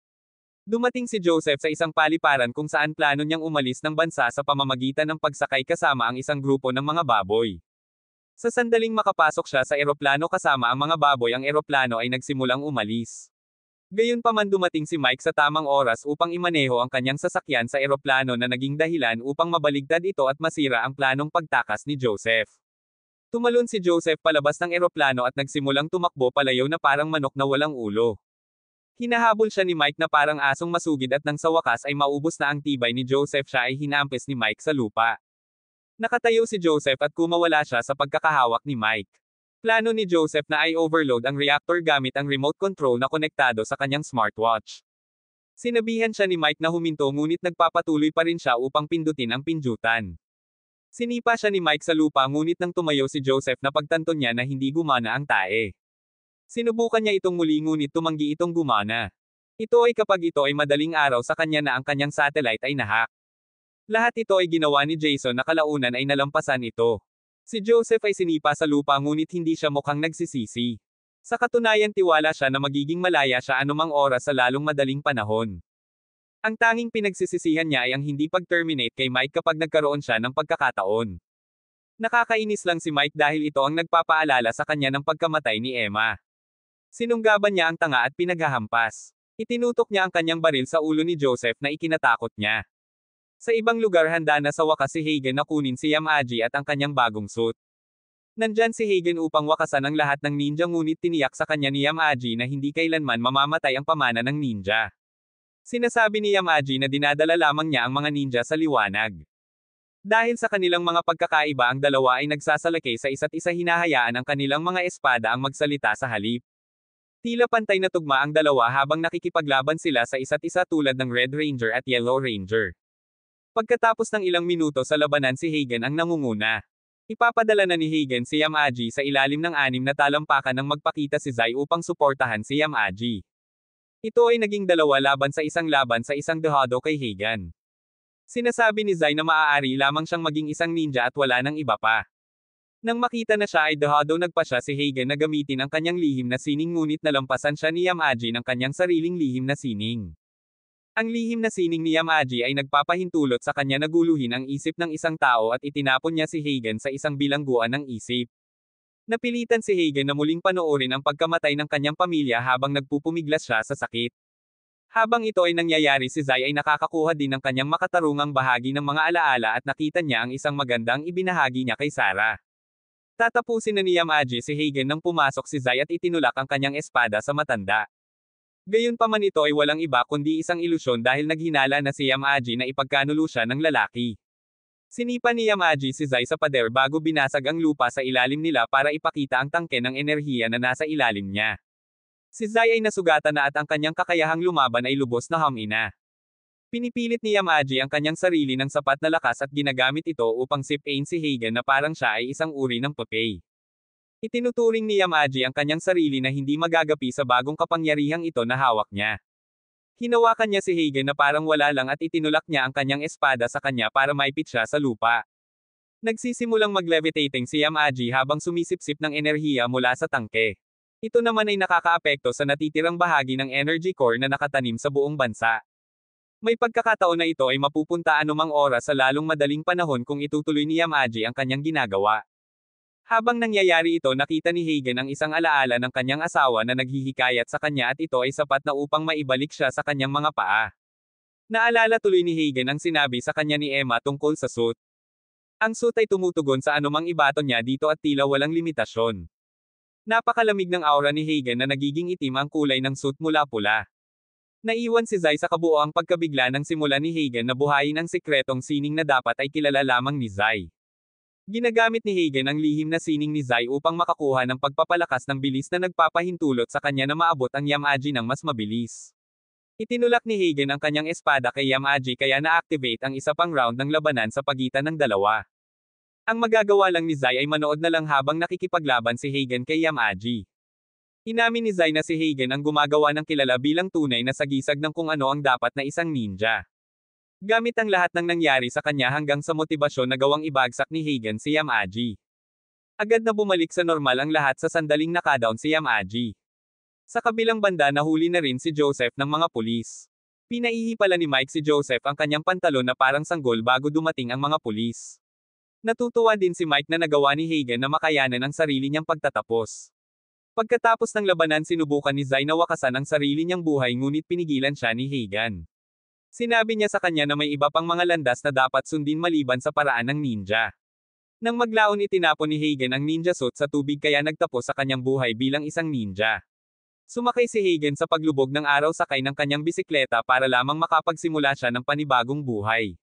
Dumating si Joseph sa isang paliparan kung saan plano niyang umalis ng bansa sa pamamagitan ng pagsakay kasama ang isang grupo ng mga baboy. Sa sandaling makapasok siya sa eroplano kasama ang mga baboy ang eroplano ay nagsimulang umalis. Gayunpaman dumating si Mike sa tamang oras upang imaneho ang kanyang sasakyan sa eroplano na naging dahilan upang mabaligtad ito at masira ang planong pagtakas ni Joseph. Tumalon si Joseph palabas ng eroplano at nagsimulang tumakbo palayo na parang manok na walang ulo. Hinahabol siya ni Mike na parang asong masugid at nang sa wakas ay maubos na ang tibay ni Joseph siya ay hinampes ni Mike sa lupa. Nakatayo si Joseph at kumawala siya sa pagkakahawak ni Mike. Plano ni Joseph na i-overload ang reactor gamit ang remote control na konektado sa kanyang smartwatch. Sinabihan siya ni Mike na huminto ngunit nagpapatuloy pa rin siya upang pindutin ang pindutan. Sinipa siya ni Mike sa lupa ngunit nang tumayo si Joseph na pagtanto niya na hindi gumana ang tae. Sinubukan niya itong muli ngunit tumanggi itong gumana. Ito ay kapag ito ay madaling araw sa kanya na ang kanyang satellite ay nahack. Lahat ito ay ginawa ni Jason na kalaunan ay nalampasan ito. Si Joseph ay sinipa sa lupa ngunit hindi siya mukhang nagsisisi. Sa katunayan tiwala siya na magiging malaya siya anumang oras sa lalong madaling panahon. Ang tanging pinagsisisihan niya ay ang hindi pag-terminate kay Mike kapag nagkaroon siya ng pagkakataon. Nakakainis lang si Mike dahil ito ang nagpapaalala sa kanya ng pagkamatay ni Emma. Sinunggaban niya ang tanga at pinaghahampas. Itinutok niya ang kanyang baril sa ulo ni Joseph na ikinatakot niya. Sa ibang lugar handa na sa wakas si Hagen na kunin si Yamaji at ang kanyang bagong suit. Nandyan si Hagen upang wakasan ang lahat ng ninja ngunit tiniyak sa kanya ni Yamaji na hindi kailanman mamamatay ang pamana ng ninja. Sinasabi ni Yamaji na dinadala lamang niya ang mga ninja sa liwanag. Dahil sa kanilang mga pagkakaiba ang dalawa ay nagsasalakay sa isa't isa hinahayaan ang kanilang mga espada ang magsalita sa halip. Tila pantay na tugma ang dalawa habang nakikipaglaban sila sa isa't isa tulad ng Red Ranger at Yellow Ranger. Pagkatapos ng ilang minuto sa labanan si Hagen ang nangunguna. Ipapadala na ni Hagen si Yamaji sa ilalim ng 6 na talampakan nang magpakita si Zai upang suportahan si Yamaji. Ito ay naging 2 laban sa isang dehado kay Hagen. Sinasabi ni Zai na maaari lamang siyang maging isang ninja at wala nang iba pa. Nang makita na siya ay dehado nagpa siya si Hagen na gamitin ang kanyang lihim na sining ngunit nalampasan siya ni Yamaji ng kanyang sariling lihim na sining. Ang lihim na sining ni Yamaji ay nagpapahintulot sa kanya na guluhin ang isip ng isang tao at itinapon niya si Hagen sa isang bilangguan ng isip. Napilitan si Hagen na muling panoorin ang pagkamatay ng kanyang pamilya habang nagpupumiglas siya sa sakit. Habang ito ay nangyayari si Zai ay nakakakuha din ng kanyang makatarungang bahagi ng mga alaala at nakita niya ang isang magandang ibinahagi niya kay Sarah. Tatapusin na ni Yamaji si Hagen nang pumasok si Zai at itinulak ang kanyang espada sa matanda. Gayunpaman ito ay walang iba kundi isang ilusyon dahil naghinala na si Yamaji na ipagkanulo siya ng lalaki. Sinipa ni Yamaji si Zai sa pader bago binasag ang lupa sa ilalim nila para ipakita ang tangke ng enerhiya na nasa ilalim niya. Si Zai ay nasugatan na at ang kanyang kakayahang lumaban ay lubos na hamina. Pinipilit ni Yamaji ang kanyang sarili ng sapat na lakas at ginagamit ito upang sipain si Hagen na parang siya ay isang uri ng papay. Itinuturing ni Yamaji ang kanyang sarili na hindi magagapi sa bagong kapangyarihang ito na hawak niya. Hinawakan niya si Hagen na parang wala lang at itinulak niya ang kanyang espada sa kanya para maipit siya sa lupa. Nagsisimulang mag-levitating si Yamaji habang sumisipsip ng enerhiya mula sa tangke. Ito naman ay nakakaapekto sa natitirang bahagi ng energy core na nakatanim sa buong bansa. May pagkakataon na ito ay mapupunta anumang oras sa lalong madaling panahon kung itutuloy ni Yamaji ang kanyang ginagawa. Habang nangyayari ito nakita ni Hagen ang isang alaala ng kanyang asawa na naghihikayat sa kanya at ito ay sapat na upang maibalik siya sa kanyang mga paa. Naalala tuloy ni Hagen ang sinabi sa kanya ni Emma tungkol sa suit. Ang suit ay tumutugon sa anumang ibato niya dito at tila walang limitasyon. Napakalamig ng aura ni Hagen na nagiging itim ang kulay ng suit mula pula. Naiwan si Zai sa kabuoang pagkabigla nang simula ni Hagen na buhayin ang sikretong sining na dapat ay kilala lamang ni Zai. Ginagamit ni Hagen ang lihim na sining ni Zai upang makakuha ng pagpapalakas ng bilis na nagpapahintulot sa kanya na maabot ang Yamaji ng mas mabilis. Itinulak ni Hagen ang kanyang espada kay Yamaji kaya na-activate ang isa pang round ng labanan sa pagitan ng dalawa. Ang magagawa lang ni Zai ay manood na lang habang nakikipaglaban si Hagen kay Yamaji. Inamin ni Zai na si Hagen ang gumagawa ng kilala bilang tunay na sagisag ng kung ano ang dapat na isang ninja. Gamit ang lahat ng nangyari sa kanya hanggang sa motibasyon na gawang ibagsak ni Hagen si Yamaji. Agad na bumalik sa normal ang lahat sa sandaling nakadown si Yamaji. Sa kabilang banda nahuli na rin si Joseph ng mga pulis. Pinaihi pala ni Mike si Joseph ang kanyang pantalon na parang sanggol bago dumating ang mga pulis. Natutuwa din si Mike na nagawa ni Hagen na makayanan ang sarili niyang pagtatapos. Pagkatapos ng labanan sinubukan ni Zai na wakasan ang sarili niyang buhay ngunit pinigilan siya ni Hagen. Sinabi niya sa kanya na may iba pang mga landas na dapat sundin maliban sa paraan ng ninja. Nang maglaon itinapon ni Hagen ang ninja suit sa tubig kaya nagtapos sa kanyang buhay bilang isang ninja. Sumakay si Hagen sa paglubog ng araw sakay ng kanyang bisikleta para lamang makapagsimula siya ng panibagong buhay.